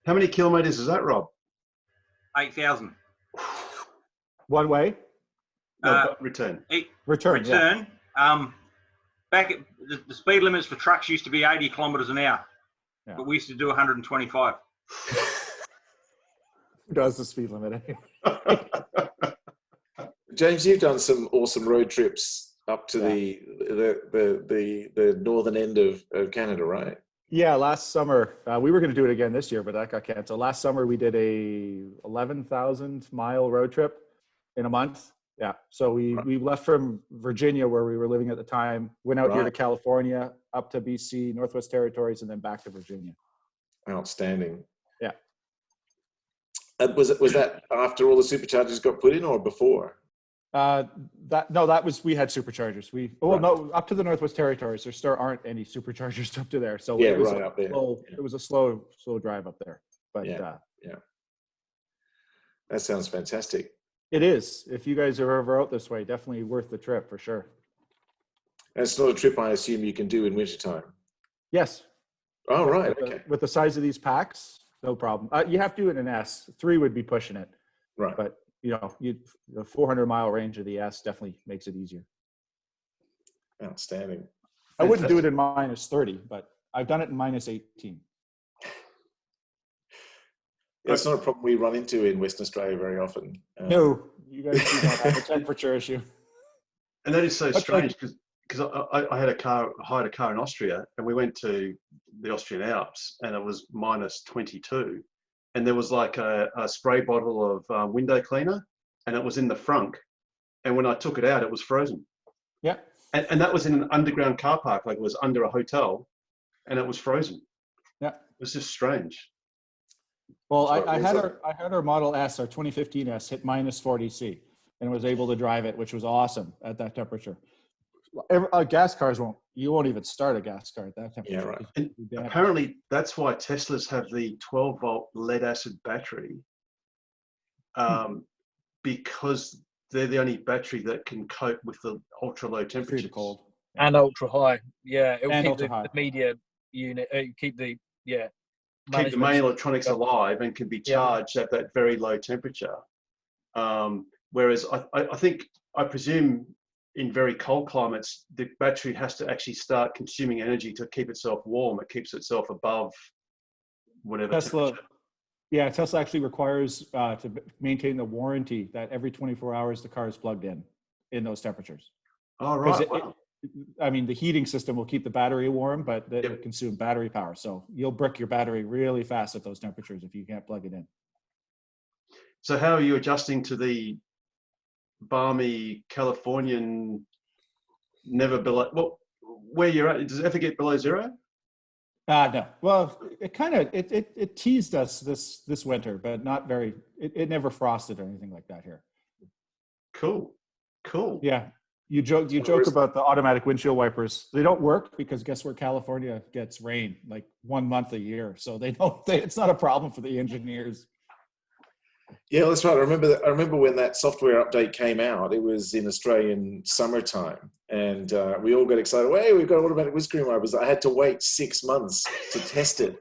How many kilometers is that, Rob? 8,000. One way? No, return. Return. Yeah. Back at the speed limits for trucks used to be 80 kilometers an hour, but we used to do 125. Who does the speed limit? James, you've done some awesome road trips up to the northern end of Canada, right? Yeah, last summer we were going to do it again this year, but that got canceled. Last summer we did a 11,000 mile road trip in a month. Yeah, so we left from Virginia, where we were living at the time, went out here to California, up to BC, Northwest Territories, and then back to Virginia. Outstanding. Yeah. Was that after all the superchargers got put in, or before? We had superchargers. No, up to the Northwest Territories, there still aren't any superchargers up to there. So it was right up there. It was a slow drive up there. But that sounds fantastic. It is. If you guys are ever out this way, definitely worth the trip for sure. And it's not a trip I assume you can do in wintertime. Yes. Oh, right. Okay. With the size of these packs, no problem. You have to do it in an S. 3 would be pushing it. Right. But the 400-mile range of the S definitely makes it easier. Outstanding. I wouldn't do it in -30, but I've done it in -18. It's not a problem we run into in Western Australia very often. No, you guys do not have a temperature issue. And that is so strange because I hired a car in Austria, and we went to the Austrian Alps, and it was -22, and there was like a spray bottle of window cleaner, and it was in the front, and when I took it out, it was frozen. Yeah. And that was in an underground car park, like it was under a hotel, and it was frozen. Yeah. It was just strange. Well, I had our Model S, our 2015 S, hit -40°C, and was able to drive it, which was awesome at that temperature. Gas cars you won't even start a gas car at that temperature. Yeah, right. And apparently that's why Teslas have the 12-volt lead acid battery, because they're the only battery that can cope with the ultra low temperatures. Cold. And ultra high. Yeah, it will And keep ultra-high. the media unit, keep the Keep the main electronics alive and can be charged at that very low temperature. Whereas I presume in very cold climates, the battery has to actually start consuming energy to keep itself warm. It keeps itself above whatever temperature. Yeah, Tesla actually requires to maintain the warranty that every 24 hours the car is plugged in those temperatures. Oh, right. Wow. The heating system will keep the battery warm, but it will consume battery power. So you'll brick your battery really fast at those temperatures if you can't plug it in. So how are you adjusting to the balmy Californian never below? Well, where you're at, does it ever get below zero? No. Well, it teased us this winter, but not very. It never frosted or anything like that here. Cool. Yeah. You joke about the automatic windshield wipers. They don't work because guess where California gets rain like 1 month a year. So it's not a problem for the engineers. Yeah, that's right. I remember when that software update came out. It was in Australian summertime, and we all got excited. Hey, we've got automatic windscreen wipers. I had to wait 6 months to test it.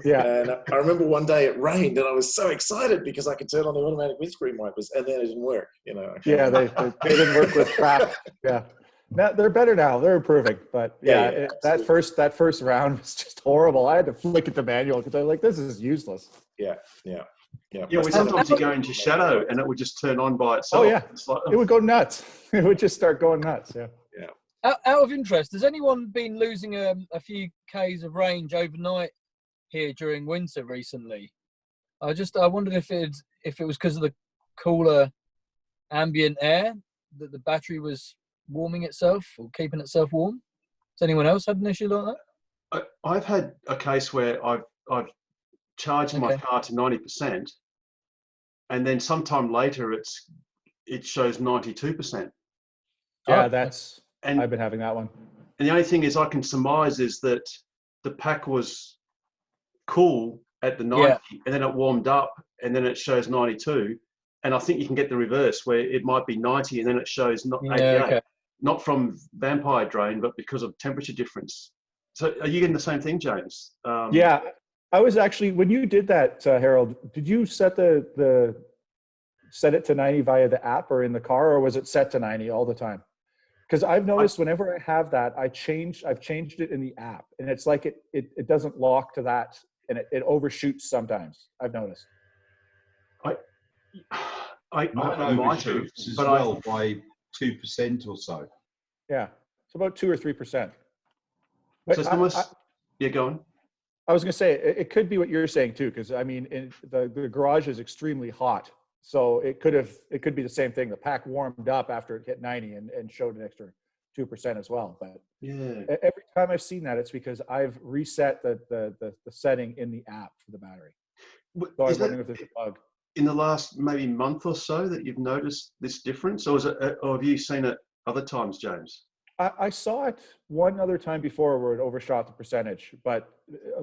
Yeah. And I remember one day it rained, and I was so excited because I could turn on the automatic windscreen wipers, and then it didn't work. Yeah, they didn't work with traffic. Yeah. Now, they're better now. They're improving, but that first round was just horrible. I had to flick it to manual because I was like, this is useless. Yeah. We sometimes you go into shadow and it would just turn on by itself. Oh yeah, it would go nuts. It would just start going nuts. Yeah. Out of interest, has anyone been losing a few Ks of range overnight here during winter recently? I wondered if it was because of the cooler ambient air that the battery was warming itself or keeping itself warm. Has anyone else had an issue like that? I've had a case where I've charged my car to 90%, and then sometime later it shows 92%. Yeah, I've been having that one. And the only thing is I can surmise is that the pack was cool at the 90, and then it warmed up, and then it shows 92. And I think you can get the reverse where it might be 90 and then it shows 88. Okay. Not from vampire drain, but because of temperature difference. So are you getting the same thing, James? Yeah, I was actually, when you did that, Harold, did you set set it to 90 via the app or in the car, or was it set to 90 all the time? Because I've noticed whenever I have that, I've changed it in the app, and it's like it doesn't lock to that, and it overshoots sometimes. I've noticed. Mine overshoots as well by 2% or so. Yeah, it's about 2 or 3%. So But it's almost, go on. I was going to say it could be what you're saying too, because I mean, the garage is extremely hot, so it could be the same thing. The pack warmed up after it hit 90 and showed an extra 2% as well. But every time I've seen that, it's because I've reset the setting in the app for the battery. So I was wondering if there's a bug. In the last maybe month or so that you've noticed this difference, or have you seen it other times, James? I saw it one other time before where it overshot the percentage, but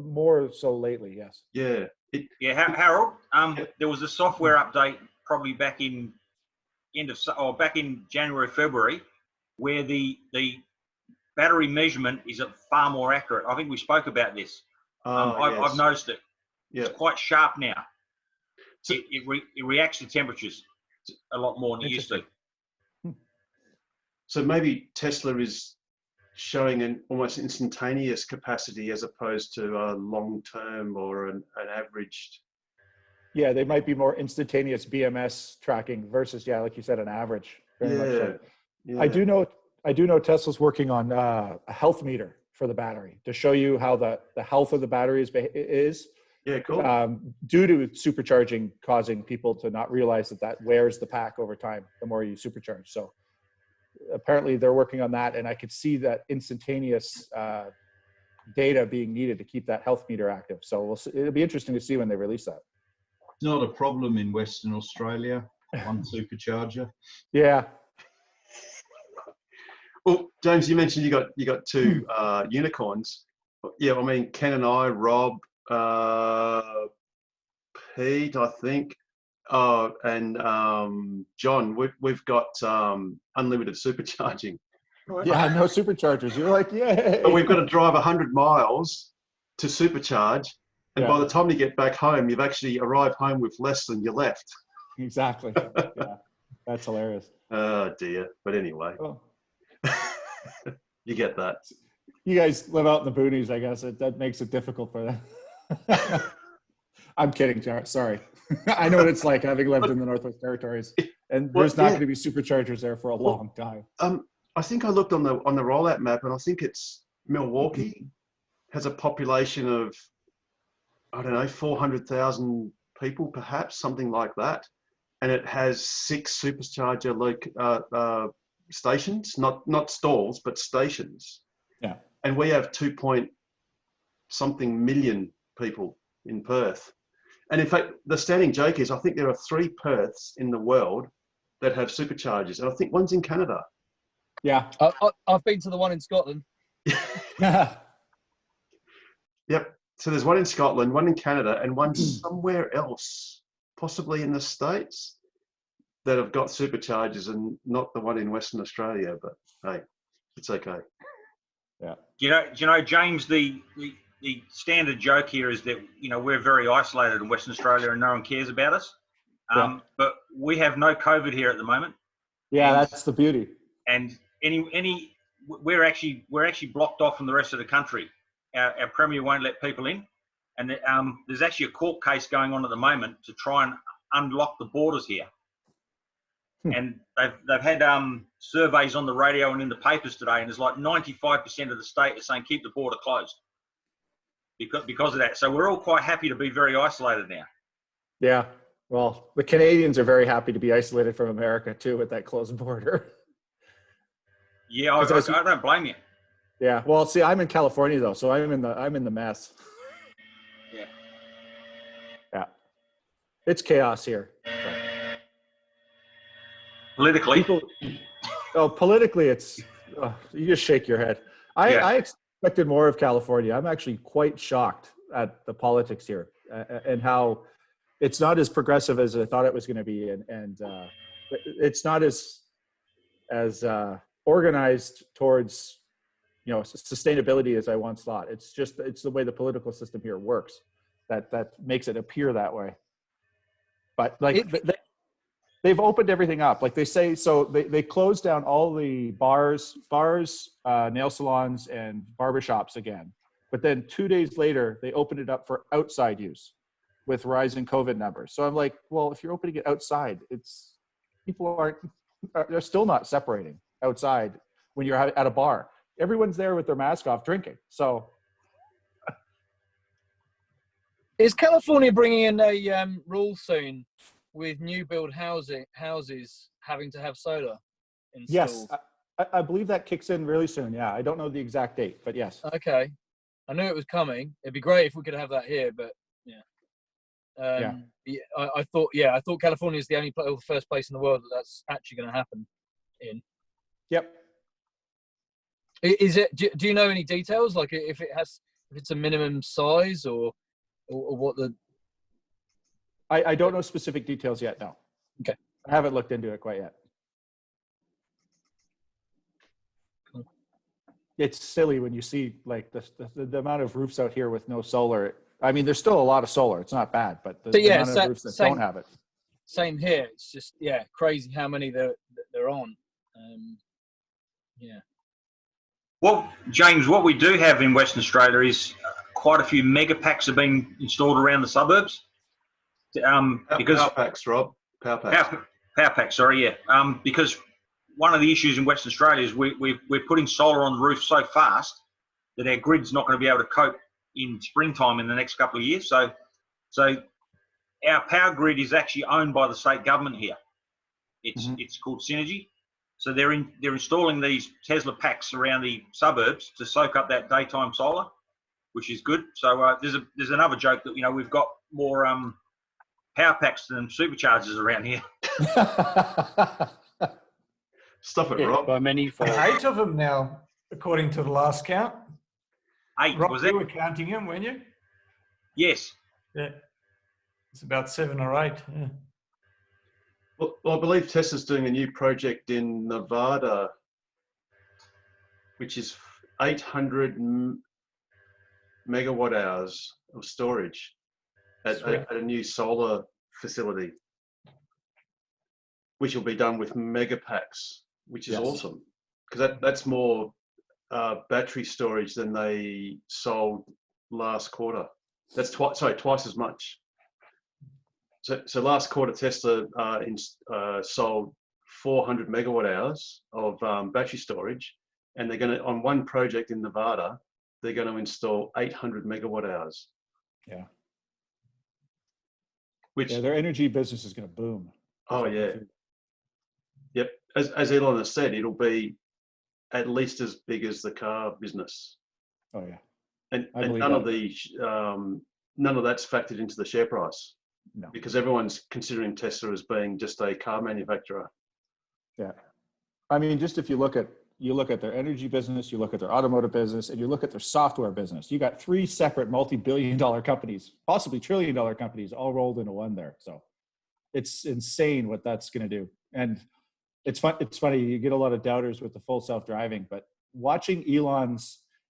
more so lately, yes. Yeah. Harold, there was a software update probably back in back in January, February, where the battery measurement is far more accurate. I think we spoke about this. I've noticed it. Yeah. It's quite sharp now. It reacts to temperatures a lot more than it used to. So maybe Tesla is showing an almost instantaneous capacity as opposed to a long-term or an averaged. Yeah, they might be more instantaneous BMS tracking versus, like you said, an average. Very much so. Yeah. I do know Tesla's working on a health meter for the battery to show you how the health of the battery is. Yeah, cool. Due to supercharging causing people to not realize that wears the pack over time, the more you supercharge. So apparently they're working on that, and I could see that instantaneous data being needed to keep that health meter active. So it'll be interesting to see when they release that. It's not a problem in Western Australia, one supercharger. Yeah. Well, James, you mentioned you got two unicorns. Yeah, I mean, Ken and I, Rob, Pete, I think, and John, we've got unlimited supercharging. Yeah, no superchargers. You're like, yay. But we've got to drive 100 miles to supercharge, and by the time you get back home, you've actually arrived home with less than you left. Exactly. Yeah, that's hilarious. Oh dear. But anyway, you get that. You guys live out in the boonies, I guess. That makes it difficult for them. I'm kidding, Jared. Sorry. I know what it's like having lived in the Northwest Territories, and there's not going to be superchargers there for a long time. I think I looked on the rollout map, and I think it's Milwaukee has a population of, I don't know, 400,000 people, perhaps, something like that, and it has 6 supercharger stations, not stalls, but stations. Yeah. And we have 2-something million people in Perth. And in fact, the standing joke is I think there are 3 Perths in the world that have superchargers, and I think one's in Canada. Yeah. I've been to the one in Scotland. Yep. So there's one in Scotland, one in Canada, and one somewhere else. possibly in the States, that have got superchargers and not the one in Western Australia. But hey, it's okay. Yeah. Do you know, James? The standard joke here is that we're very isolated in Western Australia and no one cares about us. But we have no COVID here at the moment. Yeah, that's the beauty. And we're actually blocked off from the rest of the country. Our Premier won't let people in, and there's actually a court case going on at the moment to try and unlock the borders here. And they've had surveys on the radio and in the papers today, and there's like 95% of the state are saying keep the border closed because of that. So we're all quite happy to be very isolated now. Yeah. Well, the Canadians are very happy to be isolated from America too with that closed border. Yeah, I don't blame you. Yeah. Well, see, I'm in California though, so I'm in the mess. Yeah. Yeah. It's chaos here. So. Politically. Politically, it's you just shake your head. I expected more of California. I'm actually quite shocked at the politics here and how it's not as progressive as I thought it was going to be, and it's not as organized towards sustainability as I once thought. It's the way the political system here works that makes it appear that way. But they've opened everything up. Like they say, so they closed down all the bars, nail salons, and barbershops again. But then 2 days later, they opened it up for outside use with rising COVID numbers. So I'm like, well, if you're opening it outside, they're still not separating outside when you're at a bar. Everyone's there with their mask off drinking. So. Is California bringing in a rule soon with new build houses having to have solar installed? Yes, I believe that kicks in really soon. Yeah, I don't know the exact date, but yes. Okay, I knew it was coming. It'd be great if we could have that here, but yeah. I thought California is the first place in the world that's actually going to happen in. Yep. Is it? Do you know any details? Like if it's a minimum size or what the? I don't know specific details yet. No. Okay. I haven't looked into it quite yet. Cool. It's silly when you see like the amount of roofs out here with no solar. I mean, there's still a lot of solar. It's not bad, but the amount of roofs that don't have it. Same here. It's just crazy how many they're on. Yeah. Well, James, what we do have in Western Australia is quite a few mega packs have been installed around the suburbs. Because power packs, Rob. Power packs. Sorry, yeah. Because one of the issues in Western Australia is we're putting solar on the roof so fast that our grid's not going to be able to cope in springtime in the next couple of years. So our power grid is actually owned by the state government here. It's called Synergy. So they're installing these Tesla packs around the suburbs to soak up that daytime solar, which is good. So there's another joke that we've got more power packs than superchargers around here. Stuff it, Rob. By many folds. 8 of them now, according to the last count. 8, Rob, was it? you were counting them, weren't you? Yes. Yeah. It's about 7 or 8. Yeah. Well, I believe Tesla's doing a new project in Nevada, which is 800 megawatt hours of storage at a new solar facility, which will be done with mega packs, which is awesome, because that's more battery storage than they sold last quarter. That's twice as much. So last quarter, Tesla sold 400 megawatt hours of battery storage, and they're going to, on one project in Nevada, they're going to install 800 megawatt hours. Yeah. Which their energy business is going to boom. Oh yeah. Yep. As Elon has said, it'll be at least as big as the car business. Oh yeah. And none of that's factored into the share price. No. Because everyone's considering Tesla as being just a car manufacturer. Yeah. I mean, just if you look at their energy business, you look at their automotive business, and you look at their software business, you got 3 separate multi-billion-dollar companies, possibly trillion-dollar companies, all rolled into one there. So It's insane what that's going to do. And it's fun. It's funny. You get a lot of doubters with the full self-driving, but watching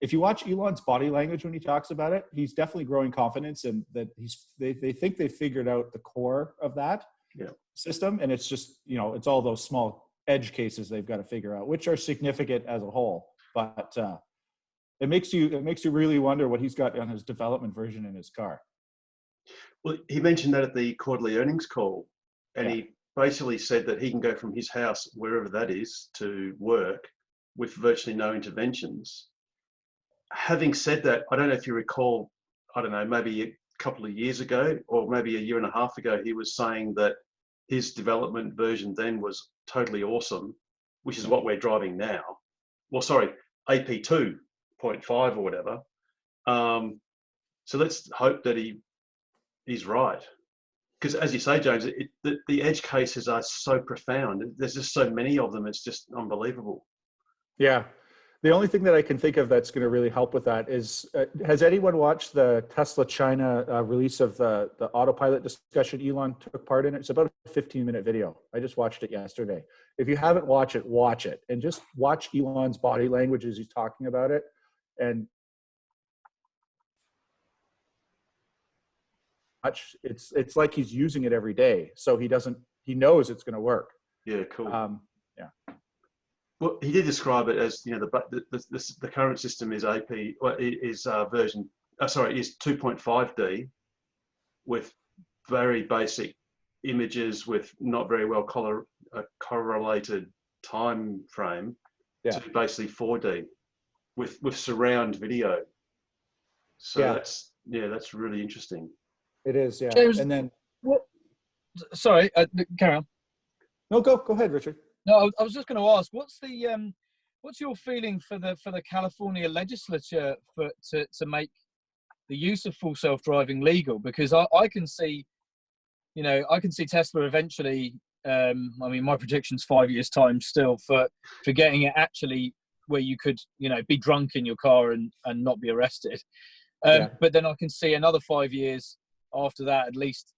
if you watch Elon's body language when he talks about it, he's definitely growing confidence, and that they think they figured out the core of that system. And it's just, it's all those small edge cases they've got to figure out, which are significant as a whole. But it makes you really wonder what he's got on his development version in his car. Well, he mentioned that at the quarterly earnings call, and he basically said that he can go from his house, wherever that is, to work with virtually no interventions. Having said that, I don't know if you recall, I don't know, maybe a couple of years ago or maybe a year and a half ago, he was saying that his development version then was totally awesome, which is what we're driving now. Well, sorry, AP 2.5 or whatever. So let's hope that he's right. Because as you say, James, the edge cases are so profound. There's just so many of them. It's just unbelievable. Yeah. The only thing that I can think of that's going to really help with that is, has anyone watched the Tesla China release of the Autopilot discussion Elon took part in? It's about a 15-minute video. I just watched it yesterday. If you haven't watched it, watch it. And just watch Elon's body language as he's talking about it. And it's like he's using it every day. So he knows it's going to work. Yeah, cool. Yeah. Well, he did describe it as, the current system is is 2.5D with very basic images with not very well correlated time frame to basically 4D with surround video. So that's really interesting. It is, yeah. James, and then sorry, carry on. No, go ahead, Richard. No, I was just going to ask, what's your feeling for the California legislature to make the use of full self-driving legal? Because I can see, Tesla eventually. My prediction's 5 years time still for getting it actually where you could, be drunk in your car and not be arrested. But then I can see another 5 years after that, at least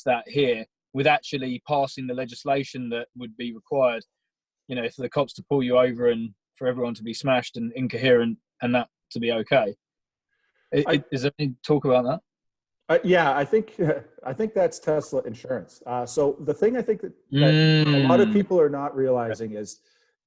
that here, with actually passing the legislation that would be required, for the cops to pull you over and for everyone to be smashed and incoherent and that to be okay. Is there any talk about that? I think that's Tesla insurance. So the thing I think that a lot of people are not realizing is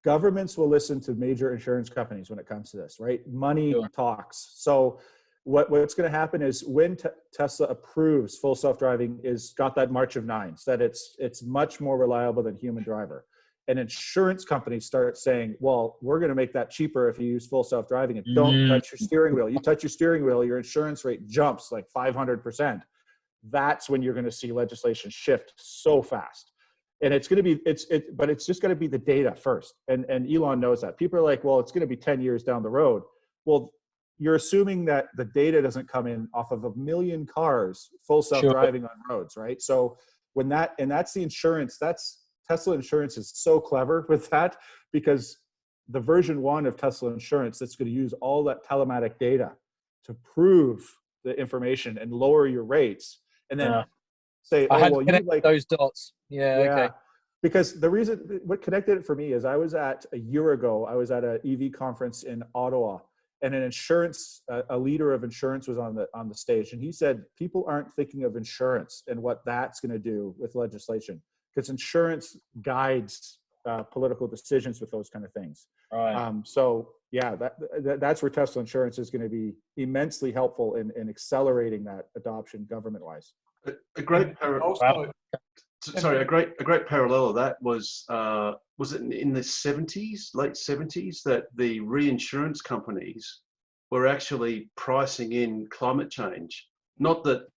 governments will listen to major insurance companies when it comes to this, right? Money talks. So what's going to happen is when Tesla approves full self-driving is got that March of nines, that it's much more reliable than human driver. And insurance companies start saying, well, we're going to make that cheaper if you use full self-driving and don't touch your steering wheel. You touch your steering wheel, your insurance rate jumps like 500%. That's when you're going to see legislation shift so fast. And it's going to be, but it's just going to be the data first. And Elon knows that. People are like, well, it's going to be 10 years down the road. Well, you're assuming that the data doesn't come in off of 1 million cars, full self-driving on roads, right? So that's the insurance, Tesla insurance is so clever with that, because the version 1 of Tesla insurance that's going to use all that telematic data to prove the information and lower your rates, and then say, I had well, to you like those dots. Yeah, okay. Because the reason, what connected it for me is a year ago, I was at an EV conference in Ottawa, and a leader of insurance was on the stage, and he said people aren't thinking of insurance and what that's going to do with legislation, because insurance guides political decisions with those kind of things. Right. So yeah, that's where Tesla insurance is going to be immensely helpful in accelerating that adoption government-wise. A great parallel of that was it in the 70s, late 70s, that the reinsurance companies were actually pricing in climate change. Not that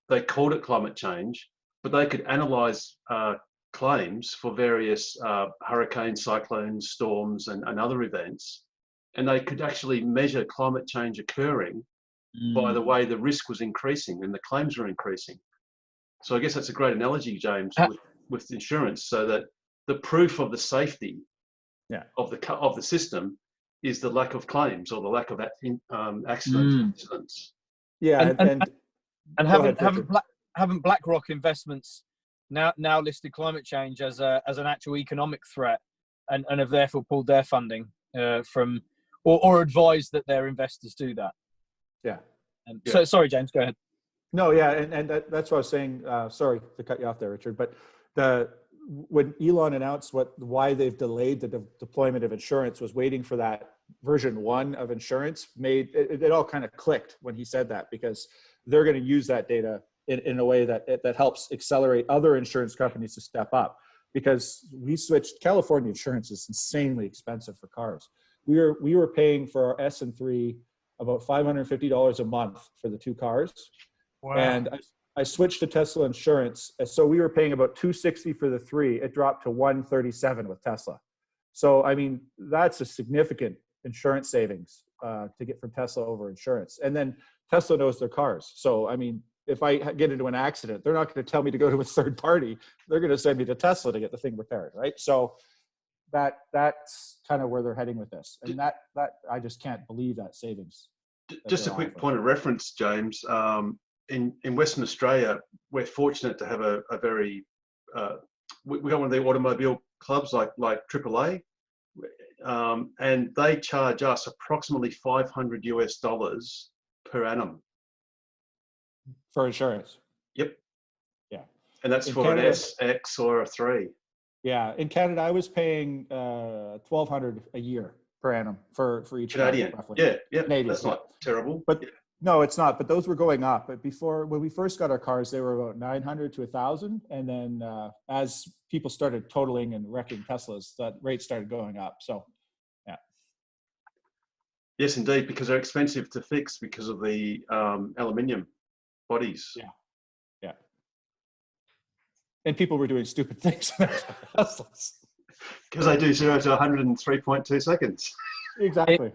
they called it climate change, but they could analyze claims for various hurricanes, cyclones, storms, and other events. And they could actually measure climate change occurring by the way the risk was increasing and the claims were increasing. So I guess that's a great analogy, James, with insurance, so that the proof of the safety of the system is the lack of claims or the lack of accidents. Yeah, and haven't BlackRock investments now listed climate change as an actual economic threat, and have therefore pulled their funding from, or advised that their investors do that. Yeah. So sorry, James, go ahead. No, yeah, and that's what I was saying. Sorry to cut you off there, Richard, but when Elon announced why they've delayed the deployment of insurance, was waiting for that version 1 of insurance. It all kind of clicked when he said that, because they're going to use that data in a way that helps accelerate other insurance companies to step up. Because we switched, California insurance is insanely expensive for cars. We were paying for our S and 3 about $550 a month for the 2 cars. Wow. And I switched to Tesla insurance. So we were paying about $260 for the 3. It dropped to $137 with Tesla. So, I mean, that's a significant insurance savings to get from Tesla over insurance. And then Tesla knows their cars. So, I mean, if I get into an accident, they're not going to tell me to go to a third party. They're going to send me to Tesla to get the thing repaired, right? So that's kind of where they're heading with this. And that I just can't believe that savings. Just a quick point of reference, James. In Western Australia, we're fortunate to have a very we got one of the automobile clubs like AAA, and they charge us approximately $500 US per annum for insurance. Yep. Yeah. And that's in for Canada, an S, X, or a 3. Yeah, in Canada, I was paying $1,200 a year per annum for each Canadian. car, roughly. Yeah. Canadian, That's not terrible. But no, it's not. But those were going up. But before, when we first got our cars, they were about $900 to $1,000, and then as people started totaling and wrecking Teslas, that rate started going up. So, yeah. Yes, indeed, because they're expensive to fix because of the aluminium bodies. Yeah. Yeah. And people were doing stupid things in their Teslas. Because they do 0 to 100 in 3.2 seconds. Exactly.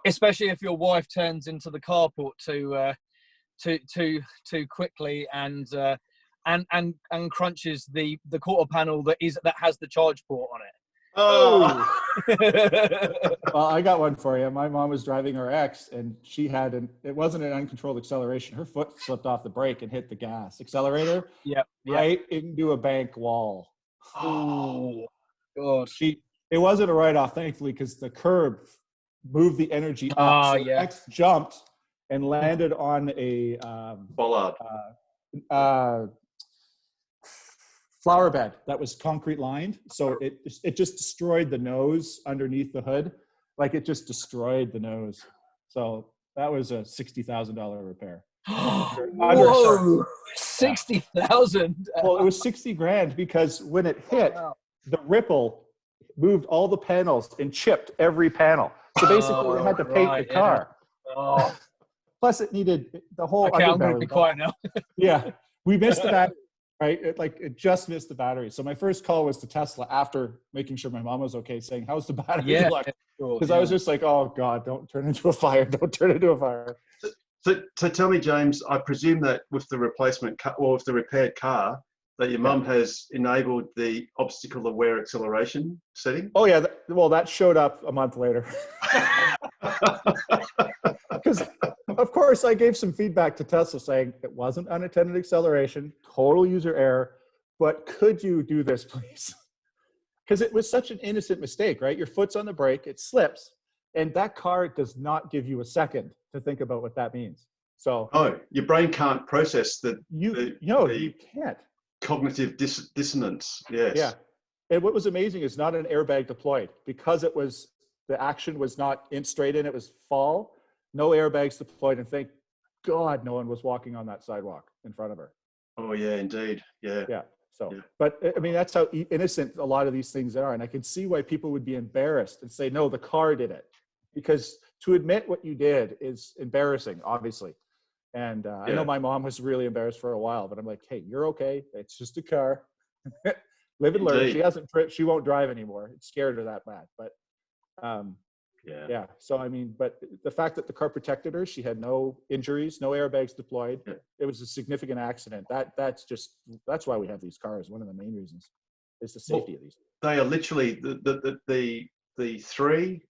Especially if your wife turns into the carport too quickly and crunches the quarter panel that has the charge port on it. Oh. Well, I got one for you. My mom was driving her X, and she had it wasn't an uncontrolled acceleration. Her foot slipped off the brake and hit the gas accelerator. Yep. Right into a bank wall. Oh, God. It wasn't a write-off, thankfully, because the curb moved the energy up. So yeah. X jumped and landed on a bollard. Flower bed that was concrete lined. So it just destroyed the nose underneath the hood. Like, it just destroyed the nose. So that was a $60,000 repair. Whoa, 60,000. Well, it was 60 grand because when it hit, the ripple moved all the panels and chipped every panel. So basically, they had to paint the car. Yeah. Oh. Plus, it needed the whole. Okay, I'm going to be quiet now. Yeah, we missed the battery. Right, it just missed the battery. So my first call was to Tesla after making sure my mom was okay, saying, "How's the battery look?" Because I was just like, "Oh God, don't turn into a fire! Don't turn into a fire!" So tell me, James, I presume that with the replacement car, or with the repaired car, that your mum has enabled the obstacle-aware acceleration setting? Oh yeah, well that showed up a month later. Because of course I gave some feedback to Tesla saying it wasn't unattended acceleration, total user error, but could you do this, please? Because it was such an innocent mistake, right? Your foot's on the brake, it slips, and that car does not give you a second to think about what that means. So your brain can't process you can't. Cognitive dissonance. Yes. Yeah. And what was amazing is not an airbag deployed, because it was, the action was not straight in, it was fall, no airbags deployed, and thank God no one was walking on that sidewalk in front of her. Oh yeah, indeed. Yeah. Yeah. So, but I mean, that's how innocent a lot of these things are. And I can see why people would be embarrassed and say, no, the car did it. Because to admit what you did is embarrassing, obviously. And I know my mom was really embarrassed for a while, but I'm like, hey, you're okay. It's just a car. Live and learn. She won't drive anymore. It scared her that bad. But yeah. So, I mean, but the fact that the car protected her, she had no injuries, no airbags deployed. Yeah. It was a significant accident. That's why we have these cars. One of the main reasons is the safety of these. They are literally the 3,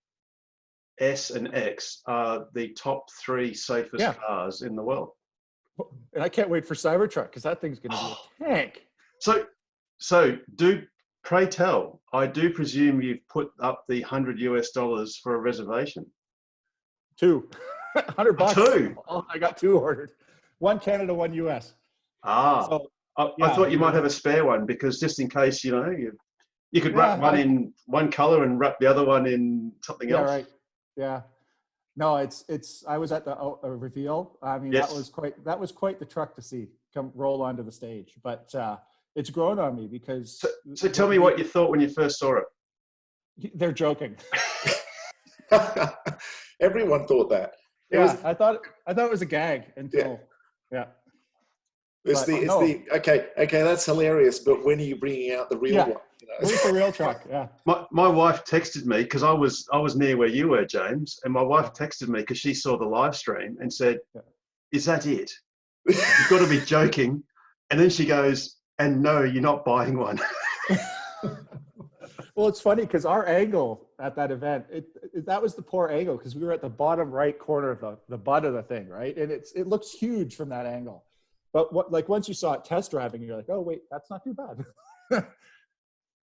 S, and X are the top 3 safest cars in the world. And I can't wait for Cybertruck, because that thing's going to be a tank. So So pray tell, I do presume you've put up the $100 for a reservation. 2. $100. 2? Oh, I got 2 ordered. 1 Canada, 1 US. Ah, So, I yeah, thought you might have a spare one because just in case, you know, you could wrap one in one color and wrap the other one in something else. Yeah, right. Yeah. No, it's. I was at the reveal. I mean, Yes. that was quite the truck to see come roll onto the stage. But it's grown on me because. So tell me what you thought when you first saw it. They're joking. Everyone thought that. I thought it was a gag until okay, that's hilarious. But when are you bringing out the real one? You know? Where's the real truck? Yeah. My wife texted me because I was near where you were, James, and my wife texted me because she saw the live stream and said, "Is that it? You've got to be joking." And then she goes, "And no, you're not buying one." Well, it's funny because our angle at that event, that was the poor angle because we were at the bottom right corner of the butt of the thing, right? And it looks huge from that angle. But once you saw it test driving, you're like, oh wait, that's not too bad.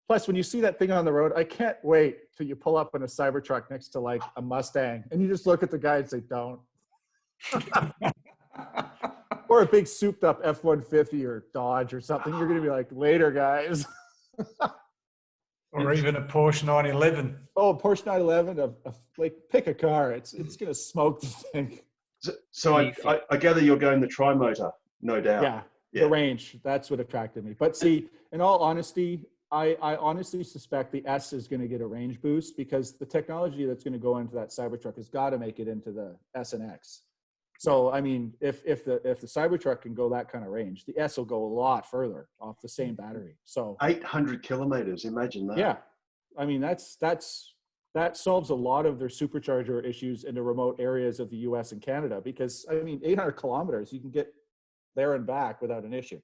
Plus, when you see that thing on the road, I can't wait till you pull up in a Cybertruck next to like a Mustang, and you just look at the guy and say, "Don't." Or a big souped-up F-150 or Dodge or something. You're gonna be like, "Later, guys." Or even a Porsche 911. Oh, a Porsche 911, like pick a car. It's gonna smoke the thing. So I gather you're going the tri-motor, no doubt. Yeah, the range. That's what attracted me. But see, in all honesty, I honestly suspect the S is going to get a range boost because the technology that's going to go into that Cybertruck has got to make it into the S and X. So I mean, if the Cybertruck can go that kind of range, the S will go a lot further off the same battery. So 800 kilometers. Imagine that. Yeah, I mean that solves a lot of their supercharger issues in the remote areas of the U.S. and Canada because I mean 800 kilometers you can get there and back without an issue.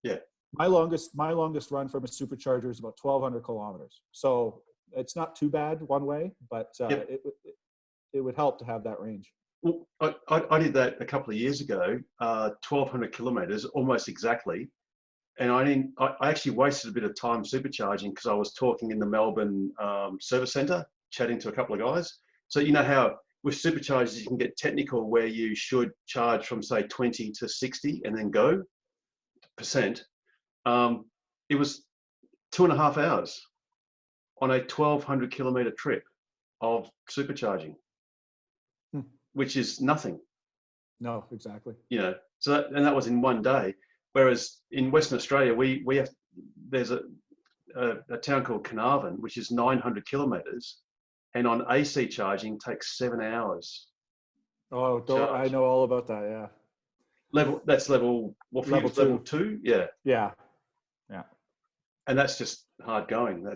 Yeah. My longest run from a supercharger is about 1,200 kilometers. So it's not too bad one way, but it would help to have that range. Well, I did that a couple of years ago, 1,200 kilometers, almost exactly. And I actually wasted a bit of time supercharging because I was talking in the Melbourne service centre, chatting to a couple of guys. So you know how with superchargers you can get technical where you should charge from say 20 to 60 and then go %. It was 2.5 hours on a 1,200 kilometer trip of supercharging, which is nothing. No, exactly. You know, so that was in one day. Whereas in Western Australia, there's a town called Carnarvon, which is 900 kilometers, and on AC charging takes 7 hours. Oh, I know all about that. Yeah. That's level 2. Yeah. Yeah. And that's just hard going.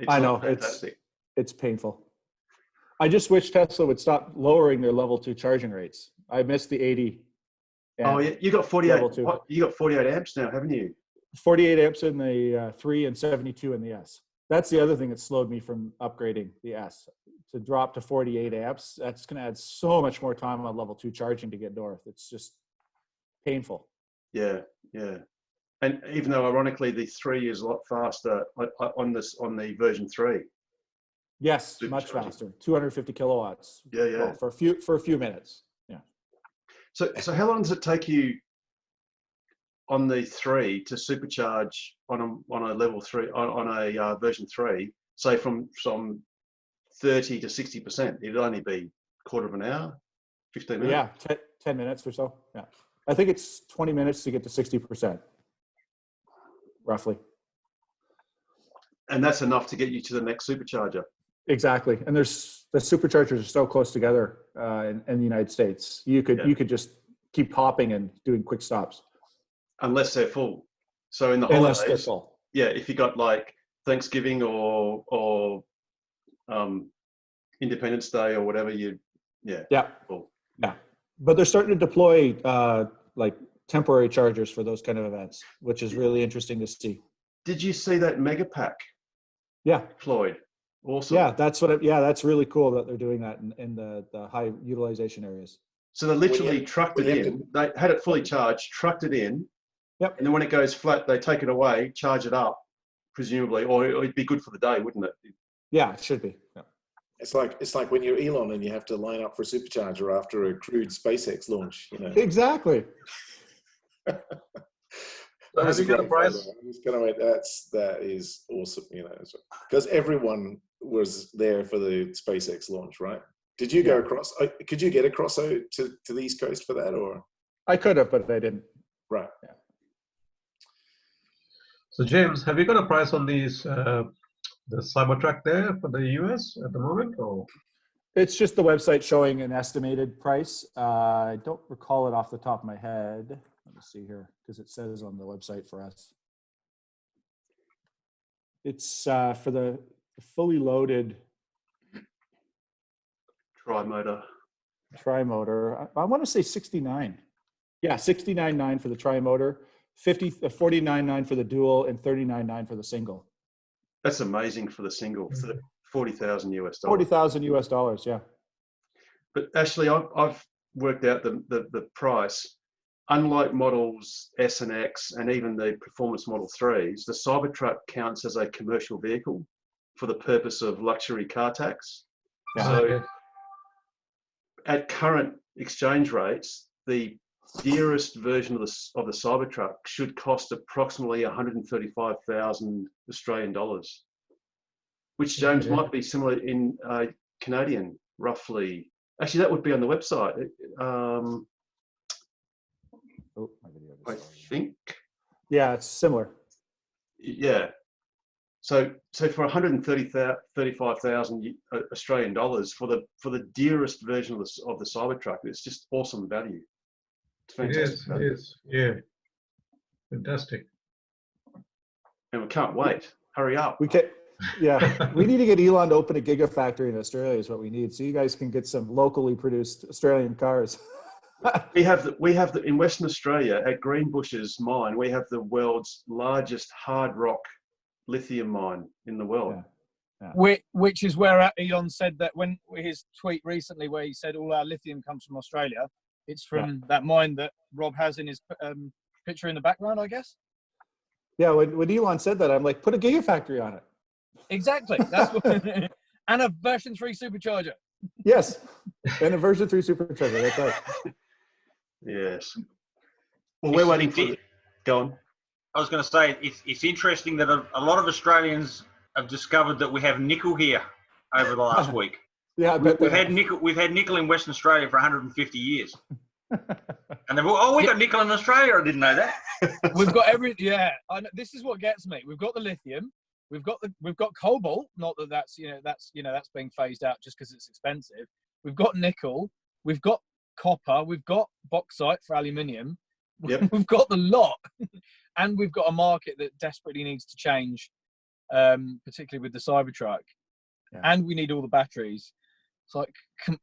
I know it's painful. I just wish Tesla would stop lowering their level 2 charging rates. I missed the 80. Oh yeah, you got 48. You got 48 amps now, haven't you? 48 amps in the 3 and 72 in the S. That's the other thing that slowed me from upgrading the S. To drop to 48 amps, that's going to add so much more time on level 2 charging to get north. It's just painful. Yeah. And even though ironically the 3 is a lot faster on the version 3. Yes, much faster. 250 kilowatts. Yeah. Well, for a few minutes. Yeah. So how long does it take you on the 3 to supercharge on a level 3 on a version 3? Say from 30 to 60%. It'd only be a quarter of an hour, 15 minutes. Yeah, 10 minutes or so. Yeah, I think it's 20 minutes to get to 60%, roughly. And that's enough to get you to the next supercharger. Exactly, and the superchargers are so close together in the United States. You could just keep hopping and doing quick stops, unless they're full. So in the holidays, unless they're full. Yeah, if you got like Thanksgiving or Independence Day or whatever, full. Yeah, but they're starting to deploy like temporary chargers for those kind of events, which is really interesting to see. Did you see that mega pack? Yeah, deployed. Awesome. Yeah, that's really cool that they're doing that in the high utilization areas. So they literally trucked it in. They had it fully charged, trucked it in, Yep. And then when it goes flat, they take it away, charge it up, presumably, or it'd be good for the day, wouldn't it? Yeah, it should be. Yeah. It's like when you're Elon and you have to line up for a supercharger after a crude SpaceX launch. You know. Exactly. That was a great price. That is awesome. You know, because everyone was there for the SpaceX launch, right? Did you go across? Could you get across to the East Coast for that, or? I could have, but I didn't. Right. Yeah. So James, have you got a price on these the Cybertruck there for the US at the moment, or? It's just the website showing an estimated price. I don't recall it off the top of my head. Let me see here, because it says on the website for us. It's for the fully loaded Tri-motor. I want to say 69. Yeah, 69.9 for the tri-motor, 49.9 for the dual, and 39.9 for the single. That's amazing for the single, for $40,000 US. $40,000 US, yeah. But actually, I've worked out the price. Unlike models S and X and even the performance Model 3s, the Cybertruck counts as a commercial vehicle for the purpose of luxury car tax. Yeah. So at current exchange rates, the dearest version of the Cybertruck should cost approximately 135,000 Australian dollars, which, James, might be similar in Canadian, roughly. Actually, that would be on the website. I think. Yeah, it's similar. Yeah. So for 135,000 Australian dollars for the dearest version of the Cybertruck, it's just awesome value. It's fantastic. It is. Yeah. Fantastic. And we can't wait. Hurry up. We can. Yeah, we need to get Elon to open a gigafactory in Australia is what we need. So you guys can get some locally produced Australian cars. we have the in Western Australia at Greenbushes mine. We have the world's largest hard rock lithium mine in the world. Yeah. Which is where Elon said that when his tweet recently, where he said all our lithium comes from Australia. It's from that mine that Rob has in his picture in the background, I guess. Yeah, when Elon said that, I'm like, put a gigafactory on it. Exactly. That's what, and a version 3 supercharger. Yes, and a version 3 supercharger. That's right. Yes. Well, we're waiting for. Go on. I was going to say it's interesting that a lot of Australians have discovered that we have nickel here over the last week. Yeah, we've had nickel. We've had nickel in Western Australia for 150 years. And they've we got nickel in Australia. I didn't know that. We've got this is what gets me. We've got the lithium. We've got cobalt. Not that that's being phased out just because it's expensive. We've got nickel. We've got copper. We've got bauxite for aluminium. Yep. We've got the lot, and we've got a market that desperately needs to change, particularly with the Cybertruck. Yeah. And we need all the batteries. It's like, can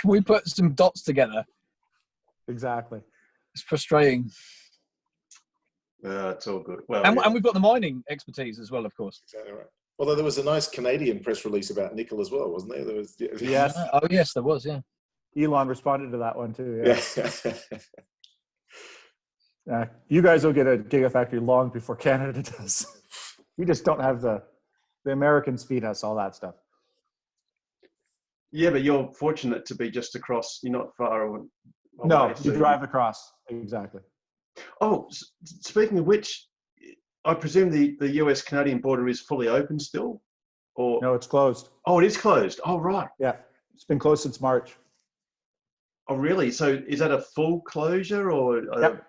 we put some dots together? Exactly. It's frustrating. It's all good. Well, and we've got the mining expertise as well, of course. Exactly right. Although there was a nice Canadian press release about nickel as well, wasn't there? There was. Yes. Oh yes, there was. Yeah. Elon responded to that one too. Yeah. You guys will get a gigafactory long before Canada does. We just don't have the Americans feed us all that stuff. Yeah, but you're fortunate to be just across. You're not far away. No, you drive across. Exactly. Oh, speaking of which, I presume the US-Canadian border is fully open still? Or no, it's closed. Oh, it is closed. Oh, right. Yeah, it's been closed since March. Oh, really? So is that a full closure or? Yep.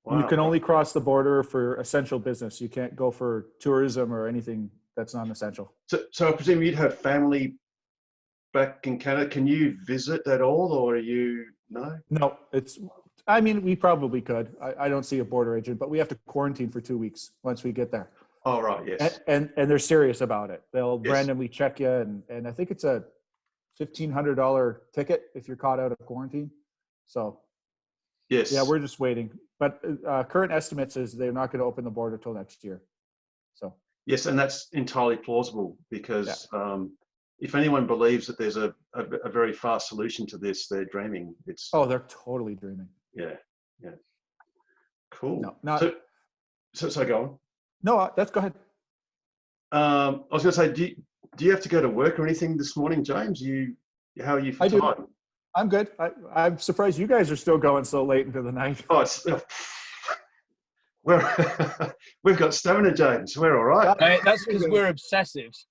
Wow. You can only cross the border for essential business. You can't go for tourism or anything that's non-essential. So I presume you'd have family back in Canada. Can you visit at all, or are you no? No, I mean, we probably could. I don't see a border agent, but we have to quarantine for 2 weeks once we get there. Oh, right. Yes. And they're serious about it. They'll randomly check you, and I think it's a $1,500 ticket if you're caught out of quarantine. So. Yes. Yeah, we're just waiting. But current estimates is they're not going to open the border till next year. So. Yes, and that's entirely plausible because if anyone believes that there's a very fast solution to this, they're dreaming. They're totally dreaming. Yeah. Cool. No, not. So go on. No, let's go ahead. I was going to say, do you have to go to work or anything this morning, James? How are you for I do. time? I'm good. I'm surprised you guys are still going so late into the night. Oh, we've got stamina, James. We're all right. That's because we're obsessives.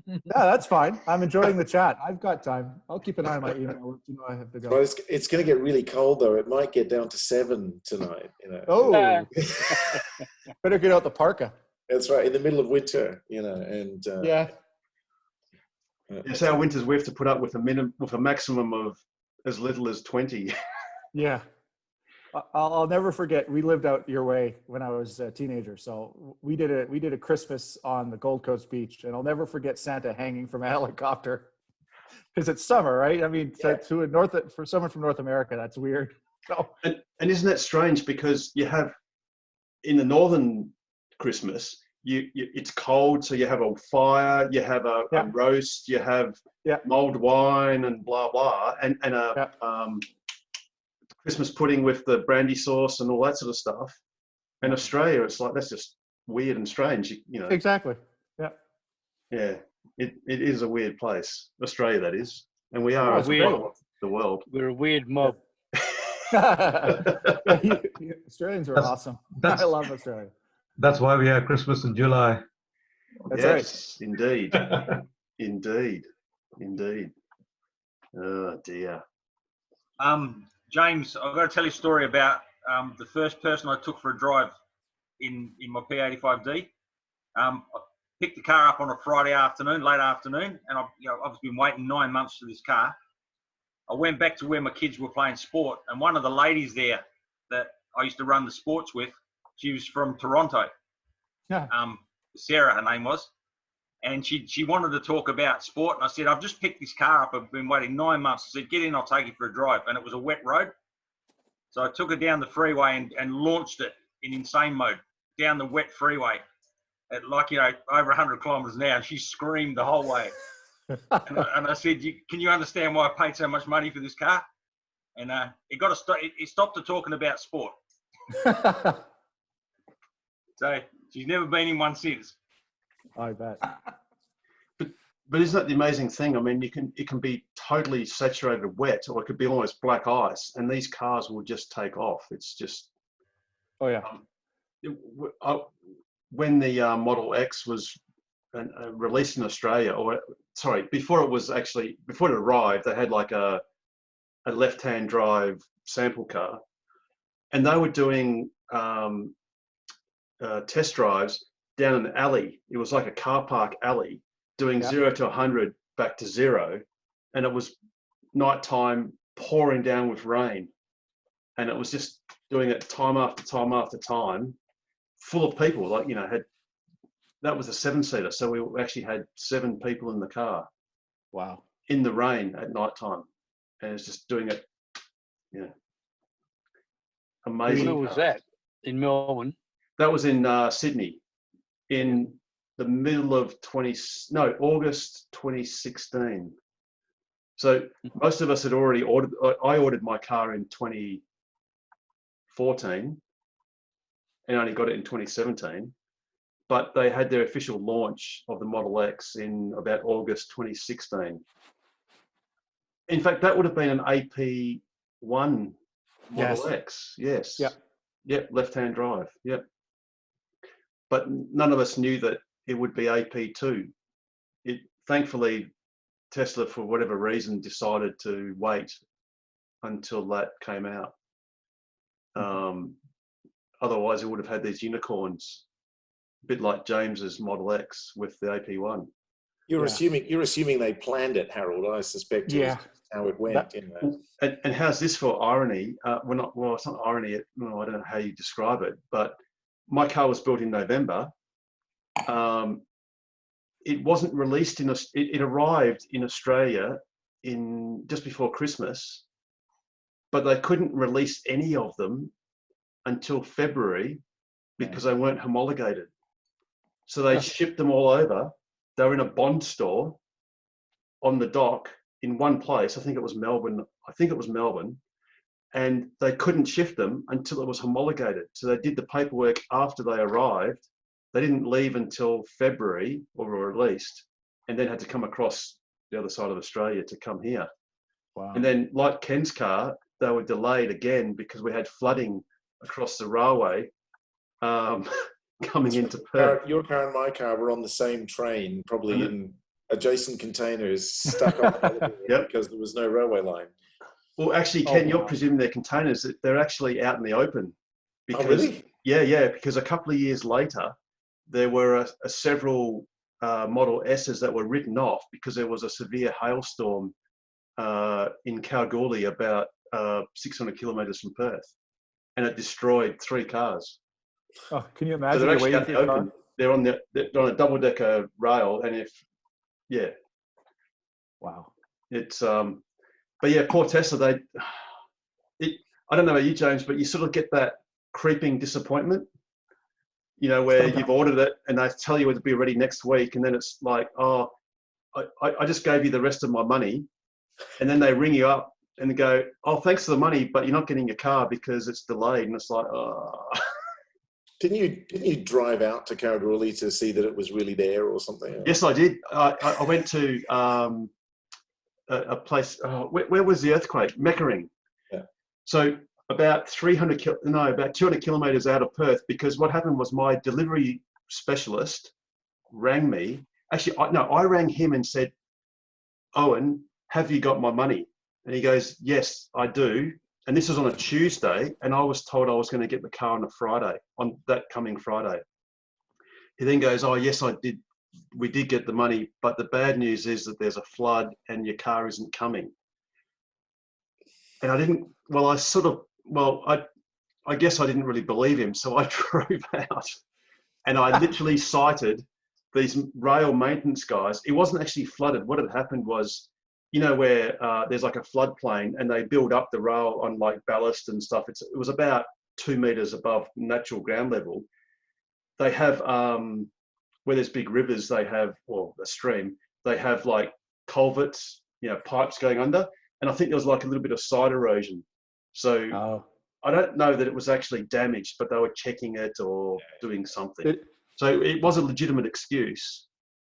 Yeah, that's fine. I'm enjoying the chat. I've got time. I'll keep an eye on my email. You know, I have to go. Well, it's going to get really cold though. It might get down to 7 tonight. You know. Oh, better get out the parka. That's right. In the middle of winter, you know, and yeah. It's our winters. We have to put up with a maximum of as little as 20. Yeah. I'll never forget. We lived out your way when I was a teenager. So we did a Christmas on the Gold Coast beach, and I'll never forget Santa hanging from a helicopter because it's summer, right? I mean, for someone from North America, that's weird. So. And isn't that strange? Because you have in the northern Christmas, it's cold, so you have a fire, you have a roast, you have mulled wine and blah blah, and a Christmas pudding with the brandy sauce and all that sort of stuff. In Australia, it's like that's just weird and strange, you know. Exactly. Yeah. Yeah, it is a weird place, Australia, that is, and we are the world. We're a weird mob. Australians are awesome. I love Australia. That's why we have Christmas in July. That's yes, right. Indeed. Oh dear. James, I've got to tell you a story about the first person I took for a drive in my P85D. I picked the car up on a Friday afternoon, late afternoon, and I've been waiting 9 months for this car. I went back to where my kids were playing sport, and one of the ladies there that I used to run the sports with, she was from Toronto. Yeah. Sarah, her name was. And she wanted to talk about sport. And I said, I've just picked this car up. I've been waiting 9 months. I said, get in, I'll take you for a drive. And it was a wet road. So I took her down the freeway and launched it in insane mode down the wet freeway at over 100 kilometers an hour. And she screamed the whole way. and I said, can you understand why I paid so much money for this car? And it stopped her talking about sport. So she's never been in one since. I bet. But isn't that the amazing thing? I mean, it can be totally saturated wet, or it could be almost black ice, and these cars will just take off. It's just. Oh yeah. When the Model X was released in Australia, before it arrived, they had like a left-hand drive sample car, and they were doing test drives down an alley. It was like a car park alley, doing 0 to 100 back to 0, and it was nighttime, pouring down with rain, and it was just doing it time after time after time, full of people. That was a 7-seater, so we actually had 7 people in the car. Wow. In the rain at nighttime, and it's just doing it. Yeah. Amazing. When was that? In Melbourne? That was in Sydney, in the middle of August 2016. So most of us had already ordered. I ordered my car in 2014, and only got it in 2017. But they had their official launch of the Model X in about August 2016. In fact, that would have been an AP1 Model X. Yes. Yep. Yep. Left-hand drive. Yep. But none of us knew that it would be AP2. Thankfully, Tesla, for whatever reason, decided to wait until that came out. Otherwise, it would have had these unicorns, a bit like James's Model X with the AP1. You're assuming they planned it, Harold. I suspect is how it went. And how's this for irony? It's not irony. I don't know how you describe it, but my car was built in November. It wasn't released it arrived in Australia just before Christmas, but they couldn't release any of them until February because they weren't homologated. So they shipped them all over. They were in a Bond store on the dock in one place. I think it was Melbourne. and they couldn't shift them until it was homologated. So they did the paperwork after they arrived. They didn't leave until February, or were released, and then had to come across the other side of Australia to come here. Wow. And then, like Ken's car, they were delayed again because we had flooding across the railway coming into Perth. Your car and my car were on the same train, probably in adjacent containers, stuck on Yep. because there was no railway line. Well, actually, Ken, you're presuming they're containers. They're actually out in the open. Because, really? Yeah, because a couple of years later, there were several Model S's that were written off because there was a severe hailstorm in Kalgoorlie, about 600 kilometres from Perth, and it destroyed 3 cars. Oh, can you So imagine? they're You're actually waiting out for in the your car? open. They're on a double-decker rail, and Wow. it's but yeah, poor Tesla. I don't know about you, James, but you sort of get that creeping disappointment. You know, where you've ordered it and they tell you it'll be ready next week, and then it's like, oh, I just gave you the rest of my money, and then they ring you up and go, oh, thanks for the money, but you're not getting your car because it's delayed, and it's like, oh. Didn't you drive out to Kalgoorlie to see that it was really there or something? Yes, I did. I went to a place. Where was the earthquake? Meckering. Yeah. So about 200 kilometres out of Perth, because what happened was my delivery specialist rang me. Actually, I rang him and said, Owen, have you got my money? And he goes, yes, I do. And this was on a Tuesday, and I was told I was going to get the car on a Friday, on that coming Friday. He then goes, oh, yes, I did. We did get the money, but the bad news is that there's a flood and your car isn't coming. And I didn't, I guess I didn't really believe him. So I drove out and I literally cited these rail maintenance guys. It wasn't actually flooded. What had happened was, you know, where there's like a floodplain and they build up the rail on like ballast and stuff. It was about 2 meters above natural ground level. They have, where there's big rivers, they have, well, a stream, they have like culverts, you know, pipes going under. And I think there was like a little bit of side erosion. So I don't know that it was actually damaged, but they were checking it or doing something. So it was a legitimate excuse.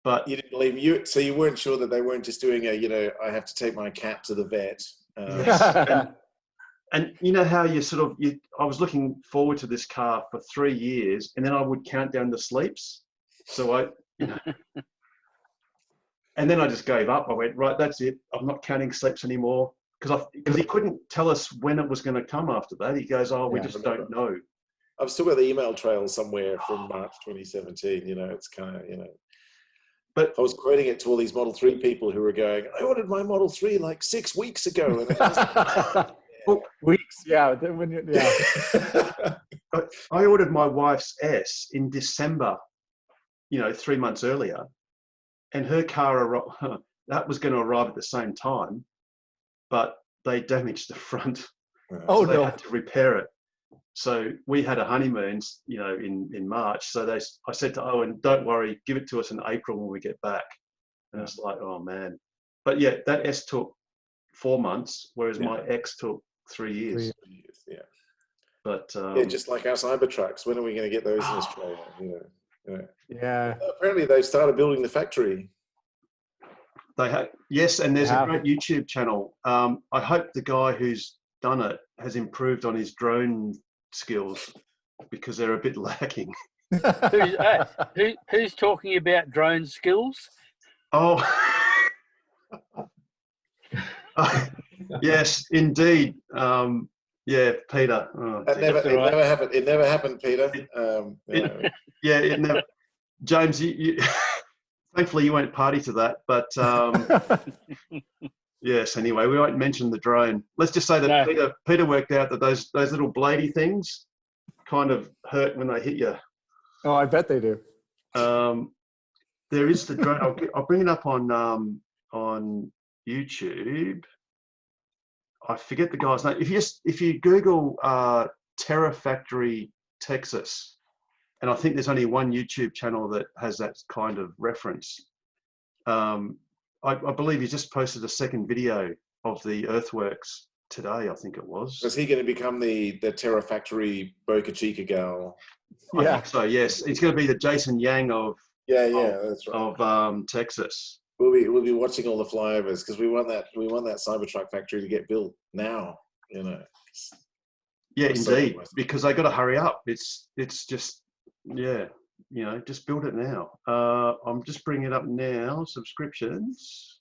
But you didn't believe you, so you weren't sure that they weren't just doing I have to take my cat to the vet. Yes. And you know how I was looking forward to this car for 3 years, and then I would count down the sleeps. So and then I just gave up. I went, right, that's it. I'm not counting sleeps anymore, because he couldn't tell us when it was going to come after that. He goes, oh, we just don't know. I've still got the email trail somewhere from March 2017. It's kind of, But I was quoting it to all these Model 3 people who were going, I ordered my Model 3 like 6 weeks ago. And weeks, yeah. I ordered my wife's S in December, 3 months earlier, and her car that was going to arrive at the same time, but they damaged the front. Oh, so no. They had to repair it. So we had a honeymoon, in March. So I said to Owen, don't worry, give it to us in April when we get back. And it's like, oh man. But yeah, that S took 4 months, whereas my X took 3 years. 3 years, yeah. But just like our Cybertrucks, when are we going to get those in Australia? Yeah. Apparently they've started building the factory. They have, yes, and there's a great YouTube channel. I hope the guy who's done it has improved on his drone skills, because they're a bit lacking. Who's talking about drone skills? Oh, yes, indeed. Yeah, Peter. Oh, it never happened, Peter. It never. James, you thankfully you won't party to that, but yes. Anyway, we won't mention the drone. Let's just say that Peter worked out that those little bladey things kind of hurt when they hit you. Oh, I bet they do. There is the drone. I'll bring it up on YouTube. I forget the guy's name. If you Google Terra Factory Texas, and I think there's only one YouTube channel that has that kind of reference. I believe he just posted a second video of the earthworks today, I think it was. Is he going to become the Terra Factory Boca Chica gal? I think so, yes. He's going to be the Jason Yang of that's right. of Texas. We'll be watching all the flyovers because we want that Cybertruck factory to get built now. You know. Yeah, indeed, because they got to hurry up. It's just just build it now. I'm just bringing it up now. Subscriptions.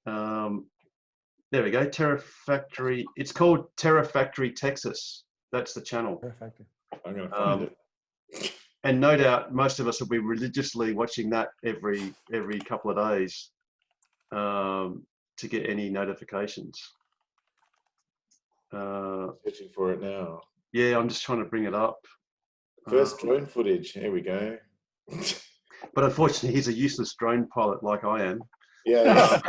There we go. Terra Factory. It's called Terra Factory Texas. That's the channel. Terra Factory. I'm going to find it. And no doubt, most of us will be religiously watching that every couple of days to get any notifications. Searching for it now. Yeah, I'm just trying to bring it up. First drone footage. Here we go. But unfortunately, he's a useless drone pilot like I am. Yeah.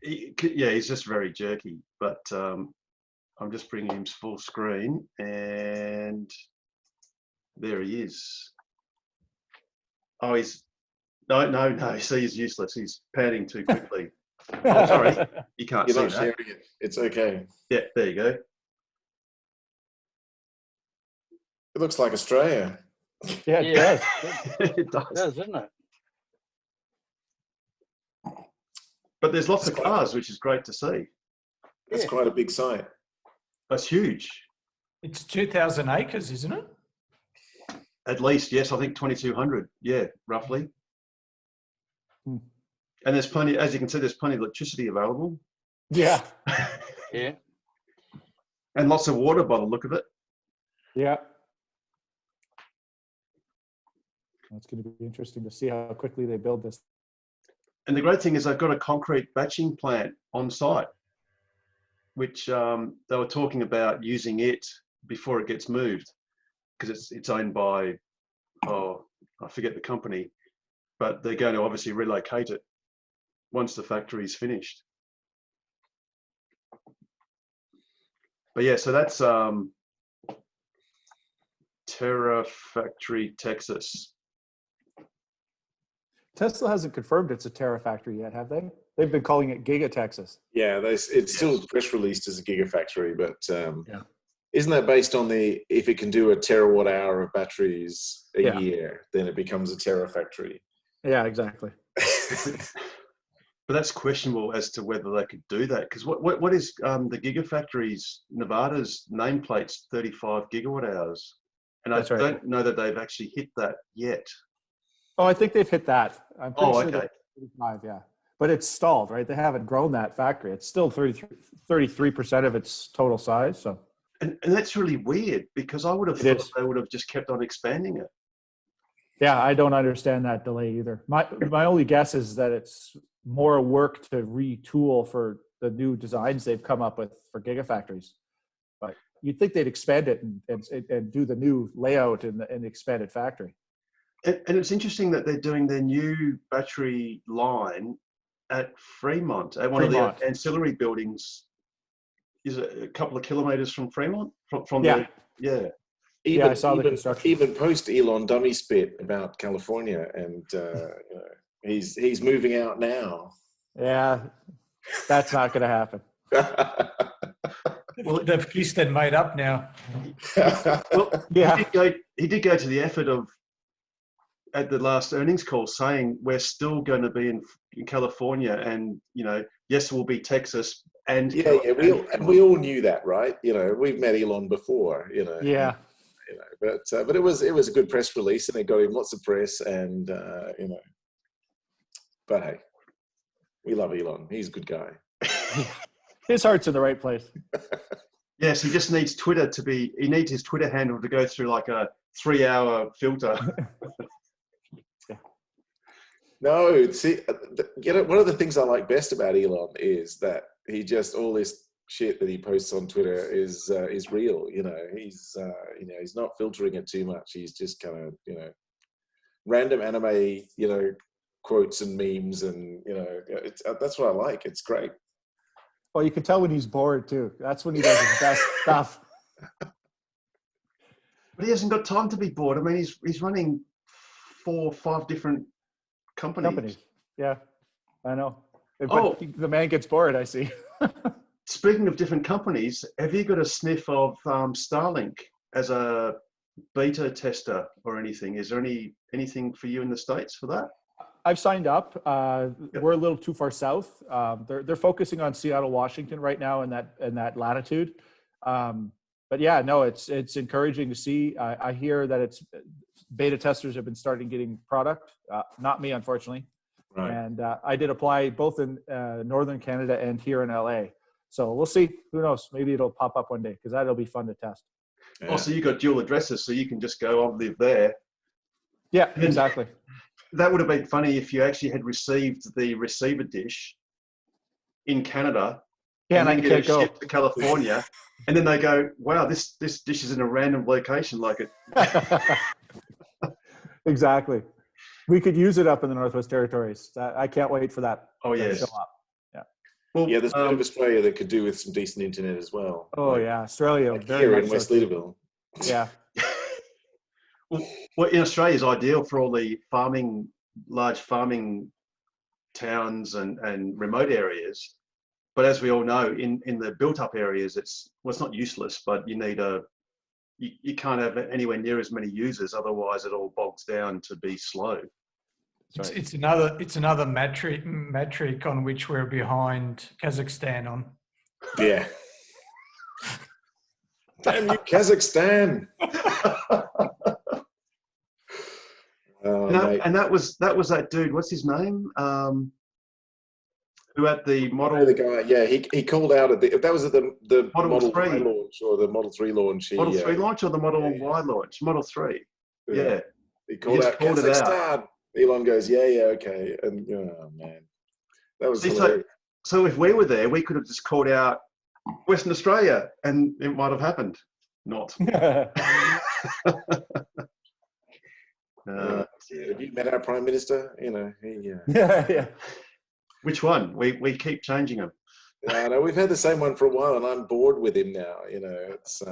He's just very jerky. But I'm just bringing him full screen, and there he is. Oh, no. See, he's useless. He's panning too quickly. Oh, sorry, you can't see You're not that. sharing it. It's okay. Yeah, there you go. It looks like Australia. Yeah, it does. It does. It does, doesn't it? But there's lots of cars, which is great to see. It's quite a big site. That's huge. It's 2,000 acres, isn't it? At least, yes, I think 2,200. Yeah, roughly. Hmm. And there's plenty, as you can see, there's plenty of electricity available. Yeah. Yeah. And lots of water by the look of it. Yeah. It's going to be interesting to see how quickly they build this. And the great thing is they've got a concrete batching plant on site, which they were talking about using it before it gets moved, because it's owned by, I forget the company, but they're going to obviously relocate it once the factory is finished. But yeah, so that's Terra Factory, Texas. Tesla hasn't confirmed it's a Terra Factory yet, have they? They've been calling it Giga Texas. Yeah, it's still press released as a gigafactory, but isn't that based on if it can do a terawatt hour of batteries a year, then it becomes a Terra Factory. Yeah, exactly. But that's questionable as to whether they could do that, because what is the Gigafactories? Nevada's nameplate's 35 gigawatt hours, and I don't know that they've actually hit that yet. Oh, I think they've hit that. I'm pretty sure okay. 35, yeah. But it's stalled, right? They haven't grown that factory. It's still 33% of its total size. So, and that's really weird, because I would have thought they would have just kept on expanding it. Yeah, I don't understand that delay either. My only guess is that it's more work to retool for the new designs they've come up with for gigafactories. But you'd think they'd expand it and do the new layout in the expanded factory. And it's interesting that they're doing their new battery line at Fremont, at one of the ancillary buildings. Is it a couple of kilometers from Fremont? Even, I saw the construction. Even post Elon dummy spit about California, and he's moving out now. Yeah, that's not going to happen. Well, they've kissed and made up now. Well, he did go to the effort of, at the last earnings call, saying we're still going to be in California, and yes, we'll be Texas, and we all knew that, right? We've met Elon before, Yeah. But it was a good press release, and it got him lots of press, and But hey, we love Elon. He's a good guy. His heart's in the right place. Yes, he just needs Twitter to be. He needs his Twitter handle to go through like a 3-hour filter. No, see, one of the things I like best about Elon is that he just, all this shit that he posts on Twitter is real. He's not filtering it too much. He's just kind of random anime quotes and memes, and that's what I like. It's great. Well, you can tell when he's bored too. That's when he does his best stuff. But he hasn't got time to be bored. I mean, he's running 4 or 5 different companies. Yeah. I know. But Oh. the man gets bored, I see. Speaking of different companies, have you got a sniff of Starlink as a beta tester or anything? Is there anything for you in the States for that? I've signed up. Yep. We're a little too far south. They're focusing on Seattle, Washington right now in that latitude. But yeah, no, it's encouraging to see. I hear that it's beta testers have been starting getting product. Not me, unfortunately. Right. And I did apply both in Northern Canada and here in LA. So we'll see. Who knows? Maybe it'll pop up one day because that'll be fun to test. Yeah. Also, you got dual addresses, so you can just go, I'll live there. Yeah, exactly. That would have been funny if you actually had received the receiver dish in Canada. Yeah, and I then can't go. shipped to California, and then they go, "Wow, this dish is in a random location." Like it. Exactly. We could use it up in the Northwest Territories. I can't wait for that. Oh to yes. show up. Yeah. Well, Yeah, there's a bit of Australia that could do with some decent internet as well. Oh Like, yeah, Australia. like very here much in so, West too. Leaderville. Yeah. Well, in Australia is ideal for all the large farming towns and remote areas. But as we all know, in the built-up areas, it's not useless, but you need you can't have anywhere near as many users, otherwise it all bogs down to be slow. It's another metric on which we're behind Kazakhstan on. Yeah. Damn you, Kazakhstan! And that was that dude. What's his name? Who at the model? The guy, yeah, he called out at that was at the Model 3 Y launch or the Model 3 launch. Model 3 launch or the Model Y launch? Model 3. Yeah. He called out Kazakhstan. Elon goes, yeah, okay, and oh man, that was hilarious. So if we were there, we could have just called out Western Australia, and it might have happened. Not. Have you met our Prime Minister? You know, yeah. Which one? We keep changing them. No, we've had the same one for a while, and I'm bored with him now. You know, it's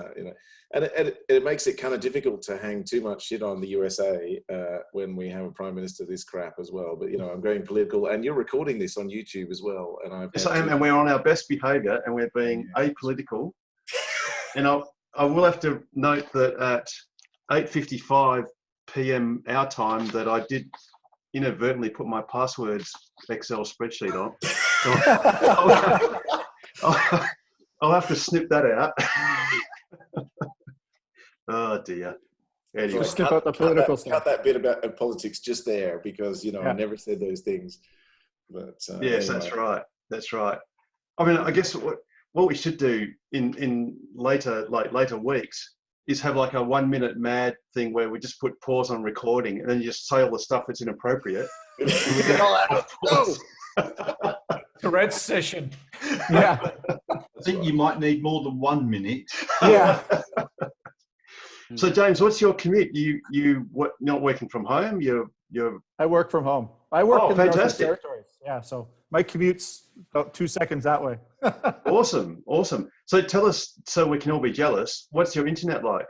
and it makes it kind of difficult to hang too much shit on the USA when we have a prime minister this crap as well. But you know, I'm going political, and you're recording this on YouTube as well, and and we're on our best behaviour, and we're being apolitical. And I will have to note that at 8:55 p.m. our time, that I did inadvertently put my passwords Excel spreadsheet on. I'll have to snip that out. Oh dear. Anyway, Just snip out the political stuff. Cut that bit about politics just there, because you know I never said those things. But yes, anyway. That's right. I mean, I guess what we should do in later weeks is have like a 1 minute mad thing where we just put pause on recording and then you just say all the stuff that's inappropriate. Tourette's session. Yeah. I think you might need more than 1 minute. Yeah. So James, what's your commute? You not working from home? I work from home. I work in the Northwest fantastic. Territories. Yeah, so my commute's about 2 seconds that way. Awesome. So tell us, so we can all be jealous, what's your internet like?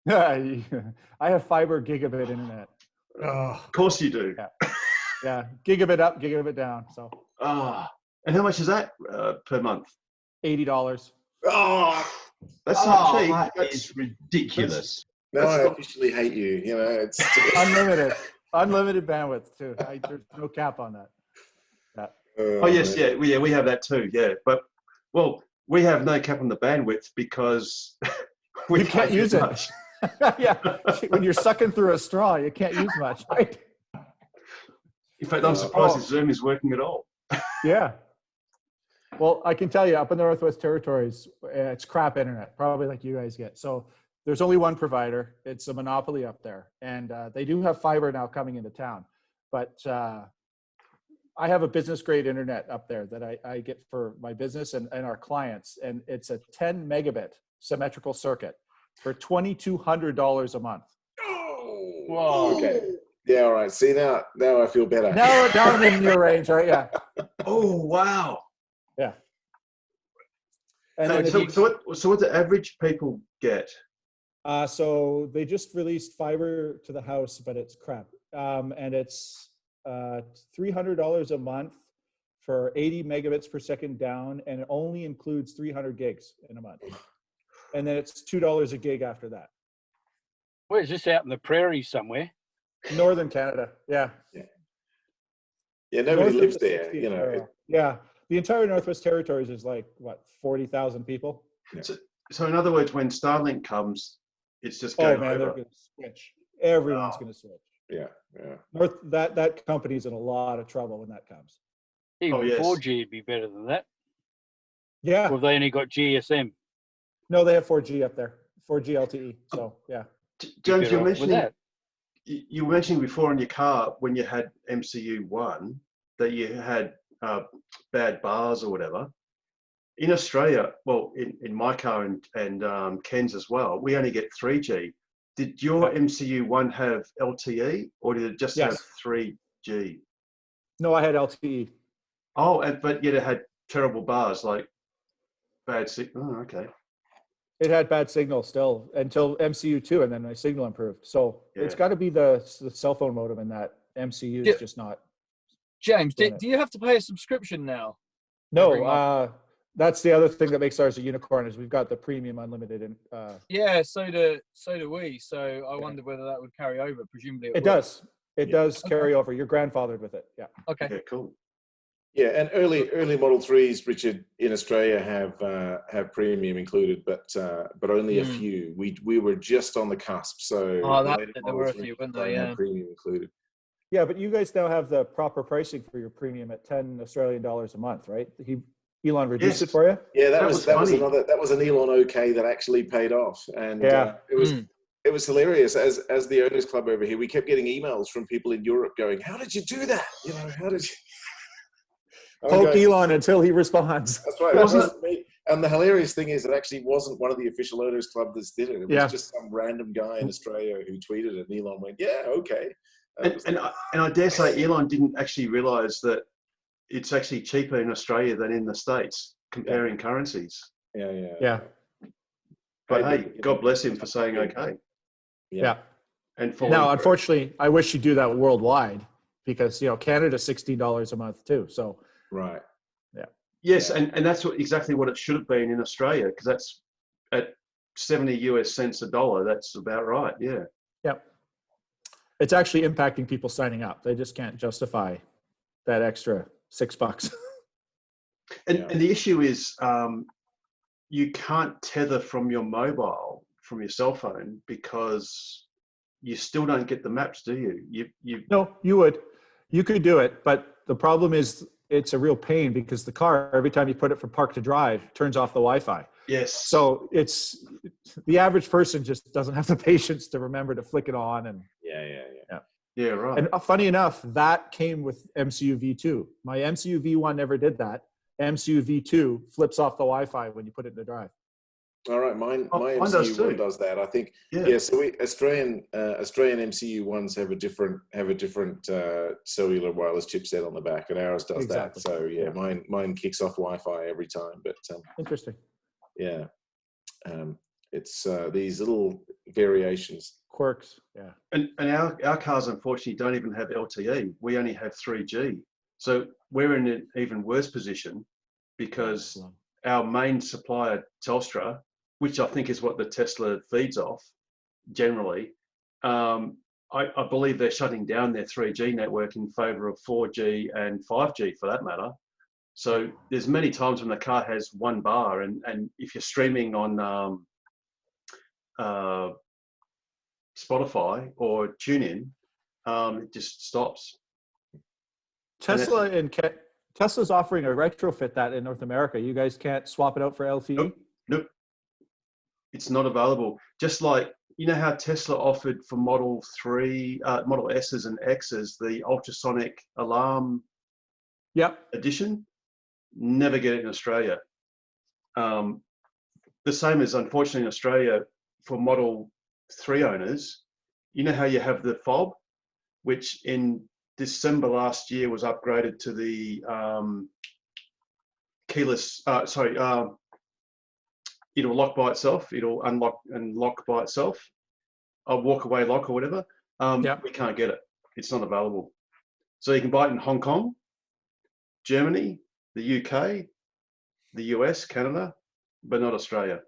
I have fiber gigabit internet. Of course you do. Yeah, gigabit up, gigabit down. So. And how much is that per month? $80. Oh, that's not cheap. That's ridiculous. Now I officially hate you. You know, it's unlimited bandwidth too. There's no cap on that. Oh yes, we have that too. Yeah, but we have no cap on the bandwidth because we can't use it. Yeah, when you're sucking through a straw, you can't use much, right? In fact, I'm surprised if Zoom is working at all. Yeah. Well, I can tell you, up in the Northwest Territories, it's crap internet, probably like you guys get. So there's only one provider. It's a monopoly up there. And they do have fiber now coming into town. But I have a business grade internet up there that I get for my business and our clients. And it's a 10 megabit symmetrical circuit for $2,200 a month. Oh, whoa. Okay. Yeah, all right. See, now I feel better. Now I'm in your range, right? Yeah. Oh, wow. Yeah. And so what do average people get? So they just released fiber to the house, but it's crap. And it's $300 a month for 80 megabits per second down, and it only includes 300 gigs in a month. And then it's $2 a gig after that. Where's this, out in the prairie somewhere? Northern Canada, yeah. Yeah, nobody North of lives the there, 60th you know. parallel. Yeah, the entire Northwest Territories is like, what, 40,000 people? Yeah. So in other words, when Starlink comes, it's just Oh game man, they're over. going to switch. Everyone's going to switch. Yeah, yeah. That company's in a lot of trouble when that comes. Even Oh, yes. 4G would be better than that. Yeah. Or have they only got GSM? No, they have 4G up there, 4G LTE. So yeah. James, Better off with that. you were mentioning before in your car when you had MCU1 that you had bad bars or whatever. In Australia, well, in my car and Ken's as well, we only get 3G. Did your MCU1 have LTE or did it just have 3G? No, I had LTE. Oh, but yet it had terrible bars, like bad signal. Oh, okay. It had bad signal still until MCU2, and then my signal improved. So it's got to be the cell phone modem, and that MCU is just not. James, do you have to pay a subscription now? No, that's the other thing that makes ours a unicorn is we've got the premium unlimited. And yeah, so do we. So I wonder whether that would carry over. Presumably, it does. It does carry over. You're grandfathered with it. Yeah. Okay. Yeah, cool. Yeah, and early Model 3s, Richard, in Australia have premium included, but only a few. We were just on the cusp, so there were a few, weren't they? Yeah. Premium included. Yeah, but you guys now have the proper pricing for your premium at $10 Australian a month, right? Elon reduced it for you. Yeah, that was an Elon okay that actually paid off, and it was hilarious. As the owners club over here, we kept getting emails from people in Europe going, "How did you do that? You know, how did you?" Poke Elon until he responds. That's right. It wasn't me. And the hilarious thing is, it actually wasn't one of the official owners club that did it. It was just some random guy in Australia who tweeted it, and Elon went, "Yeah, okay." And I dare say Elon didn't actually realise that it's actually cheaper in Australia than in the States, comparing currencies. Yeah. But hey, God bless him for saying okay. Yeah. And now, unfortunately, I wish you'd do that worldwide because Canada's $16 a month too. So right. Yeah. Yes, and that's exactly what it should have been in Australia because that's at 70 US cents a dollar. That's about right. Yeah. Yep. It's actually impacting people signing up. They just can't justify that extra $6. And the issue is you can't tether from your mobile, from your cell phone, because you still don't get the maps, do you? No, you would. You could do it, but the problem is it's a real pain because the car, every time you put it from park to drive, turns off the Wi-Fi. Yes. So it's the average person just doesn't have the patience to remember to flick it on. And Yeah, right. And funny enough, that came with MCU V2. My MCU V1 never did that. MCU V2 flips off the Wi-Fi when you put it in the drive. All right, my MCU1 does that. I think. Yeah. So Australian MCU1s have a different cellular wireless chipset on the back, and ours does that. So mine kicks off Wi-Fi every time. But interesting. Yeah, it's these little variations. Quirks. Yeah. And our cars unfortunately don't even have LTE. We only have 3G. So we're in an even worse position because our main supplier, Telstra, which I think is what the Tesla feeds off generally, I believe they're shutting down their 3G network in favor of 4G and 5G for that matter. So there's many times when the car has one bar and if you're streaming on Spotify or TuneIn, it just stops. Tesla's offering a retrofit that in North America. You guys can't swap it out for LTE? Nope. It's not available. Just like, you know how Tesla offered for Model 3, Model S's and X's, the ultrasonic alarm edition? Never get it in Australia. The same as, unfortunately, in Australia, for Model 3 owners, you know how you have the fob, which in December last year was upgraded to the keyless, it'll lock by itself, it'll unlock and lock by itself, a walk away lock or whatever. We can't get it. It's not available. So you can buy it in Hong Kong, Germany, the UK, the US, Canada, but not Australia.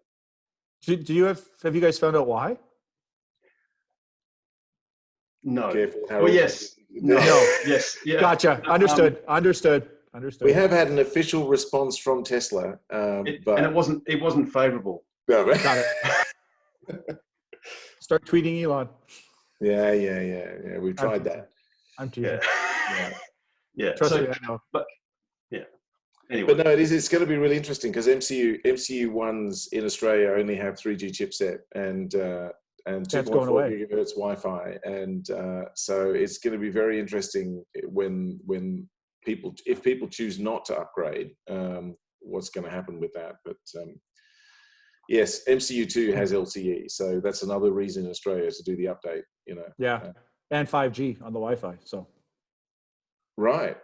Do you have you guys found out why? No. Careful, Well, Harold. yes. No. Yes. Yeah. Gotcha. Understood. We have had an official response from Tesla, but and it wasn't favourable. No, Got it. Start tweeting Elon. Yeah. We've tried that. I'm teasing. Yeah. Trust me, I know. But yeah. Anyway. But no, it's going to be really interesting because MCU ones in Australia only have 3G chipset and 2.4 gigahertz Wi-Fi, and so it's going to be very interesting when if people choose not to upgrade, what's going to happen with that. But yes, MCU2 has LTE, so that's another reason in Australia to do the update. Yeah, and 5G on the Wi-Fi. So right.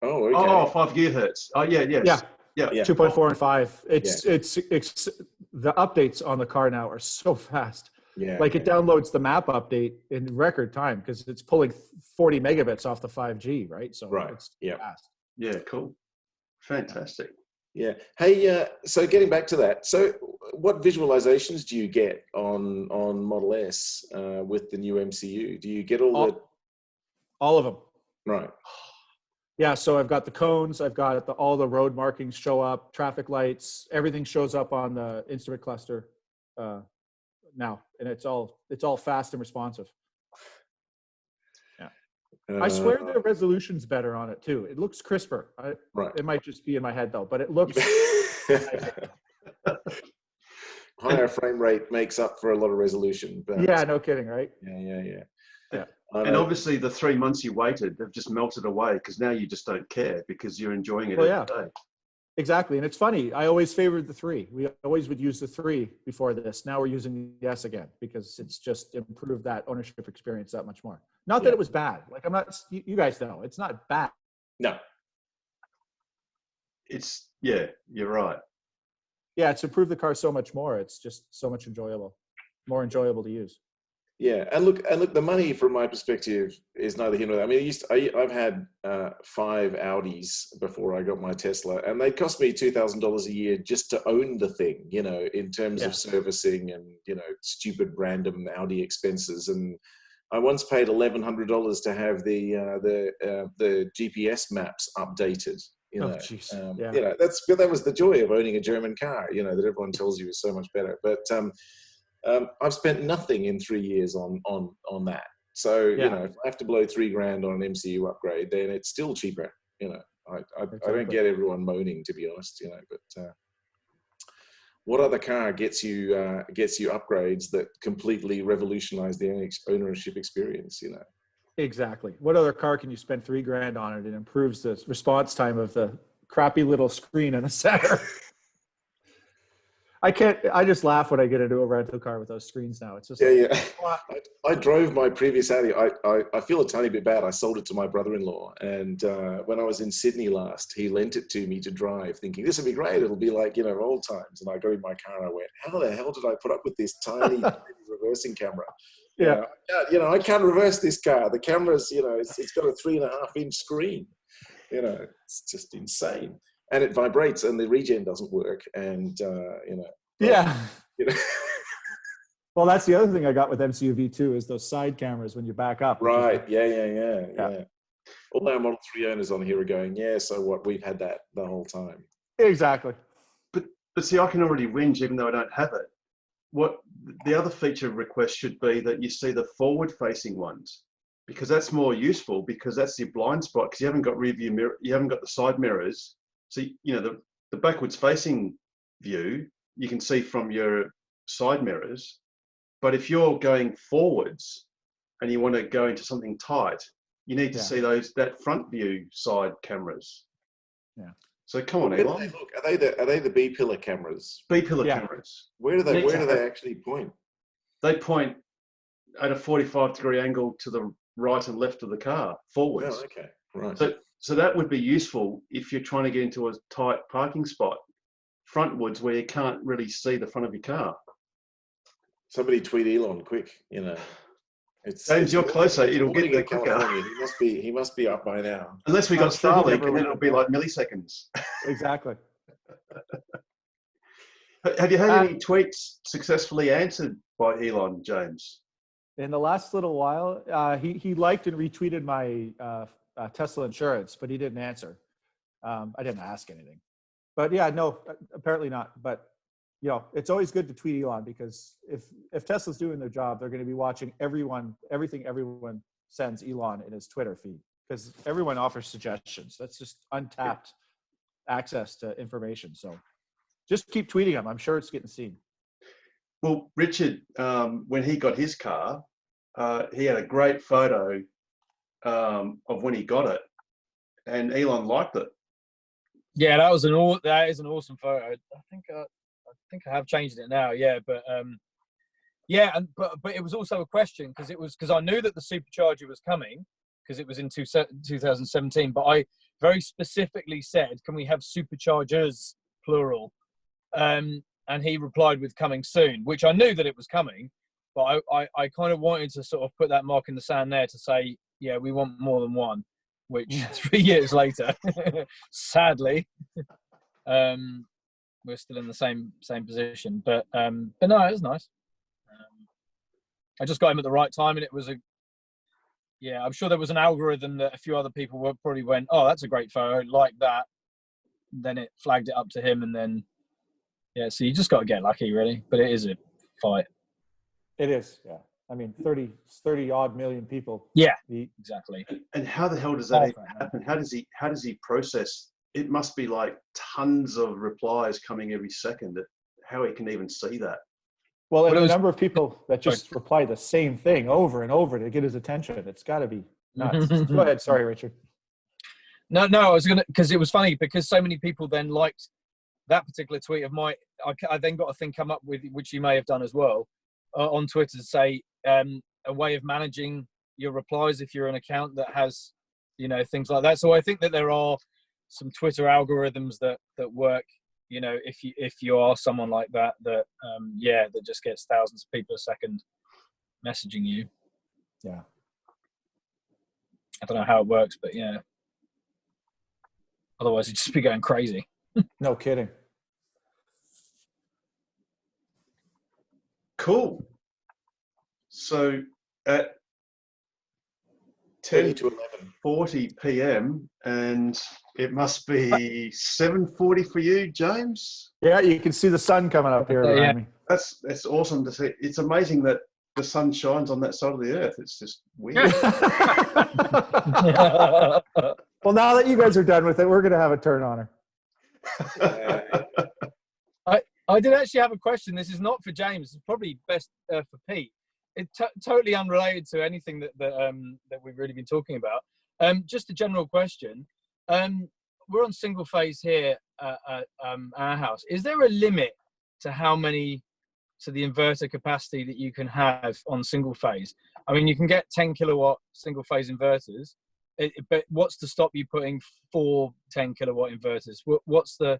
Oh, okay. Oh, 5 gigahertz. Oh, yeah. Yes. Yeah. 2.4 and 5. It's the updates on the car now are so fast. Yeah. Like it downloads the map update in record time because it's pulling 40 megabits off the 5G, right? So it's fast. Yeah, cool. Fantastic. Yeah. Hey, so getting back to that, so what visualizations do you get on Model S with the new MCU? Do you get all of them? Right. Yeah, so I've got the cones, I've got all the road markings show up, traffic lights, everything shows up on the instrument cluster now, and it's all fast and responsive. Yeah, I swear the resolution's better on it too. It looks crisper. Right. It might just be in my head though, but it looks. Higher frame rate makes up for a lot of resolution. But yeah, no kidding, right? Yeah. And obviously the 3 months you waited, they've just melted away because now you just don't care because you're enjoying it every day. Exactly. And it's funny. I always favored the 3. We always would use the 3 before this. Now we're using the S again because it's just improved that ownership experience that much more. Not that it was bad. Like I'm not, you guys know, it's not bad. No. It's, you're right. Yeah, it's improved the car so much more. It's just so much more enjoyable to use. Yeah, and look, the money from my perspective is neither here nor there. I mean, I've had 5 Audis before I got my Tesla, and they cost me $2,000 a year just to own the thing. In terms of servicing and stupid random Audi expenses. And I once paid $1,100 to have the GPS maps updated. That was the joy of owning a German car. That everyone tells you is so much better, but. I've spent nothing in 3 years on that. So, if I have to blow $3,000 on an MCU upgrade, then it's still cheaper. I don't get everyone moaning, to be honest, but what other car gets you upgrades that completely revolutionize the ownership experience, Exactly. What other car can you spend $3,000 on it and improves the response time of the crappy little screen in the center? I just laugh when I get into a rental car with those screens now. It's just I drove my previous Audi. I feel a tiny bit bad. I sold it to my brother-in-law, and when I was in Sydney last, he lent it to me to drive, thinking this would be great. It'll be like old times. And I got in my car and I went, how the hell did I put up with this tiny reversing camera? I can't reverse this car. The camera's it's got a 3.5-inch screen. It's just insane. And it vibrates, and the regen doesn't work, and Well, that's the other thing I got with MCUV2 is those side cameras when you back up. Right? Yeah. All our Model 3 owners on here are going, so what? We've had that the whole time. Exactly. But see, I can already whinge even though I don't have it. What the other feature request should be that you see the forward-facing ones, because that's more useful because that's your blind spot because you haven't got rear view mirror, you haven't got the side mirrors. So, the backwards facing view, you can see from your side mirrors. But if you're going forwards and you want to go into something tight, you need to see that front view side cameras. Yeah. So come on, Elon. Are they the B-pillar cameras? B-pillar cameras. Where do they actually point? They point at a 45-degree angle to the right and left of the car, forwards. Oh, okay. Right. So that would be useful if you're trying to get into a tight parking spot, frontwards, where you can't really see the front of your car. Somebody tweet Elon quick, James, you're closer. It'll get there quicker. California. He must be up by now. Unless we got I'm sure he Starlink, never and then it'll be would. like milliseconds. Exactly. Have you had any tweets successfully answered by Elon, James? In the last little while, he liked and retweeted my Tesla insurance, but he didn't answer. I didn't ask anything. But yeah, no, apparently not. But you know, it's always good to tweet Elon, because if Tesla's doing their job, they're going to be watching everything everyone sends Elon in his Twitter feed, because everyone offers suggestions. That's just untapped access to information. So just keep tweeting him. I'm sure it's getting seen. Well, Richard, when he got his car, he had a great photo of when he got it, and Elon liked it. Yeah, that is an awesome photo. I think I have changed it now. Yeah, but but it was also a question, because I knew that the supercharger was coming, because it was in 2017. But I very specifically said, "Can we have superchargers plural?" And he replied with "coming soon," which I knew that it was coming, but I kind of wanted to sort of put that mark in the sand there to say, yeah, we want more than one. Which 3 years later, sadly, we're still in the same position. But no, it was nice. I just got him at the right time, and it was I'm sure there was an algorithm that a few other people probably went, oh, that's a great photo, like that. Then it flagged it up to him, and then so you just got to get lucky, really. But it is a fight. It is, yeah. I mean, 30 odd million people. Yeah, exactly. And how the hell does that even happen? How does he process? It must be like tons of replies coming every second. How he can even see that? Well, and the number of people that just reply the same thing over and over to get his attention, it's got to be nuts. Go ahead. Sorry, Richard. No, I was because it was funny, because so many people then liked that particular tweet of mine. I then got a thing come up with, which you may have done as well, on Twitter, to say a way of managing your replies if you're an account that has, things like that. So I think that there are some Twitter algorithms that work, if you are someone like that that just gets thousands of people a second messaging you. Yeah. I don't know how it works, but yeah. Otherwise you'd just be going crazy. No kidding. Cool. So at 10:40 p.m. and it must be 7:40 for you, James. Yeah, you can see the sun coming up here around me. That's awesome to see. It's amazing that the sun shines on that side of the earth. It's just weird. Well, now that you guys are done with it, we're going to have a turn on her. I did actually have a question. This is not for James. It's probably best for Pete. It's totally unrelated to anything that we've really been talking about. Just a general question. We're on single phase here at our house. Is there a limit to the inverter capacity that you can have on single phase? I mean, you can get 10 kilowatt single phase inverters, but what's to stop you putting 4 10 kilowatt inverters? What's the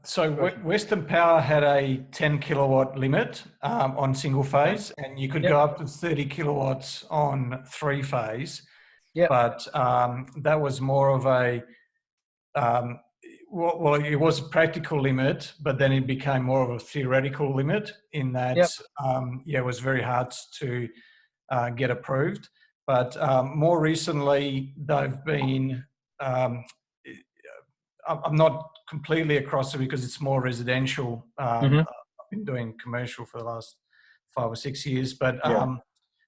so Western Power had a 10 kilowatt limit on single phase, and you could go up to 30 kilowatts on 3 phase. Yeah. But that was more of a it was a practical limit, but then it became more of a theoretical limit in that it was very hard to get approved. But more recently, they've been. I'm not completely across it because it's more residential. I've been doing commercial for the last 5 or 6 years, but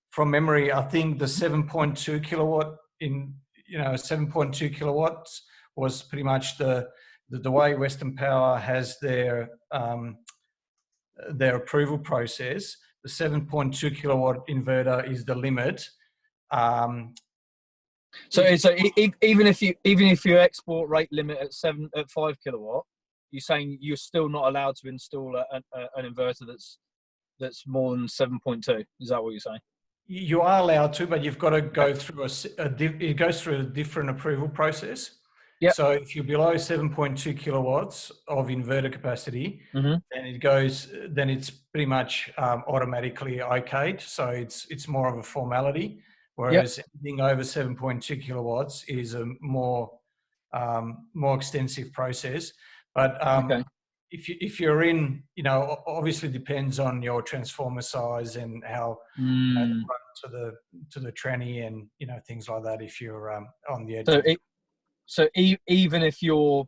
from memory, I think the 7.2 kilowatt 7.2 kilowatts was pretty much the way Western Power has their approval process. The 7.2 kilowatt inverter is the limit. So even if you export rate limit at 5 kilowatt, you're saying you're still not allowed to install an inverter that's more than 7.2. Is that what you're saying? You are allowed to, but you've got to go through it goes through a different approval process. Yep. So if you're below 7.2 kilowatts of inverter capacity, Mhm. then it's pretty much automatically okayed. So it's more of a formality, whereas anything over 7.2 kilowatts is a more extensive process. But Okay. if you're in, obviously depends on your transformer size and how they Mm. run to the tranny and things like that. If you're on the edge. So even if you're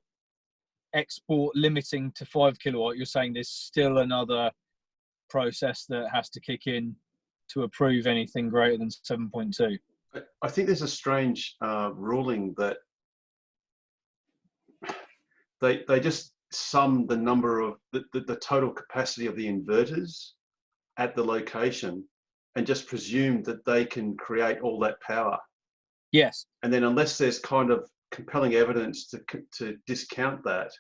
export limiting to 5 kilowatt, you're saying there's still another process that has to kick in to approve anything greater than 7.2. I think there's a strange ruling that they just sum the number of the total capacity of the inverters at the location and just presume that they can create all that power. Yes. And then unless there's kind of compelling evidence to discount that,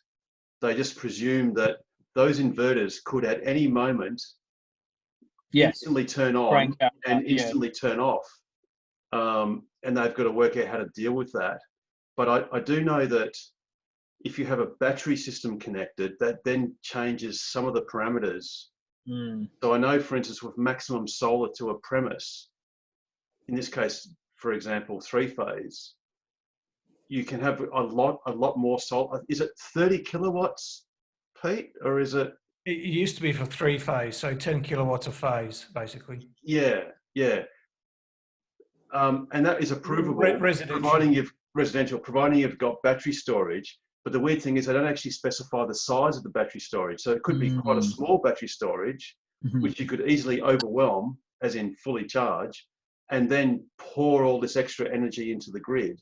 they just presume that those inverters could at any moment instantly turn on and instantly turn off. And they've got to work out how to deal with that. But I do know that if you have a battery system connected, that then changes some of the parameters. So I know, for instance, with maximum solar to a premise, in this case, for example, 3-phase, you can have a lot more solar. Is it 30 kilowatts, Pete, or is it? It used to be for 3-phase, so 10 kilowatts a phase, basically. Yeah. And that is approvable, providing you've got battery storage. But the weird thing is they don't actually specify the size of the battery storage. So it could be quite a small battery storage, which you could easily overwhelm, as in fully charge, and then pour all this extra energy into the grid,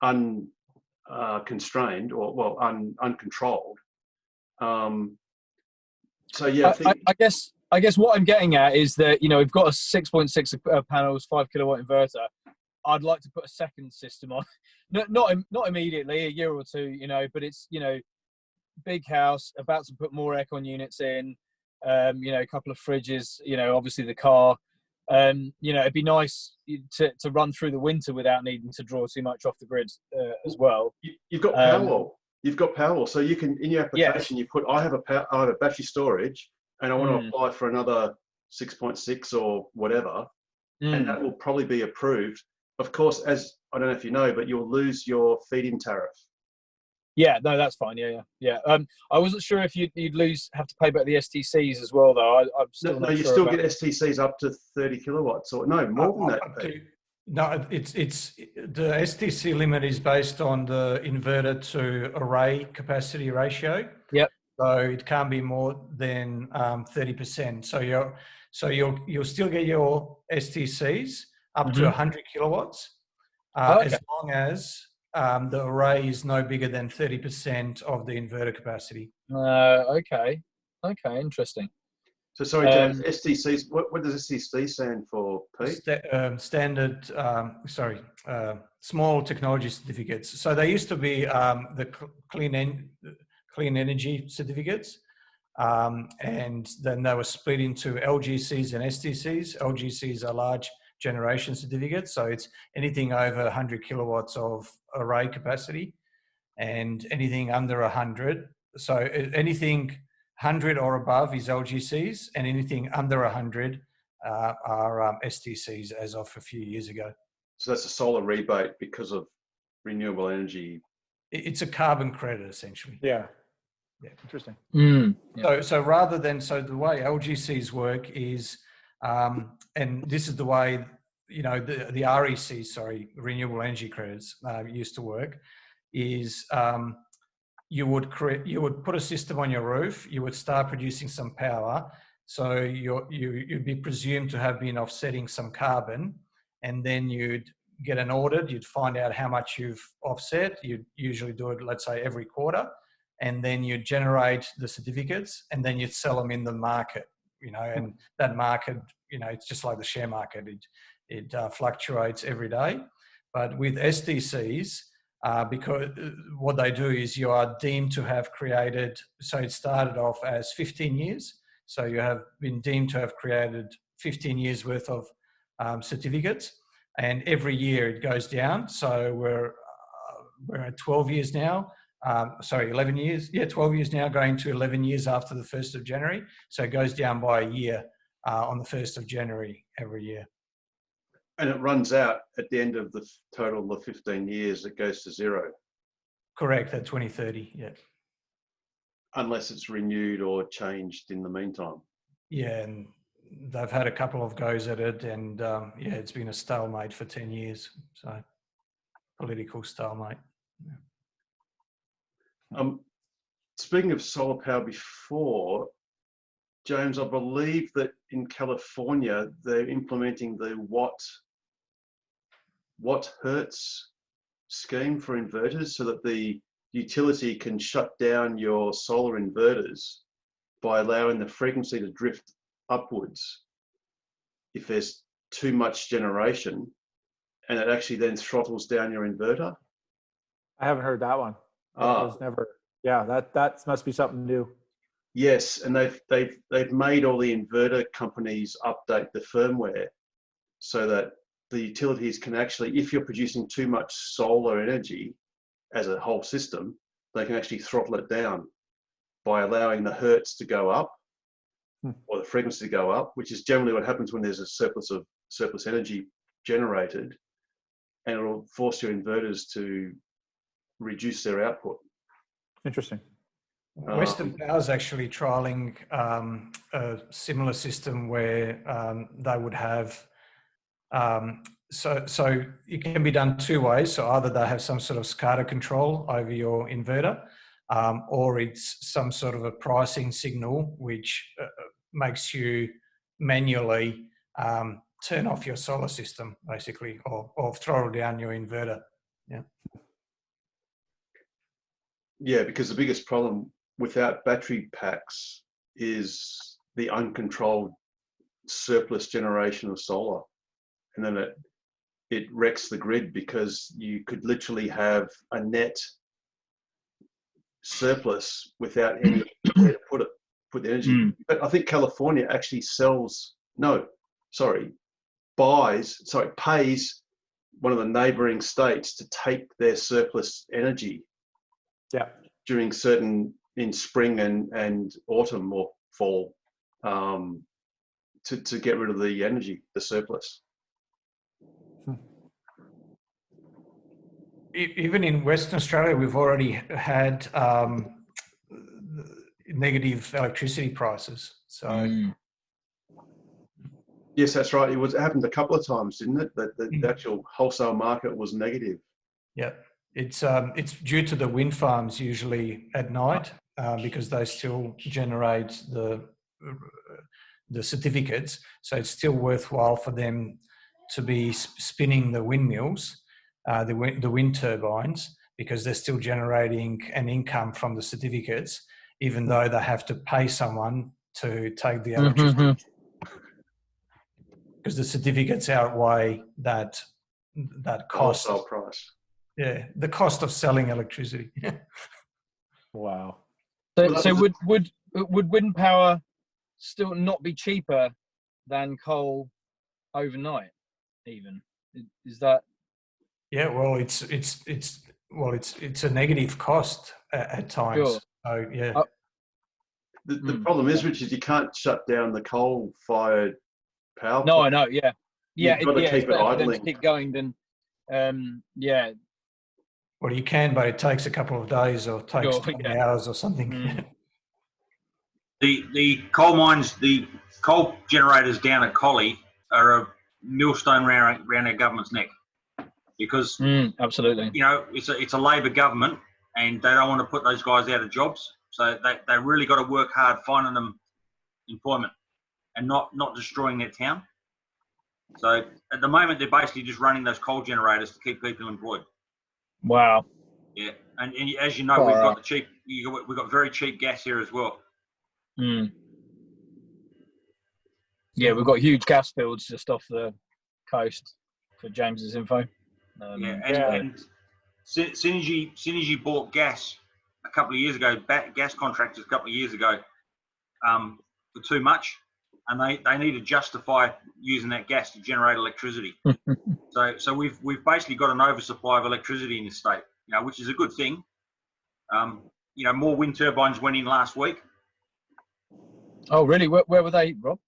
unconstrained or uncontrolled. So yeah, I guess what I'm getting at is that we've got a 6.6 panels, 5 kilowatt inverter. I'd like to put a second system on, not immediately, a year or two, but it's big house, about to put more aircon units in, a couple of fridges, obviously the car. It'd be nice to run through the winter without needing to draw too much off the grid as well. You've got Powerwall. You've got Powerwall, so you can, in your application, you put I have a battery storage, and I want to apply for another 6.6 or whatever, and that will probably be approved. Of course, as I don't know if you know, but you'll lose your feed-in tariff. Yeah, no, that's fine. Yeah. I wasn't sure if you'd have to pay back the STCs as well, though. I'm still not sure. You still get STCs up to 30 kilowatts, or no, more than that. No, it's the STC limit is based on the inverter to array capacity ratio. Yep. So it can't be more than 30%. So you'll still get your STCs up to 100 kilowatts, as long as the array is no bigger than 30% of the inverter capacity. Okay, interesting. So sorry, James, STCs, what does STC stand for, Pete? Small technology certificates. So they used to be the clean energy certificates, and then they were split into LGCs and STCs. LGCs are large generation certificates, so it's anything over 100 kilowatts of array capacity, and anything under 100. So anything 100 or above is LGCs, and anything under 100 are STCs as of a few years ago. So that's a solar rebate because of renewable energy. It's a carbon credit, essentially. Yeah. Interesting. So rather than, the way LGCs work is, and this is the way, the REC, renewable energy credits used to work, is you would put a system on your roof, you would start producing some power, so you'd be presumed to have been offsetting some carbon, and then you'd get an audit, you'd find out how much you've offset, you'd usually do it, let's say, every quarter, and then you'd generate the certificates, and then you'd sell them in the market, and that market, it's just like the share market, it fluctuates every day. But with STCs, because what they do is you are deemed to have created, so it started off as 15 years. So you have been deemed to have created 15 years worth of certificates, and every year it goes down. So we're we're at 12 years now. 11 years. Yeah, 12 years now, going to 11 years after the 1st of January. So it goes down by a year on the 1st of January every year. And it runs out at the end of the total of 15 years. It goes to zero. Correct, at 2030, yeah. Unless it's renewed or changed in the meantime. Yeah, and they've had a couple of goes at it, and yeah, it's been a stalemate for 10 years. So, political stalemate. Yeah. Speaking of solar power before, James, I believe that in California, they're implementing the watt hertz scheme for inverters so that the utility can shut down your solar inverters by allowing the frequency to drift upwards if there's too much generation, and it actually then throttles down your inverter. I haven't heard that one. It was never. Yeah, that must be something new. Yes, and they've made all the inverter companies update the firmware so that the utilities can actually, if you're producing too much solar energy as a whole system, they can actually throttle it down by allowing the hertz to go up or the frequency to go up, which is generally what happens when there's a surplus energy generated, and it'll force your inverters to reduce their output. Interesting. Western Power's actually trialling a similar system where they would have, so it can be done two ways. So either they have some sort of SCADA control over your inverter, or it's some sort of a pricing signal which makes you manually turn off your solar system, basically, or throttle down your inverter. Yeah. Yeah, because the biggest problem without battery packs is the uncontrolled surplus generation of solar. And then it wrecks the grid because you could literally have a net surplus without any way to put the energy. But I think California actually pays one of the neighboring states to take their surplus energy during in spring and autumn or fall to get rid of the energy, the surplus. Even in Western Australia, we've already had negative electricity prices. So yes, that's right. It happened a couple of times, didn't it? That the actual wholesale market was negative. Yeah, it's due to the wind farms usually at night because they still generate the certificates. So it's still worthwhile for them to be spinning the windmills, the wind turbines, because they're still generating an income from the certificates, even though they have to pay someone to take the electricity. Because the certificates outweigh that cost. Wholesale price. Yeah, the cost of selling electricity. Wow. So would wind power still not be cheaper than coal overnight? Even is that? Yeah, well, it's a negative cost at times. Sure. So yeah. The problem is, Richard, you can't shut down the coal-fired power plant. No, I know. Yeah, You've got to keep it idling. To keep going, then yeah. Well, you can, but it takes a couple of days or takes 20 hours or something. The coal mines, the coal generators down at Collie are a millstone around our government's neck, because absolutely, it's a Labor government and they don't want to put those guys out of jobs, so they really got to work hard finding them employment and not destroying their town. So at the moment they're basically just running those coal generators to keep people employed. Wow. Yeah, and as you know, we've got very cheap gas here as well. Yeah, we've got huge gas fields just off the coast, for James's info. And Synergy bought gas a couple of years ago, gas contractors a couple of years ago, for too much, and they need to justify using that gas to generate electricity. So we've basically got an oversupply of electricity in the state. which is a good thing. More wind turbines went in last week. Oh, really? Where were they, Rob?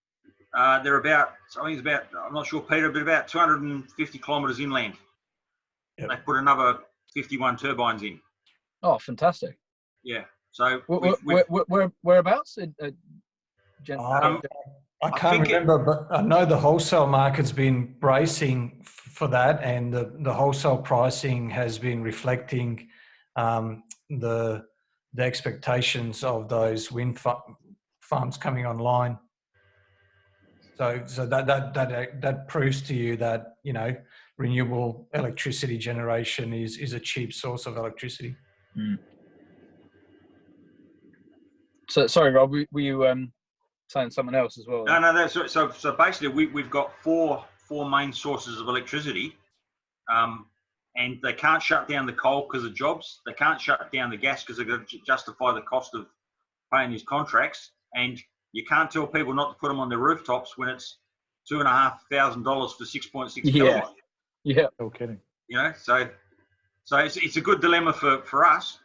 They're about, I'm not sure, Peter, but about 250 kilometres inland. Yep. They put another 51 turbines in. Oh, fantastic. Yeah. So whereabouts? I can't remember, but I know the wholesale market's been bracing for that, and the wholesale pricing has been reflecting the expectations of those wind farms coming online. So that proves to you that renewable electricity generation is a cheap source of electricity. Mm. So sorry, Rob, were you saying something else as well? No. So basically, we've got four main sources of electricity, and they can't shut down the coal because of jobs. They can't shut down the gas because they've got to justify the cost of paying these contracts. And you can't tell people not to put them on their rooftops when it's $2,500 for 6.6 kilowatts. Yeah. No kidding. So it's a good dilemma for us.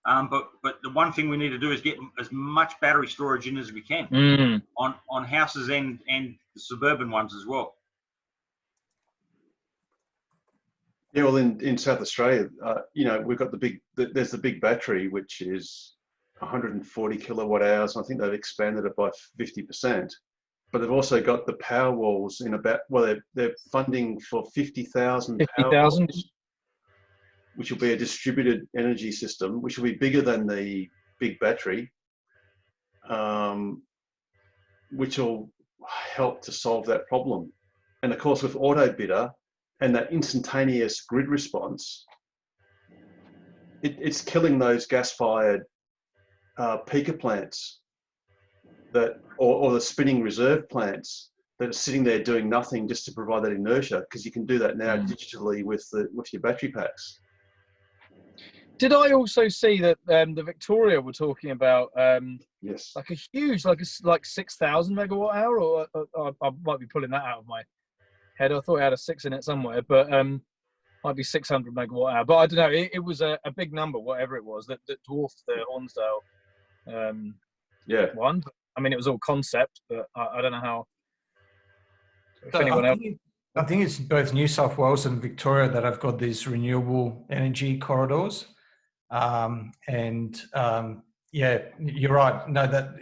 But the one thing we need to do is get as much battery storage in as we can on houses and the suburban ones as well. Yeah, well, in South Australia, we've got there's the big battery, which is 140 kilowatt hours. I think they've expanded it by 50%. But they've also got the power walls they're funding for 50,000 power walls, which will be a distributed energy system, which will be bigger than the big battery, which will help to solve that problem. And of course, with Autobidder and that instantaneous grid response, it's killing those gas-fired peaker plants or the spinning reserve plants that are sitting there doing nothing just to provide that inertia, because you can do that now digitally with your battery packs. Did I also see that the Victoria were talking about yes, like a huge, like 6,000 megawatt hour, or I might be pulling that out of my head. I thought it had a 6 in it somewhere, but might be 600 megawatt hour. But I don't know. It was a big number, whatever it was, that dwarfed the Hornsdale one. I mean, it was all concept, but I don't know how. If anyone else. I think it's both New South Wales and Victoria that have got these renewable energy corridors. Yeah, you're right. No,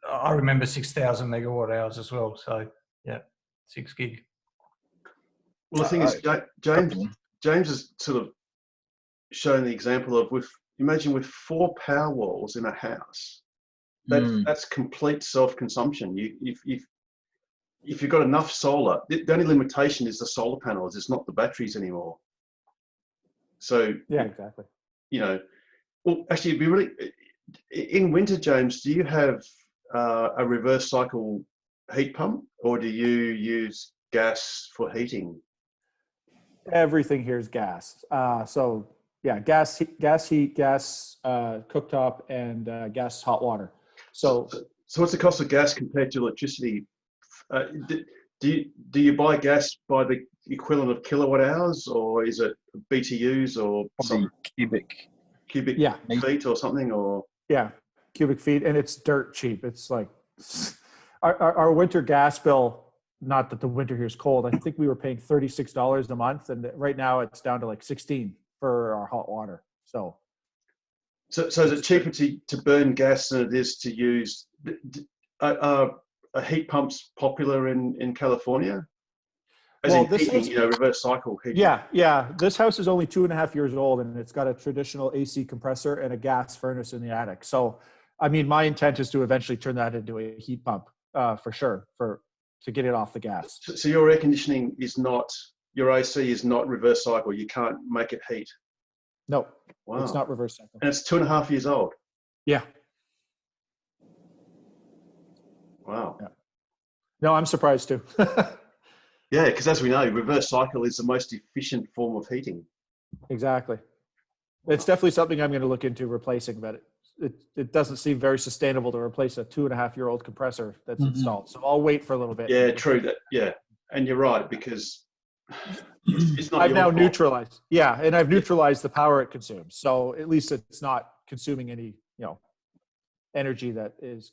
I remember 6,000 megawatt hours as well. So yeah, 6 gig. Well, the thing is, James has sort of shown the example of imagine with 4 power walls in a house, that's complete self-consumption. If you've got enough solar, the only limitation is the solar panels. It's not the batteries anymore. So yeah, exactly. Well, actually, it'd be really in winter, James. Do you have a reverse cycle heat pump, or do you use gas for heating? Everything here is gas. So yeah, gas heat, gas cooktop, and gas hot water. So what's the cost of gas compared to electricity? Do you buy gas by the equivalent of kilowatt hours, or is it BTUs or some cubic feet or something? Or cubic feet, and it's dirt cheap. It's like our winter gas bill. Not that the winter here is cold. I think we were paying $36 a month, and right now it's down to like 16 for our hot water. So is it cheaper to burn gas than it is to use? Are heat pumps popular in California? Heating, reverse cycle heating. Yeah. This house is only 2.5 years old, and it's got a traditional AC compressor and a gas furnace in the attic. So, I mean, my intent is to eventually turn that into a heat pump for sure, to get it off the gas. So your air conditioning your AC is not reverse cycle. You can't make it heat. No, wow. It's not reverse cycle. And it's 2.5 years old. Yeah. Wow. Yeah. No, I'm surprised too. Yeah, because as we know, reverse cycle is the most efficient form of heating. Exactly. It's definitely something I'm going to look into replacing, but it doesn't seem very sustainable to replace a 2.5-year-old compressor that's installed. So I'll wait for a little bit. Yeah, true. And you're right, because It's not I've your now fault. neutralized. Yeah, and I've neutralized the power it consumes. So at least it's not consuming any, energy that is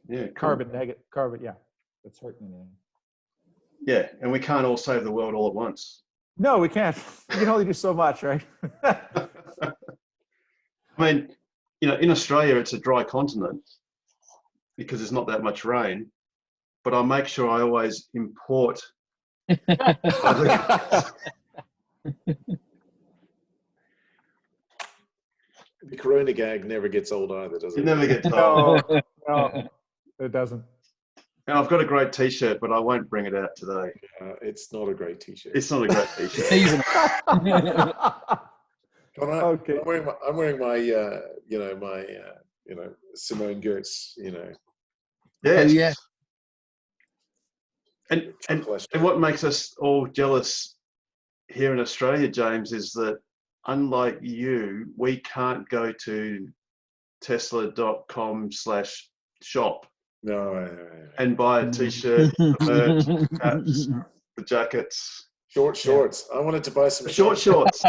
Cool. carbon negative. Carbon, yeah, that's hurting anything. Yeah, and we can't all save the world all at once. No, we can't. We can only do so much, right? I mean, in Australia, it's a dry continent because there's not that much rain. But I make sure I always import. The Corona gag never gets old either, does it? It never gets old. No, it doesn't. And I've got a great T-shirt, but I won't bring it out today. It's not a great T-shirt. It's not a great T-shirt. Okay. I'm wearing my Simone Gertz, Yes. yeah. And what makes us all jealous here in Australia, James, is that unlike you, we can't go to tesla.com/shop and buy a T-shirt, the merch, the caps, the jackets. Short shorts. I wanted to buy some short shorts.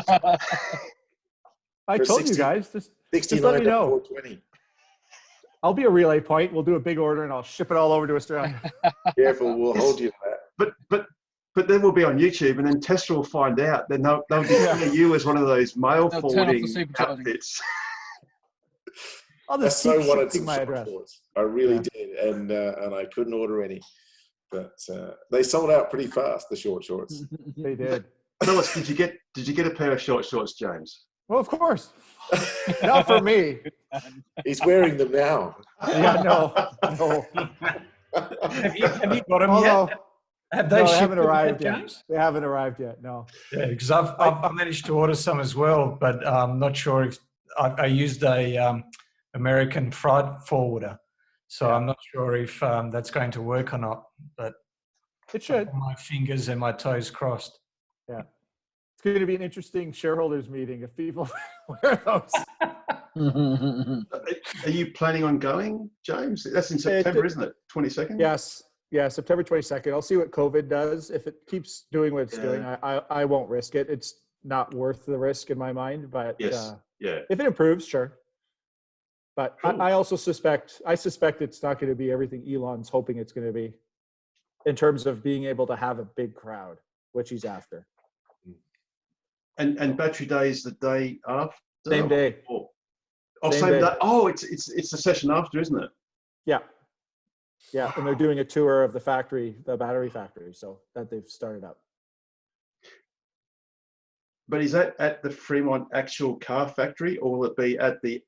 I told you guys, just let me know. $69.420. I'll be a relay point. We'll do a big order and I'll ship it all over to Australia. Careful, we'll hold you to that. But then we'll be on YouTube, and then Tesla will find out. Then they'll declare you as one of those mail forwarding outfits. I'll just I keep wanted shipping some my short address. shorts. I really did, and I couldn't order any. But they sold out pretty fast, the short shorts. They did. Tell us, did you get a pair of short shorts, James? Well, of course. Not for me. He's wearing them now. Yeah, no. Have you got them yet? Have they haven't shipped arrived yet, yet. James? They haven't arrived yet. No. Yeah, because I've managed to order some as well, but I'm not sure if I used a American freight forwarder, so I'm not sure if that's going to work or not. But it should. My fingers and my toes crossed. Yeah, it's going to be an interesting shareholders meeting if people wear those. Are you planning on going, James? That's in September, isn't it? 22nd? Yes. Yeah, September 22nd. I'll see what COVID does. If it keeps doing what it's doing, I won't risk it. It's not worth the risk in my mind. But if it improves, sure. But I also suspect it's not going to be everything Elon's hoping it's going to be in terms of being able to have a big crowd, which he's after. And battery day is the day after? Same day. Same day. Oh, it's the session after, isn't it? Yeah. Yeah, and they're doing a tour of the factory, the battery factory, so that they've started up. But is that at the Fremont actual car factory, or will it be at the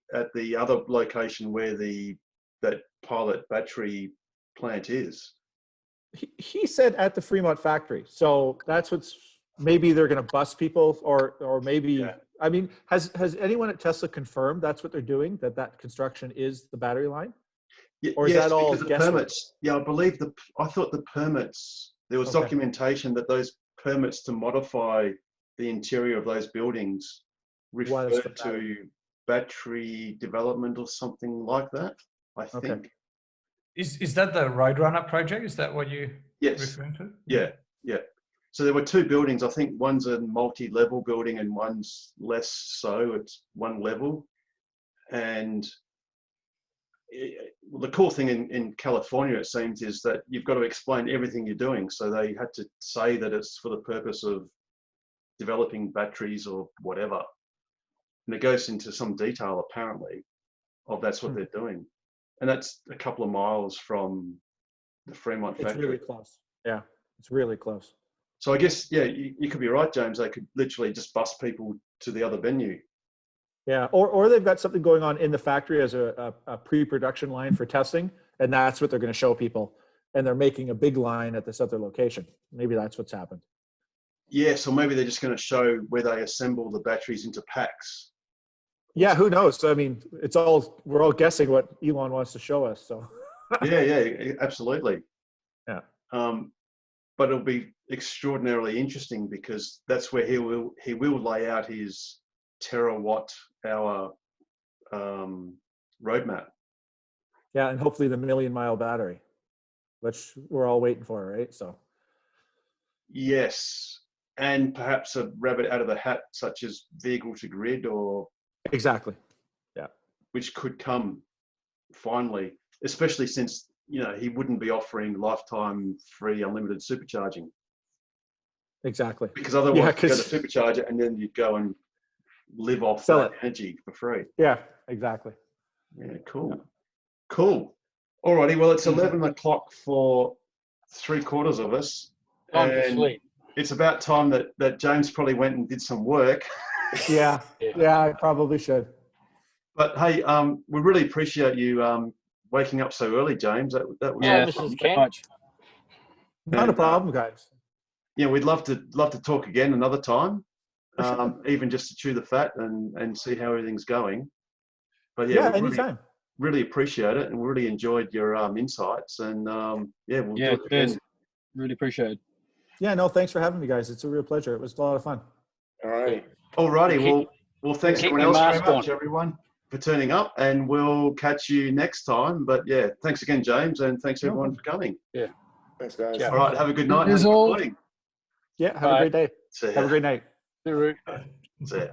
other location where that pilot battery plant is? He said at the Fremont factory, so that's what's maybe they're going to bus people, or maybe I mean, has anyone at Tesla confirmed that's what they're doing? That construction is the battery line? Or is that all because the permits? Yeah, I believe I thought the permits, there was documentation that those permits to modify the interior of those buildings referred to battery development or something like that, I think. Is that the Roadrunner project? Is that what you referring to? Yeah. So there were two buildings. I think one's a multi-level building and one's less so. It's one level. And the cool thing in California, it seems, is that you've got to explain everything you're doing. So they had to say that it's for the purpose of developing batteries or whatever. And it goes into some detail, apparently, of that's what they're doing. And that's a couple of miles from the Fremont factory. It's really close. Yeah, it's really close. So I guess, you could be right, James. They could literally just bus people to the other venue. Yeah, or they've got something going on in the factory as a pre-production line for testing, and that's what they're going to show people. And they're making a big line at this other location. Maybe that's what's happened. Yeah, so maybe they're just going to show where they assemble the batteries into packs. Yeah, who knows? I mean, we're all guessing what Elon wants to show us. So. Yeah, absolutely. Yeah. But it'll be extraordinarily interesting because that's where he will lay out his terawatt-hour roadmap. Yeah, and hopefully the 1,000,000-mile battery, which we're all waiting for, right? So. Yes, and perhaps a rabbit out of the hat, such as vehicle to grid, or Exactly. which could come finally, especially since he wouldn't be offering lifetime free unlimited supercharging. Exactly. Because otherwise, Yeah, you go to supercharge it and then you'd go and live off Sell that it. energy for free. Yeah, exactly. Yeah, cool. Cool. Alrighty, well, it's 11 o'clock for 3/4 of us. Time for And sleep. it's about time that James probably went and did some work. Yeah, I probably should. But hey, we really appreciate you waking up so early, James. That was Yeah, awesome. Mrs. Kent. Not a problem, guys. We'd love to talk again another time, For sure. even just to chew the fat and see how everything's going. But Yeah, we anytime. really appreciate it, and we really enjoyed your insights. And we'll do it cheers. again. Really appreciate it. Yeah, no, thanks for having me, guys. It's a real pleasure. It was a lot of fun. All right. Alrighty, well, thanks keep everyone your else very mask much, on. everyone, for turning up, and we'll catch you next time. But yeah, thanks again, James, and thanks everyone for coming. Yeah. Thanks, guys. All right, have a good night. Cheers Have a good all. morning. Yeah, have Bye. a great day. See ya. Have a great night. See you. See ya.